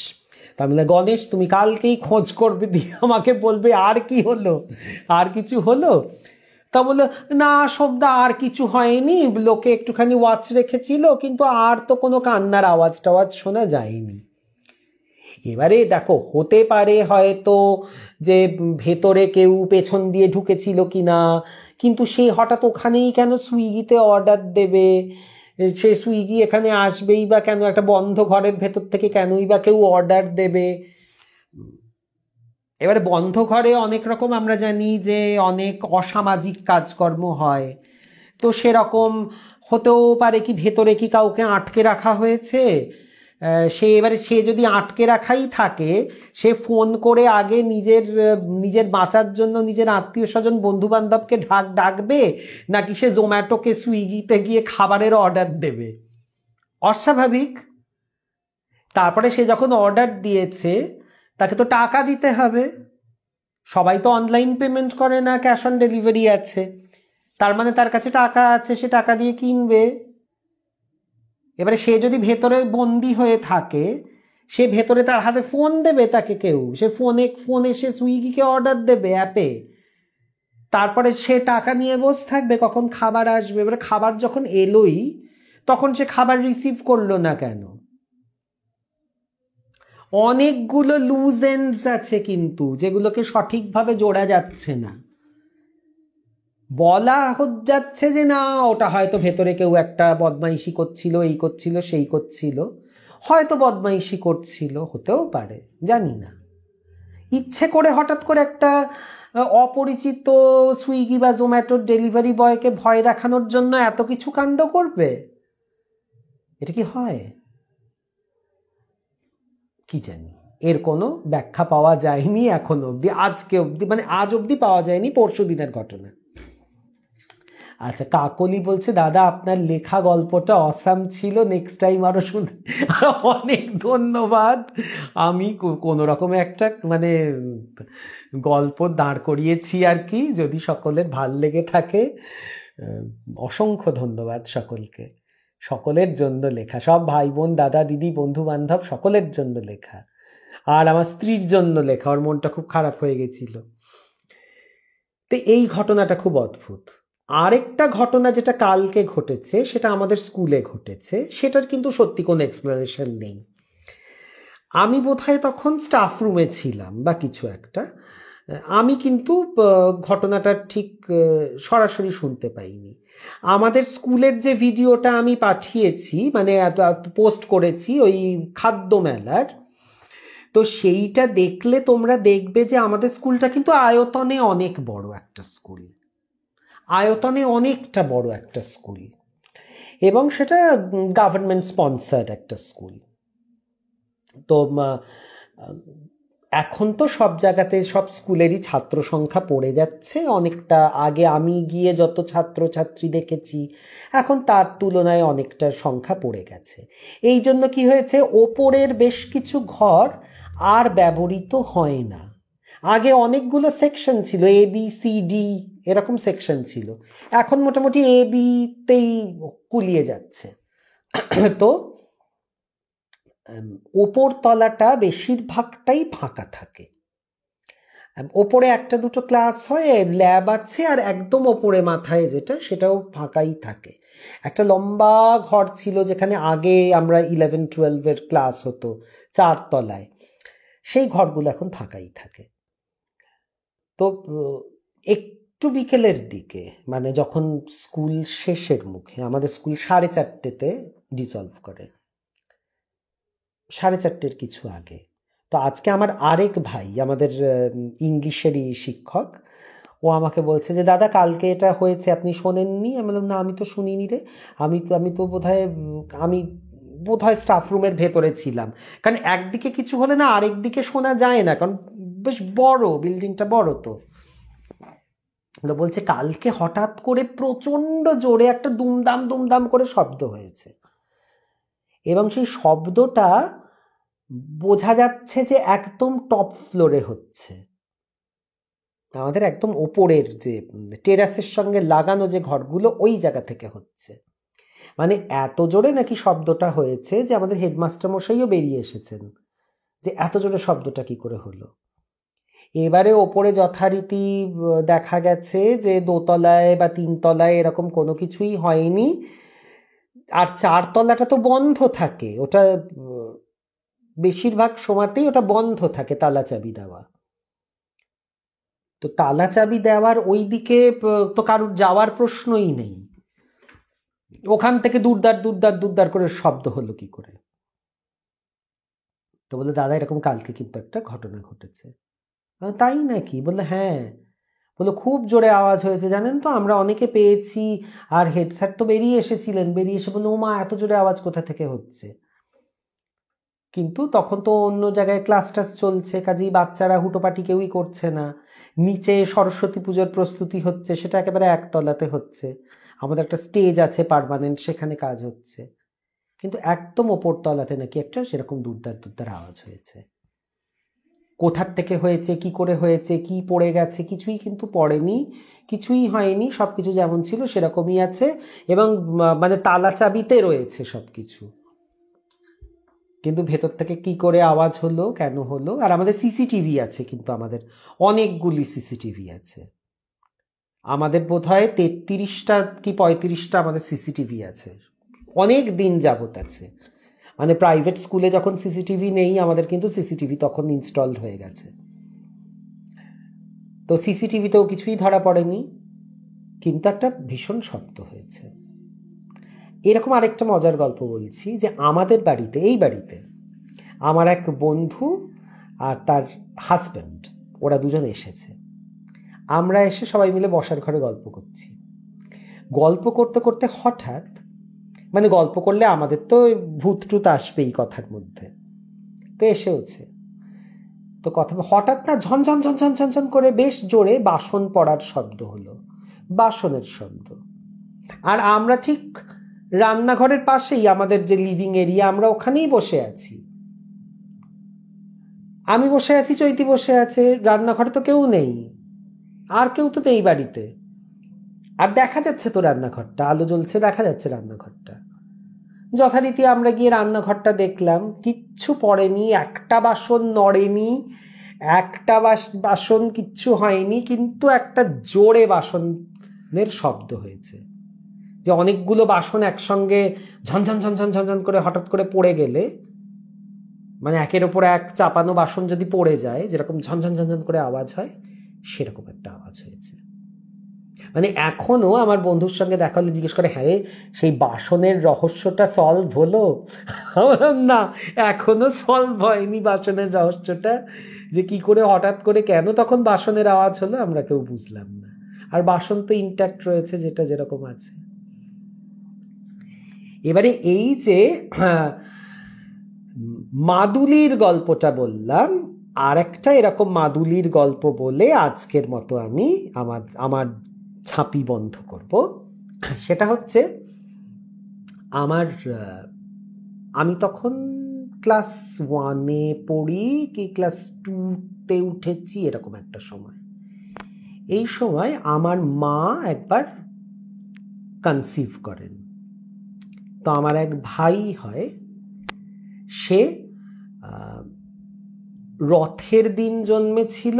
তা আমি বললাম, গণেশ তুমি কালকেই খোঁজ করবে, দিয়ে আমাকে বলবে আর কি হলো, আর কিছু হলো? তা বললো, না সবদা আর কিছু হয়নি, লোকে একটুখানি ওয়াচ রেখেছিল, কিন্তু আর তো কোনো কান্নার আওয়াজ টাওয়াজ শোনা যায়নি। এবারে দেখো, হতে পারে হয়তো যে ভেতরে কেউ পেছন দিয়ে ঢুকেছিল কিনা, কিন্তু সে হঠাৎ ওখানেই কেন সুইগিতে অর্ডার দেবে? সে সুইগি এখানে আসবেই বা কেন? একটা বন্ধ ঘরের ভেতর থেকে কেনই বা কেউ অর্ডার দেবে? এবারে বন্ধ ঘরে অনেক রকম আমরা জানি যে অনেক অসামাজিক কাজকর্ম হয়, তো সেরকম হতেও পারে কি ভেতরে কি কাউকে আটকে রাখা হয়েছে? সে যদি আটকে রাখাই থাকে, সে ফোন করে আগে নিজের বাঁচার জন্য নিজের আত্মীয় স্বজন বন্ধু বান্ধবকে ডাকবে, নাকি সে জোম্যাটোকে সুইগিতে গিয়ে খাবারের অর্ডার দেবে? অস্বাভাবিক। তারপরে সে যখন অর্ডার দিয়েছে, তাকে তো টাকা দিতে হবে। সবাই তো অনলাইন পেমেন্ট করে না, ক্যাশ অন ডেলিভারি আছে। তার মানে তার কাছে টাকা আছে, সে টাকা দিয়ে কিনবে। এবারে সে যদি ভেতরে বন্দি হয়ে থাকে, সে ভেতরে তার হাতে ফোন দেবে তাকে কেউ, সে ফোনে সে সুইগিকে অর্ডার দেবে অ্যাপে, তারপরে সে টাকা নিয়ে বসে থাকবে কখন খাবার আসবে। এবারে খাবার যখন এলোই, তখন সে খাবার রিসিভ করলো না কেন? অনেকগুলো লুজ এন্ডস আছে কিন্তু, যেগুলোকে সঠিকভাবে জোড়া যাচ্ছে না। বলা যাচ্ছে যে না, ওটা হয়তো ভেতরে কেউ একটা বদমাইশি করছিল, এই করছিল সেই করছিল, হয়তো বদমাইশি করছিল, হতেও পারে, জানি না। ইচ্ছে করে হঠাৎ করে একটা অপরিচিত সুইগি বা জোম্যাটোর ডেলিভারি বয়কে ভয় দেখানোর জন্য এত কিছু কাণ্ড করবে? এটা কি হয়? কি জানি, এর কোনো ব্যাখ্যা পাওয়া যায়নি এখনো অব্দি, আজকে অব্দি, মানে আজ অব্দি পাওয়া যায়নি, পরশু দিনের ঘটনা। আচ্ছা, কাকলি বলছে, দাদা আপনার লেখা গল্পটা অসাম ছিল, নেক্সট টাইম আরো শুনে। অনেক ধন্যবাদ। আমি কোনো রকমে একটা মানে গল্প দাঁড় করিয়েছি আর কি, যদি সকলের ভাল লেগে থাকে। অসংখ্য ধন্যবাদ সকলকে, সকলের জন্য লেখা, সব ভাই বোন দাদা দিদি বন্ধু বান্ধব সকলের জন্য লেখা, আর আমার স্ত্রীর জন্য লেখা, ওর মনটা খুব খারাপ হয়ে গেছিল। তো এই ঘটনাটা খুব অদ্ভুত। আরেকটা ঘটনা যেটা কালকে ঘটেছে, সেটা আমাদের স্কুলে ঘটেছে, সেটার কিন্তু সত্যি কোনো এক্সপ্লেনেশন নেই। আমি বোধহয় তখন স্টাফ রুমে ছিলাম বা কিছু একটা, আমি কিন্তু ঘটনাটা ঠিক সরাসরি শুনতে পাইনি। আমাদের স্কুলের যে ভিডিওটা আমি পাঠিয়েছি, মানে পোস্ট করেছি ওই খাদ্য মেলার, তো সেইটা দেখলে তোমরা দেখবে যে আমাদের স্কুলটা কিন্তু আয়তনে অনেক বড় একটা স্কুল, আয়তনে অনেকটা বড় একটা স্কুল, এবং সেটা গভর্নমেন্ট স্পন্সার্ড একটা স্কুল। তো এখন তো সব জায়গাতে সব স্কুলেরই ছাত্র সংখ্যা পড়ে যাচ্ছে অনেকটা, আগে আমি গিয়ে যত ছাত্র ছাত্রী দেখেছি, এখন তার তুলনায় অনেকটা সংখ্যা পড়ে গেছে। এই জন্য কি হয়েছে, ওপরের বেশ কিছু ঘর আর ব্যবহৃত হয় না। আগে অনেকগুলো সেকশন ছিল, এ বি সি ডি এরকম সেকশন ছিল, এখন মোটামুটি এ বিতেই কুলিয়ে যাচ্ছে। তো ওপর তলাটা বেশিরভাগটাই ফাঁকা থাকে। ওপরে একটা দুটো ক্লাস হয়, ল্যাব আছে, আর একদম ওপরে মাথায় যেটা, সেটাও ফাঁকাই থাকে। একটা লম্বা ঘর ছিল যেখানে আগে আমরা 11-12 ক্লাস হতো, 4 তলায়, সেই ঘরগুলো এখন ফাঁকাই থাকে। তো একটু বিকেলের দিকে, মানে যখন স্কুল শেষের মুখে, আমাদের স্কুল 4:30-তে ডিসলভ করে, 4:30 কিছু আগে। তো আজকে আমার আরেক ভাই, আমাদের ইংলিশেরই শিক্ষক, ও আমাকে বলছে যে দাদা কালকে এটা হয়েছে, আপনি শোনেননি? আমি বললাম, না আমি তো শুনিনি রে, আমি তো বোধহয় স্টাফ রুমের ভেতরে ছিলাম, কারণ একদিকে কিছু হলে না আরেক দিকে শোনা যায় না, কারণ বেশ বড় বিল্ডিংটা, বড়। তো বলছে কালকে হঠাৎ করে প্রচন্ড জোরে একটা দুমদাম দুমদাম করে শব্দ হয়েছে, এবং সেই শব্দটা বোঝা যাচ্ছে যে একদম টপ ফ্লোরে হচ্ছে, আমাদের একদম ওপরের যে টেরাসের সঙ্গে লাগানো যে ঘরগুলো, ওই জায়গা থেকে হচ্ছে। মানে এত জোরে নাকি শব্দটা হয়েছে যে আমাদের হেডমাস্টার মশাইও বেরিয়ে এসেছেন, যে এত জোরে শব্দটা কি করে হলো। এবারে ওপরে যথারীতি দেখা গেছে যে দোতলায় বা তিনতলায় এরকম কোনো কিছুই হয়নি, আর চারতলাটা তো বন্ধ থাকে, ওটা বেশিরভাগ সময়তেই ওটা বন্ধ থাকে তালা চাবি দেওয়া। তো তালা চাবি দেওয়ার ওই দিকে তো কারুর যাওয়ার প্রশ্নই নেই, ওখান থেকে দুরদার দুরদার দুরদার করে শব্দ হলো কি করে। তো বলে দাদা এরকম কালকে কিন্তু একটা ঘটনা ঘটেছে। তাই নাকি? বললে হ্যাঁ। বললো খুব জোরে আওয়াজ হয়েছে জানেন তো, আমরা অনেকে পেয়েছি, আর হেড স্যার তো বেরিয়ে এসেছিলেন, বেরিয়ে এসে বললো ও মা এত জোরে আওয়াজ কোথা থেকে হচ্ছে। কিন্তু তখন তো অন্য জায়গায় ক্লাস টাস চলছে, কাজেই বাচ্চারা হুটোপাটি কেউই করছে না। নিচে সরস্বতী পুজোর প্রস্তুতি হচ্ছে, সেটা একেবারে একতলাতে হচ্ছে, আমাদের একটা স্টেজ আছে পার্মানেন্ট, সেখানে কাজ হচ্ছে। কিন্তু একদম ওপর তলাতে নাকি একটা সেরকম দুরদার দুরদার আওয়াজ হয়েছে। কোথার থেকে হয়েছে, কি করে হয়েছে, কি পড়ে গেছে, কিছুই কিন্তু পড়েনি, কিছুই হয়নি, সব কিছু যেমন ছিল সেরকমই আছে, এবং মানে তালা চাবিতে রয়েছে সব কিছু। কিন্তু ভেতর থেকে কি করে আওয়াজ হলো, কেন হলো। আর আমাদের সিসিটিভি আছে, কিন্তু আমাদের অনেকগুলি সিসিটিভি আছে, আমাদের বোধহয় 33টা কি 35টা আমাদের সিসিটিভি আছে, অনেক দিন যাবত আছে। মানে প্রাইভেট স্কুলে যখন সিসিটিভি নেই, আমাদের কিন্তু সিসিটিভি তখন ইনস্টলড হয়ে গেছে। তো সিসিটিভিতেও কিছুই ধরা পড়েনি, কিন্তু একটা ভীষণ শব্দ হয়েছে। এরকম আরেকটা মজার গল্প বলছি, যে আমাদের বাড়িতে, এই বাড়িতে আমার এক বন্ধু আর তার হাজব্যান্ড, ওরা দুজন এসেছে। আমরা এসে সবাই মিলে বসার ঘরে গল্প করছি। গল্প করতে করতে হঠাৎ, মানে গল্প করলে আমাদের তো ভূত টুত আসবেই কথার মধ্যে, তো এসেওছে। তো কথা হঠাৎ না ঝনঝন ঝনঝন ঝনঝন করে বেশ জোরে বাসন পড়ার শব্দ হলো, বাসনের শব্দ। আর আমরা ঠিক রান্নাঘরের পাশেই আমাদের যে লিভিং এরিয়া, আমরা ওখানেই বসে আছি। আমি বসে আছি, চৈতি বসে আছে, রান্নাঘরে তো কেউ নেই, আর কেউ তো নেই বাড়িতে। আর দেখা যাচ্ছে তো রান্নাঘরটা, আলো জ্বলছে, দেখা যাচ্ছে রান্নাঘরটা। যথারীতি আমরা গিয়ে রান্নাঘরটা দেখলাম, কিচ্ছু পড়েনি, একটা বাসন নড়েনি, একটা বাসন কিচ্ছু হয়নি, কিন্তু একটা জোরে বাসনের শব্দ হয়েছে। যে অনেকগুলো বাসন একসঙ্গে ঝনঝন ঝনঝন ঝনঝন করে হঠাৎ করে পড়ে গেলে, মানে একের ওপর এক চাপানো বাসন যদি পড়ে যায়, যেরকম ঝনঝন ঝনঝন করে আওয়াজ হয়, সেরকম একটা আওয়াজ হয়েছে। মানে এখনো আমার বন্ধুর সঙ্গে দেখা হলে জিজ্ঞেস করে, হ্যাঁ সেই বাসনের রহস্যটা সলভ হলো? না, এখনো সলভ হয়নি বাসনের রহস্যটা, যে কি করে হঠাৎ করে কেন তখন বাসনের আওয়াজ হলো আমরা কেউ বুঝলাম না। আর বাসন তো ইনট্যাক্ট রয়েছে, যেটা যেরকম আছে। এবারে এই যে মাদুলির গল্পটা বললাম, আর একটা এরকম মাদুলির গল্প বলে আজকের মতো আমি আমার ছাপি বন্ধ করব। সেটা হচ্ছে আমি তখন ক্লাস 1-এ পড়ি কি ক্লাস 2-তে উঠেছি, এরকম একটা সময়। এই সময় আমার মা একবার কনসিভ করেন। তো আমার এক ভাই হয়, সে রথের দিন জন্মেছিল,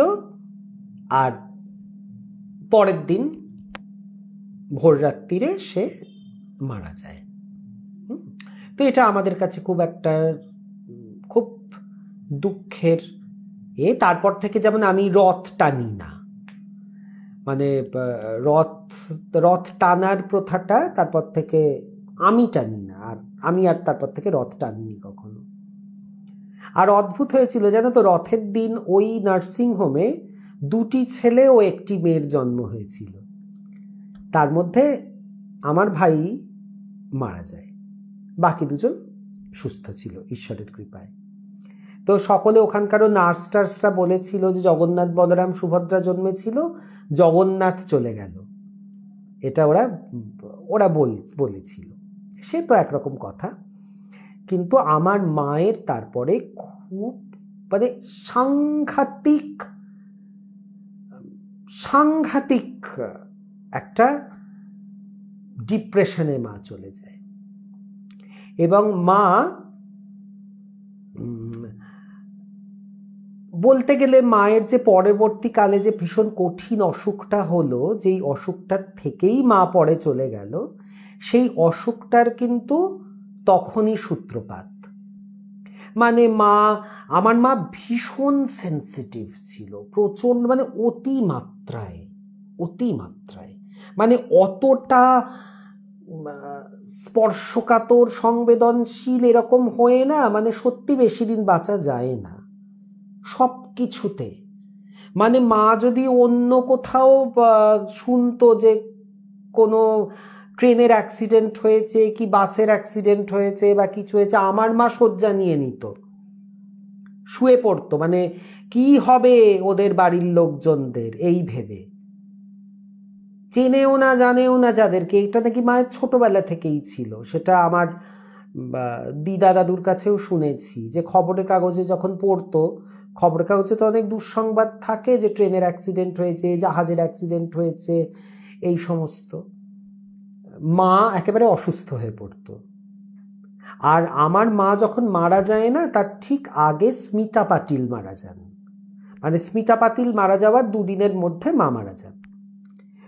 আর পরের দিন ভোর রাত্রিরে সে মারা যায়। তো এটা আমাদের কাছে খুব দুঃখের। তারপর থেকে যেমন আমি রথ টানি না, মানে রথ টানার প্রথাটা তারপর থেকে আমি টানি না, আর আমি তারপর থেকে রথ টানিনি কখনো। আর অদ্ভুত হয়েছিল জানো তো, রথের দিন ওই নার্সিং হোমে 2টি ছেলে ও 1টি মেয়ের জন্ম হয়েছিল। তার মধ্যে আমার ভাই মারা যায়, বাকি দুজন সুস্থ ছিল ঈশ্বরের কৃপায়। তো সকলে ওখানকারও নার্স টার্সরা বলেছিল যে জগন্নাথ বলরাম সুভদ্রা জন্মেছিল, জগন্নাথ চলে গেল, এটা ওরা বলেছিল। সে তো একরকম কথা। কিন্তু আমার মায়ের তারপরে খুব মানে সাংঘাতিক একটা ডিপ্রেশনে মা চলে যায়। এবং মা বলতে গেলে মায়ের যে পরবর্তীকালে যে ভীষণ কঠিন অসুখটা হলো, যেই অসুখটার থেকেই মা পরে চলে গেল, সেই অসুখটার কিন্তু তখনই সূত্রপাত। মানে আমার মা ভীষণ সেন্সিটিভ ছিল, প্রচণ্ড, মানে অতিমাত্রায়। মানে অতটা স্পর্শকাতর, সংবেদনশীল এরকম হয়ে না, মানে সত্যি বেশি দিন বাঁচা যায় না সব কিছুতে। মানে মা যদি অন্য কোথাও শুনতো যে কোনো ট্রেনের অ্যাক্সিডেন্ট হয়েছে কি বাসের অ্যাক্সিডেন্ট হয়েছে বা কিছু হয়েছে, আমার মা শয্যা নিয়ে নিত, শুয়ে পড়তো, মানে কি হবে ওদের বাড়ির লোকজনদের এই ভেবে। চেনেও না জানেও না যাদেরকে, এটা নাকি মায়ের ছোটবেলা থেকেই ছিল। সেটা আমার দিদা দাদুর কাছেও শুনেছি, যে খবরের কাগজে যখন পড়তো, খবরের কাগজে তো অনেক দুঃসংবাদ থাকে যে ট্রেনের অ্যাক্সিডেন্ট হয়েছে, জাহাজের অ্যাক্সিডেন্ট হয়েছে, এই সমস্ত। মা একেবারে অসুস্থ হয়ে পড়তো। আর আমার মা যখন মারা যায় না, তার ঠিক আগে স্মিতা পাতিল মারা যান। মানে স্মিতা পাতিল মারা যাওয়ার দুদিনের মধ্যে মা মারা যান।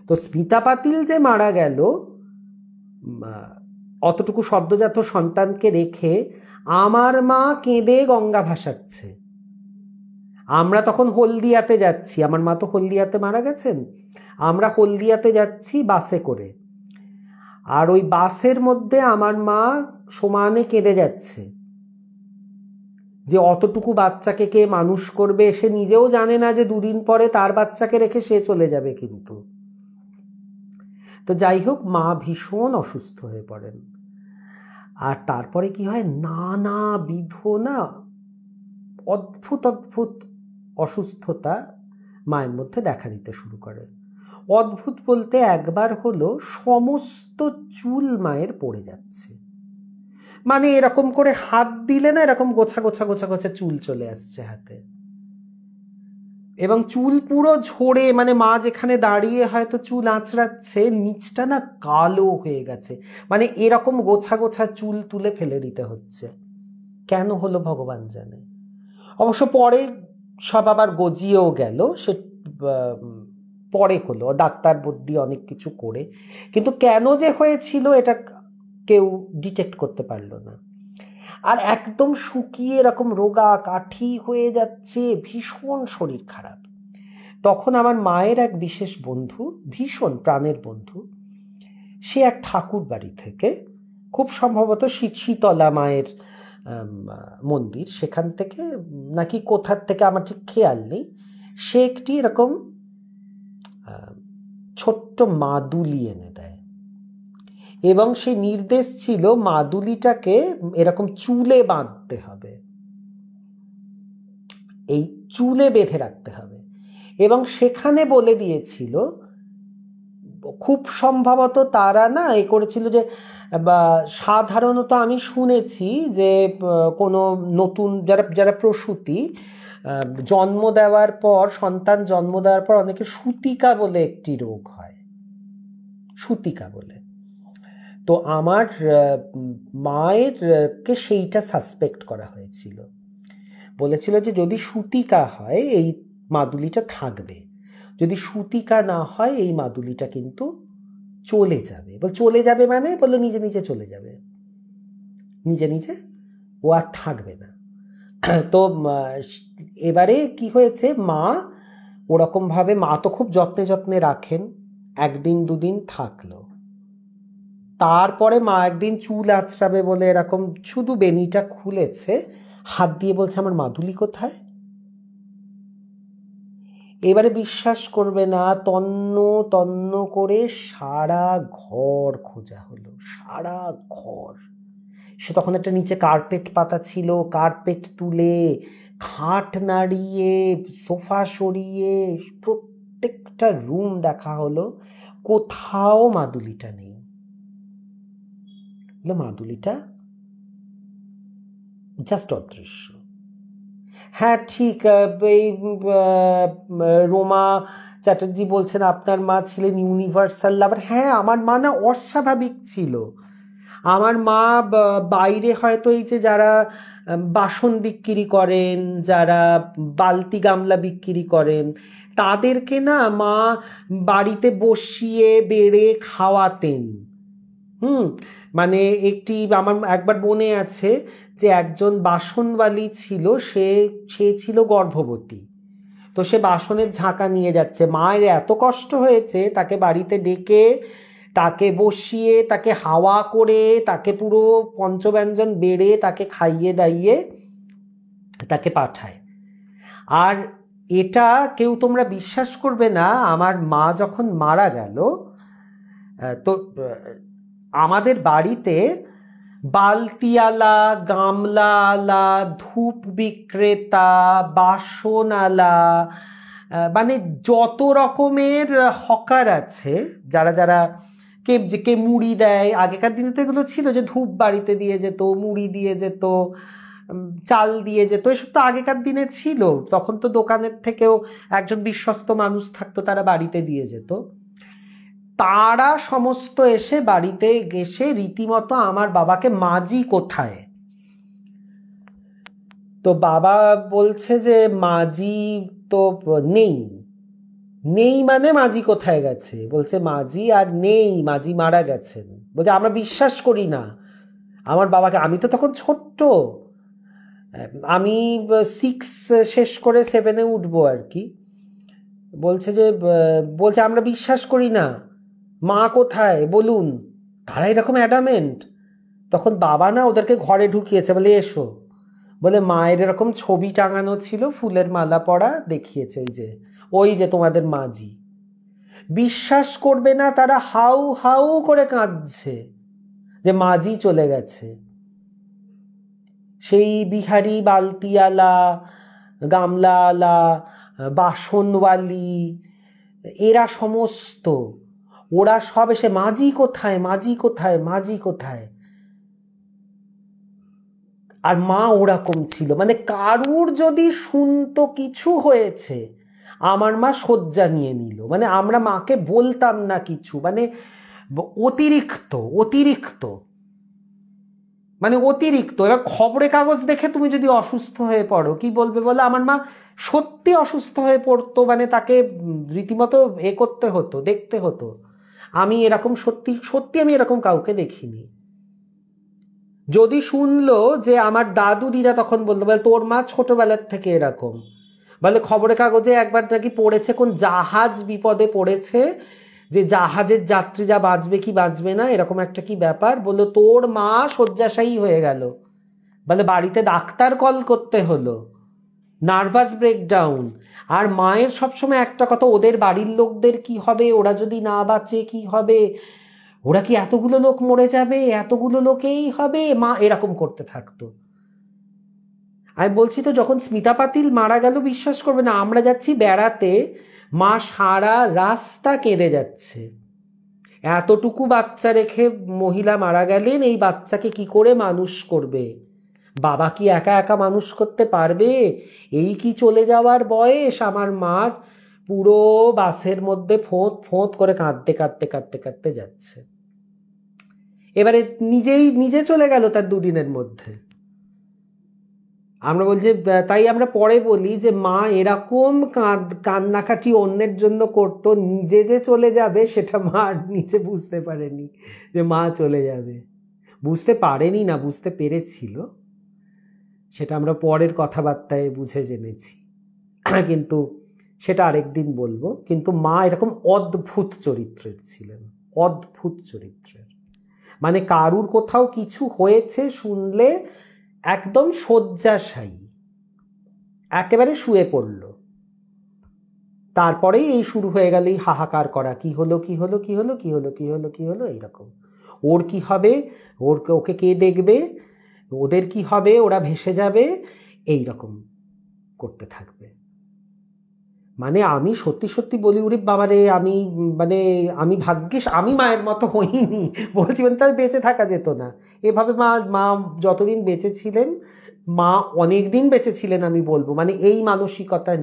তো স্মিতা পাতিল যে মারা গেল, অতটুকু সদ্যজাত সন্তানকে রেখে আমার মা কেঁদে গঙ্গা ভাসাচ্ছে। আমরা তখন হলদিয়াতে যাচ্ছি, আমার মা তো হলদিয়াতে মারা গেছেন, আমরা হলদিয়াতে যাচ্ছি বাসে করে, আর ওই বাসের মধ্যে আমার মা সমানে কেঁদে যাচ্ছে যে অতটুকু বাচ্চাকে কে মানুষ করবে। সে নিজেও জানে না যে দুদিন পরে তার বাচ্চাকে রেখে সে চলে যাবে। কিন্তু তো যাই হোক, মা ভীষণ অসুস্থ হয়ে পড়েন। আর তারপরে কি হয়, নানাবিধ না অদ্ভুত অসুস্থতা মায়ের মধ্যে দেখা দিতে শুরু করে। অদ্ভুত বলতে একবার হলো সমস্ত চুল মায়ের পড়ে যাচ্ছে, মানে এরকম করে হাত দিলে না এরকম গোছা গোছা গোছা গোছা চুল চলে আসছে হাতে, এবং চুল পুরো ঝরে, মানে মা যেখানে দাঁড়িয়ে হয়তো চুল আঁচড়াচ্ছে, নিচটা না কালো হয়ে গেছে, মানে এরকম গোছা গোছা চুল তুলে ফেলে দিতে হচ্ছে। কেন হলো ভগবান জানে। অবশ্য পরে সব আবার গজিয়েও গেল, সে পরে হলো ডাক্তার বুদ্ধি অনেক কিছু করে, কিন্তু কেন যে হয়েছিল এটা কেউ ডিটেক্ট করতে পারলো না। আর একদম শুকিয়ে এরকম রোগা কাঠি হয়ে যাচ্ছে, ভীষণ শরীর খারাপ। তখন আমার মায়ের এক বিশেষ বন্ধু, ভীষণ প্রাণের বন্ধু, সে এক ঠাকুর বাড়ি থেকে, খুব সম্ভবত শীতলা মায়ের মন্দির, সেখান থেকে নাকি কোথার থেকে আমার ঠিক খেয়াল নেই, সে একটি এরকম ছোট্ট মাদুলি এনে দেয়, এবং সেই নির্দেশ ছিল মাদুলিটাকে এরকম চুলে বাঁধতে হবে, এই চুলে বেঁধে রাখতে হবে। এবং সেখানে বলে দিয়েছিল, খুব সম্ভবত তারা না এ করেছিল যে, বা সাধারণত আমি শুনেছি যে কোনো নতুন যারা প্রসূতি জন্ম দেওয়ার পর, সন্তান জন্ম দেওয়ার পর অনেকে সুতিকা বলে একটি রোগ হয়, সুতিকা বলে। তো আমার মায়ের কে সেইটা সাসপেক্ট করা হয়েছিল, বলেছিল যে যদি সুতিকা হয় এই মাদুলিটা থাকবে, যদি সুতিকা না হয় এই মাদুলিটা কিন্তু চলে যাবে। চলে যাবে মানে বললো নিজে নিজে চলে যাবে, নিজে নিজে ও আর থাকবে না। তো এবারে কি হয়েছে, মা ওরকম ভাবে, মা তো খুব যত্নে যত্নে রাখেন, একদিন দুদিন থাকলো, তারপরে মা একদিন চুল আঁচড়াবে বলে এরকম শুধু বেনিটা খুলেছে, হাত দিয়ে বলছে আমার মাদুলি কোথায়। এবারে বিশ্বাস করবে না, তন্ন তন্ন করে সারা ঘর খোঁজা হলো, সারা ঘর। সে তখন একটা নিচে কার্পেট পাতা ছিল, কার্পেট তুলে, খাট নাড়িয়ে, সোফা সরিয়ে প্রত্যেকটা রুম দেখা হলো, কোথাও মাদুলিটা নেই। মাদুলিটা জাস্ট অদৃশ্য। হ্যাঁ ঠিক, এই রোমা চ্যাটার্জি বলছেন আপনার মা ছিলেন ইউনিভার্সাল লাভার। হ্যাঁ, আমার মা না অস্বাভাবিক ছিল। আমার মা বাইরে হয়তো এই যে যারা বাসন বিক্রি করেন, যারা বালতি গামলা বিক্রি করেন, তাদেরকে না মা বাড়িতে বসিয়ে বেড়ে খাওয়াতেন। মানে আমার একবার মনে আছে যে একজন বাসনওয়ালি ছিল, সে ছিল গর্ভবতী। তো সে বাসনের ঝাঁকা নিয়ে যাচ্ছে, মায়ের এত কষ্ট হয়েছে, তাকে বাড়িতে ডেকে, তাকে বসিয়ে, তাকে হাওয়া করে, তাকে পুরো পঞ্চব্যঞ্জন বেড়ে তাকে খাইয়ে দাইয়ে তাকে পাঠায়। আর এটা কেউ তোমরা বিশ্বাস করবে না, আমার মা যখন মারা গেল, তো আমাদের বাড়িতে বালতিওয়ালা, গামলাওয়ালা, ধূপ বিক্রেতা, বাসনওয়ালা, মানে যত রকমের হকার আছে, যারা যারা কে মুড়ি দেয়, আগেকার দিনে তো এগুলো ছিল যে ধূপ বাড়িতে দিয়ে যেত, মুড়ি দিয়ে যেত, চাল দিয়ে যেত, এসব তো আগেকার দিনে ছিল। তখন তো দোকানের থেকেও একজন বিশ্বস্ত মানুষ থাকতো, তারা বাড়িতে দিয়ে যেত। তারা সমস্ত এসে বাড়িতে এসে রীতিমতো আমার বাবাকে, মাজি কোথায়? তো বাবা বলছে যে মাজি তো নেই। নেই মানে মাজি কোথায় গেছে? বলছে মাজি আর নেই, মাজি মারা গেছেন। বলছে আমরা বিশ্বাস করি না আমার বাবাকে। আমি তো তখন ছোট্ট, আমি 6 শেষ করে 7-এ উঠবো আর কি। বলছে আমরা বিশ্বাস করি না, মা কোথায় বলুন। তারা এরকম অ্যাডামেন্ট। তখন বাবা না ওদেরকে ঘরে ঢুকিয়েছে, বলে এসো, বলে মায়ের এরকম ছবি টাঙানো ছিল, ফুলের মালা পরা, দেখিয়েছে, ওই যে তোমাদের মাজি। বিশ্বাস করবে না, তারা হাউ হাউ করে কাঁদছে যে মাজি চলে গেছে। সেই বিহারি, বালতিওয়ালা, গামলাওয়ালা, বাসনওয়ালি, এরা সমস্ত, ওরা সব এসে মাজি কোথায়, মাজি কোথায়, মাজি কোথায়। আর মা ওরকম ছিল, মানে কারুর যদি শুনতো কিছু হয়েছে, আমার মা শয্যা নিয়ে নিল। মানে আমরা মাকে বলতাম না কিছু, মানে অতিরিক্ত অতিরিক্ত, মানে অতিরিক্ত। এবার খবরের কাগজ দেখে তুমি যদি অসুস্থ হয়ে পড়ো, কি বলবে বলে? আমার মা সত্যি অসুস্থ হয়ে পড়তো, মানে তাকে রীতিমতো করতে হতো, দেখতে হতো। আমি এরকম সত্যি সত্যি আমি এরকম কাউকে দেখিনি। যদি শুনলো যে আমার দাদু দিদা তখন বললো, বলে তোর মা ছোটবেলার থেকে এরকম, বলে খবরের কাগজে একবার নাকি পড়েছে কোন জাহাজ বিপদে পড়েছে, যে জাহাজের যাত্রীরা বাঁচবে কি বাঁচবে না, এরকম একটা কি ব্যাপার। বললো তোর মা শয্যাশায়ী হয়ে গেল, বলে বাড়িতে ডাক্তার কল করতে হলো, নার্ভাস ব্রেকডাউন। আর মায়ের সবসময় একটা কথা, ওদের বাড়ির লোকদের কি হবে, ওরা যদি না বাঁচে কি হবে, ওরা কি এতগুলো লোক মরে যাবে, এতগুলো লোকেই হবে, মা এরকম করতে থাকতো। আমি বলছি তো, যখন স্মিতা পাতিল মারা গেল, বিশ্বাস করবে না, আমরা যাচ্ছি বেড়াতে, মা সারা রাস্তা কেঁদে যাচ্ছে। এতটুকু বাচ্চা রেখে মহিলা মারা গেলেন, এই বাচ্চাকে কি করে মানুষ করবে, বাবা কি একা একা মানুষ করতে পারবে, এই কি চলে যাওয়ার বয়স। আমার মার পুরো বাসের মধ্যে ফোঁত ফোঁত করে কাঁদতে কাঁদতে কাঁদতে কাঁদতে যাচ্ছে। এবারে নিজে চলে গেল তার 2 দিনের মধ্যে। আমরা বলছি, তাই আমরা পরে বলি যে মা এরকম কান্নাকাটি অন্যের জন্য করতো, নিজে যে চলে যাবে সেটা মা নিজে বুঝতে পারেনি যে মা চলে যাবে। বুঝতে পারেনি না, বুঝতে পেরেছিল, সেটা আমরা পরের কথাবার্তায় বুঝে জেনেছি, কিন্তু সেটা আরেকদিন বলবো। কিন্তু মা এরকম অদ্ভুত চরিত্রের ছিলেন, অদ্ভুত চরিত্রের। মানে কারুর কোথাও কিছু হয়েছে শুনলে একদম শয্যাশায়ী, একেবারে শুয়ে পড়ল, তারপরেই এই শুরু হয়ে গেল এই হাহাকার করা, কি হলো কি হলো কি হলো কি হলো কি হলো কি হলো, এইরকম। ওর কি হবে, ওকে কে দেখবে, ওদের কি হবে, ওরা ভেসে যাবে, এই রকম করতে থাকবে। মানে আমি সত্যি সত্যি বলি, উরে বাবারে, আমি ভাগ্যিস আমি মায়ের মতো হইনি। বলছি, মানে তাই বেঁচে থাকা যেত না এভাবে। মা যতদিন বেঁচে ছিলেন, মা অনেক দিন বেঁচে ছিলেন আমি বলবো। মানে এই মানসিকতা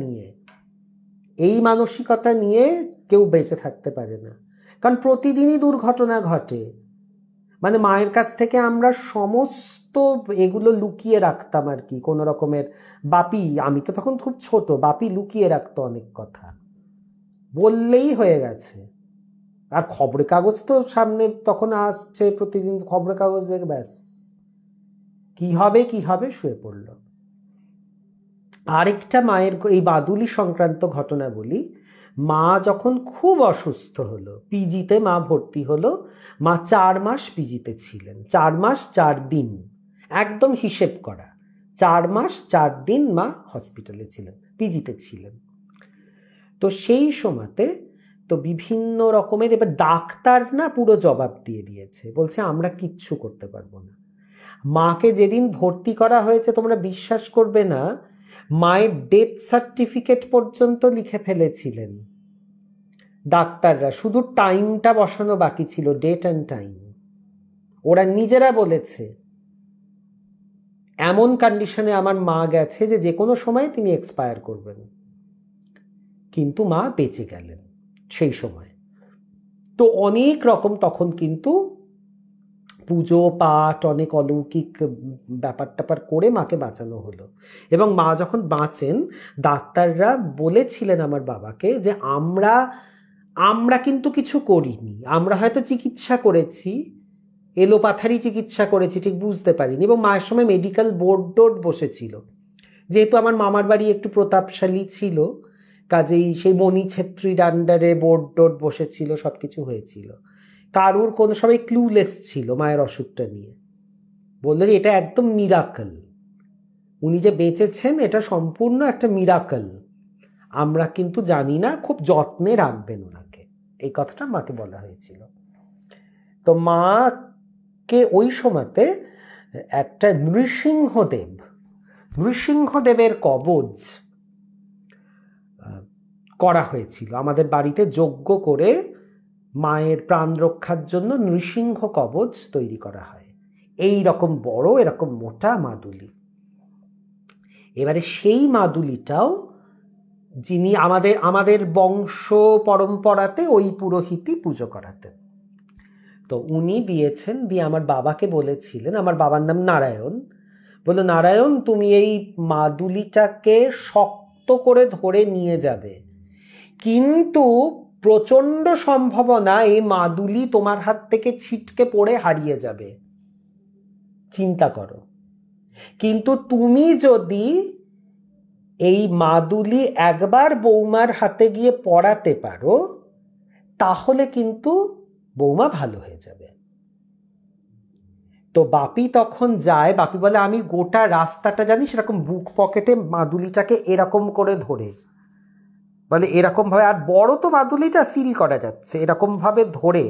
নিয়ে কেউ বেঁচে থাকতে পারে না, কারণ প্রতিদিনই দুর্ঘটনা ঘটে। মানে মায়ের কাছ থেকে আমরা সমস্ত তো এগুলো লুকিয়ে রাখতাম আর কি, কোনো রকমের। বাপি, আমি তো তখন খুব ছোট, বাপি লুকিয়ে রাখতো অনেক কথা, বললেই হয়ে গেছে। আর খবরের কাগজ তো সামনে তখন আসছে, প্রতিদিন খবরের কাগজ দেখে ব্যাস কি হবে কি হবে, শুয়ে পড়ল। আরেকটা মায়ের এই বাদুলি সংক্রান্ত ঘটনা বলি। মা যখন খুব অসুস্থ হলো, পিজিতে মা ভর্তি হলো, মা 4 মাস পিজিতে ছিলেন, 4 মাস 4 দিন, একদম হিসেব করা, 4 মাস 4 দিন মা হসপিটালে ছিলেন, পিজিতে ছিলেন। তো সেই সময়তে তো বিভিন্ন রকমের, এবার ডাক্তার না পুরো জবাব দিয়ে দিয়েছে, বলছে আমরা কিচ্ছু করতে পারবো না। মাকে যেদিন ভর্তি করা হয়েছে তোমরা বিশ্বাস করবে না, মায়ের ডেথ সার্টিফিকেট পর্যন্ত লিখে ফেলেছিলেন ডাক্তাররা, শুধু টাইমটা বসানো বাকি ছিল, ডেট অ্যান্ড টাইম। ওরা নিজেরা বলেছে এমন কন্ডিশনে আমার মা গেছে যে কোনো সময় তিনি এক্সপায়ার করবেন, কিন্তু মা বেঁচে গেলেন সেই সময়। তো অনেক রকম তখন কিন্তু পুজো পাঠ, অনেক অলৌকিক ব্যাপার ট্যাপার করে মাকে বাঁচানো হলো। এবং মা যখন বাঁচেন, ডাক্তাররা বলেছিলেন আমার বাবাকে যে আমরা কিন্তু কিছু করিনি, আমরা হয়তো চিকিৎসা করেছি, এলোপাথারি চিকিৎসা করেছি, ঠিক বুঝতে পারিনি। এবং মায়ের সময় মেডিকেল বোর্ড বসেছিল, যেহেতু আমার মামার বাড়ি একটু প্রতাপশালী ছিল, কাজেই সেই মণি ছেত্রীর আন্ডারে বোর্ড বসেছিল, সব কিছু হয়েছিল। কারুর কোনো, সবাই ক্লুলেস ছিল মায়ের অসুখটা নিয়ে। বললো যে এটা একদম মিরাকল, উনি যে বেঁচেছেন এটা সম্পূর্ণ একটা মিরাকল, আমরা কিন্তু জানি না, খুব যত্নে রাখবেন ওনাকে, এই কথাটা মাকে বলা হয়েছিল। তো মাকে ওই সময়তে একটা নৃসিংহদেবের কবচ করা হয়েছিল আমাদের বাড়িতে, যজ্ঞ করে মায়ের প্রাণ রক্ষার জন্য নৃসিংহ কবচ তৈরি করা হয়, এই রকম বড়, এরকম মোটা মাদুলি। এবারে সেই মাদুলিটাও যিনি আমাদের বংশ পরম্পরাতে ওই পুরোহিতই পুজো করাতেন, তো উনি দিয়েছেন। দিয়ে আমার বাবাকে বলেছিলেন, আমার বাবার নাম নারায়ণ, বললো নারায়ণ তুমি এই মাদুলিটাকে শক্ত করে ধরে নিয়ে যাবে, কিন্তু প্রচন্ড সম্ভাবনা এই মাদুলি তোমার হাত থেকে ছিটকে পড়ে হারিয়ে যাবে, চিন্তা করো। কিন্তু তুমি যদি এই মাদুলি একবার বৌমার হাতে গিয়ে পড়াতে পারো, তাহলে কিন্তু বৌমা ভালো হয়ে যাবে। তো বাপি তখন যায়, বাপি বলে আমি গোটা রাস্তাটা জানি, সেরকম বুক পকেটে মাদুলিটাকে এরকম করে ধরে, বলে এরকম ভাবে, আর বড় তো মাদুলিটা ফিল করা যাচ্ছে, এরকম ভাবে ধরে,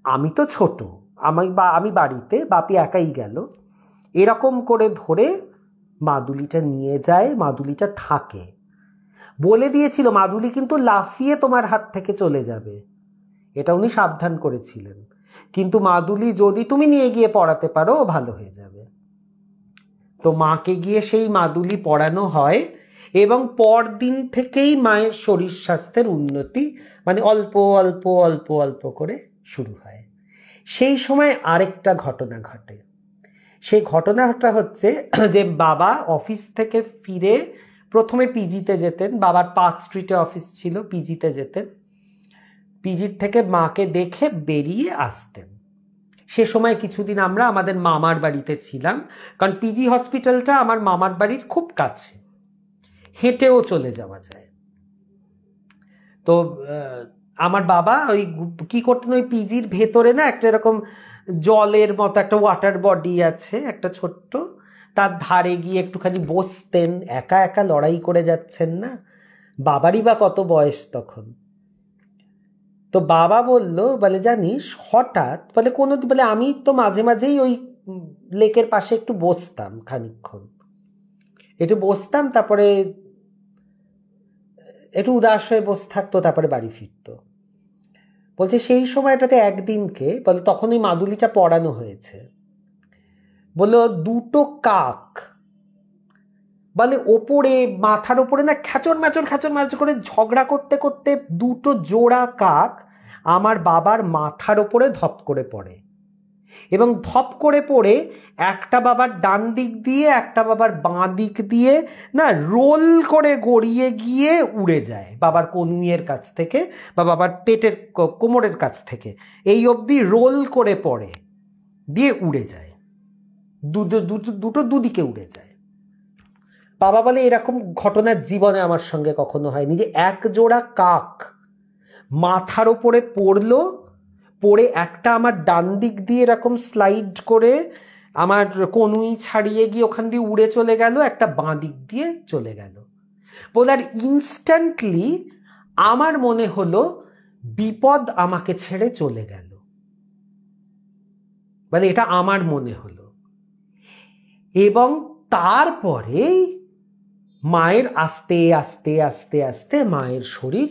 আমি তো ছোট, আমি বাড়িতে, বাপি একাই গেল, এরকম করে ধরে মাদুলিটা নিয়ে যায়, মাদুলিটা থাকে। বলে দিয়েছিল মাদুলি কিন্তু লাফিয়ে তোমার হাত থেকে চলে যাবে, এটা উনি সাবধান করেছিলেন, কিন্তু মাদুলি যদি তুমি নিয়ে গিয়ে পড়াতে পারো ভালো হয়ে যাবে। তো মাকে গিয়ে সেই মাদুলি পড়ানো হয়, এবং পরদিন থেকেই মায়ের শরীর স্বাস্থ্যের উন্নতি মানে অল্প অল্প অল্প অল্প করে শুরু হয়। সেই সময় আরেকটা ঘটনা ঘটে। সেই ঘটনাটা হচ্ছে যে বাবা অফিস থেকে ফিরে প্রথমে পিজিতে যেতেন, বাবার পার্ক স্ট্রিটে অফিস ছিল, পিজিতে যেতেন, পিজির থেকে মাকে দেখে বেরিয়ে আসতেন। সে সময় কিছুদিন আমরা আমাদের মামার বাড়িতে ছিলাম, কারণ পিজি হসপিটালটা আমার মামার বাড়ির খুব কাছে, হেঁটেও চলে যাওয়া যায়। তো আমার বাবা ওই কি করতেন, ওই পিজির ভেতরে না একটা এরকম জলের মতো একটা ওয়াটার বডি আছে একটা ছোট্ট, তার ধারে গিয়ে একটুখানি বসতেন, একা একা লড়াই করে যাচ্ছেন না, বাবারই বা কত বয়স তখন। তো বাবা বলে জানিস হঠাৎ, বলে আমি তো মাঝে মাঝেই ওই লেকের পাশে একটু বসতাম, খানিকক্ষণ একটু বসতাম, তারপরে একটু উদাস হয়ে বসে থাকতো, তারপরে বাড়ি ফিরতো। বলছে সেই সময়টাতে একদিনকে, বলে তখন ওই মাদুলিটা পড়ানো হয়েছে, বললো দুটো কাক, বলে ওপরে মাথার ওপরে না খ্যাচর ম্যাচর করে ঝগড়া করতে করতে দুটো জোড়া কাক আমার বাবার মাথার ওপরে ধপ করে পড়ে, এবং ধপ করে পড়ে একটা বাবার ডান দিক দিয়ে একটা বাবার বাঁ দিক দিয়ে না রোল করে গড়িয়ে গিয়ে উড়ে যায় বাবার কনুইয়ের কাছ থেকে বা বাবার পেটের কোমরের কাছ থেকে, এই অবধি রোল করে পড়ে দিয়ে উড়ে যায়, দুটো দুদিকে উড়ে যায়। বাবা বলে এরকম ঘটনা জীবনে আমার সঙ্গে কখনো হয়নি, যে এক জোড়া কাক মাথার ওপরে পড়লো, পড়ে একটা আমার ডান দিক দিয়ে এরকম স্লাইড করে আমার কনুই ছাড়িয়ে গিয়ে ওখান দিয়ে উড়ে চলে গেল, একটা বাঁ দিক দিয়ে চলে গেল। বলে আর ইনস্ট্যান্টলি আমার মনে হলো বিপদ আমাকে ছেড়ে চলে গেল, মানে এটা আমার মনে হলো। এবং তারপরে মায়ের আস্তে আস্তে আস্তে আস্তে মায়ের শরীর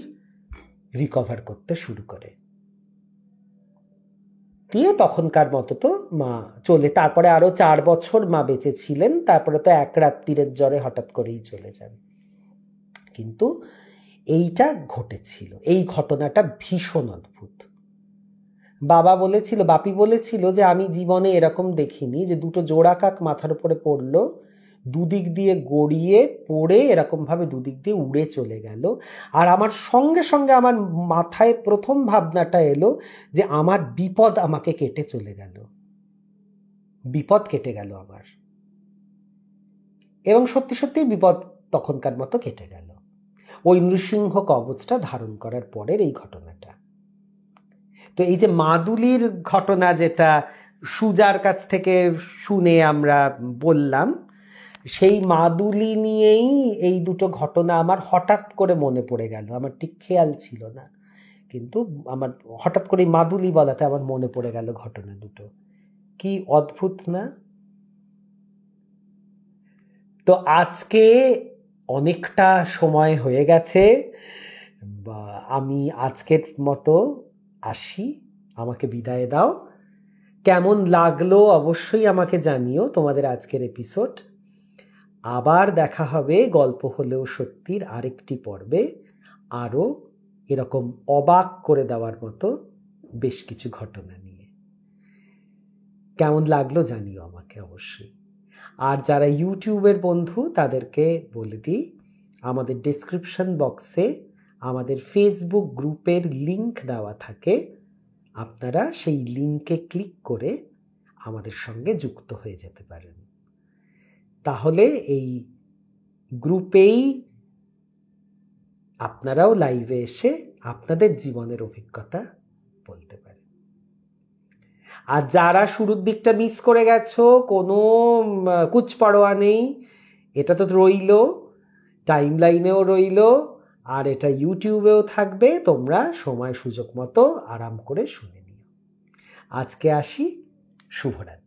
রিকভার করতে শুরু করে, দিয়ে তখনকার মতো তো মা চলে, তারপরে আরো 4 বছর মা বেঁচে ছিলেন, তারপরে তো এক রাত্রিরের জ্বরে হঠাৎ করেই চলে যান। কিন্তু এইটা ঘটেছিল, এই ঘটনাটা ভীষণ অদ্ভুত। বাবা বলেছিল, বাপি বলেছিল যে আমি জীবনে এরকম দেখিনি যে দুটো জোড়া কাক মাথার উপরে পড়লো, দুদিক দিয়ে গড়িয়ে পড়ে এরকম ভাবে দুদিক দিয়ে উড়ে চলে গেল। আর আমার সঙ্গে সঙ্গে আমার মাথায় প্রথম ভাবনাটা এলো যে আমার বিপদ আমাকে কেটে চলে গেল, বিপদ কেটে গেল আমার। এবং সত্যি সত্যি বিপদ তখনকার মতো কেটে গেল, ওই নৃসিংহ কবচটা ধারণ করার পরের এই ঘটনাটা। তো এই যে মাদুলির ঘটনা যেটা সুজার কাছ থেকে শুনে আমরা বললাম, সেই মাদুলি নিয়েই এই দুটো ঘটনা আমার হঠাৎ করে মনে পড়ে গেল, আমার ঠিক খেয়াল ছিল না, কিন্তু আমার হঠাৎ করে মাদুলি বলাতে আমার মনে পড়ে গেল ঘটনা দুটো। কি অদ্ভুত না? তো আজকে অনেকটা সময় হয়ে গেছে, আমি আজকের মতো আসি, আমাকে বিদায় দাও। কেমন লাগলো অবশ্যই আমাকে জানিও তোমাদের আজকের এপিসোড। আবার দেখা হবে গল্প হলেও সত্যির আরেকটি পর্বে, আরও এরকম অবাক করে দেওয়ার মতো বেশ কিছু ঘটনা নিয়ে। কেমন লাগলো জানিও আমাকে অবশ্যই। আর যারা ইউটিউবের বন্ধু তাদেরকে বলে দিই, আমাদের ডেসক্রিপশন বক্সে আমাদের ফেসবুক গ্রুপের লিংক দেওয়া থাকে, আপনারা সেই লিংকে ক্লিক করে আমাদের সঙ্গে যুক্ত হয়ে যেতে পারেন। তাহলে এই গ্রুপেই আপনারাও লাইভে এসে আপনাদের জীবনের অভিজ্ঞতা বলতে পারেন। আর যারা শুরুর দিকটা মিস করে গেছো, কোনো কুচপরোয়া নেই, এটা তো রইল, টাইম লাইনেও রইল, আর এটা ইউটিউবেও থাকবে, তোমরা সময় সুযোগ মতো আরাম করে শুনে নিও। আজকে আসি, শুভরাত্রি।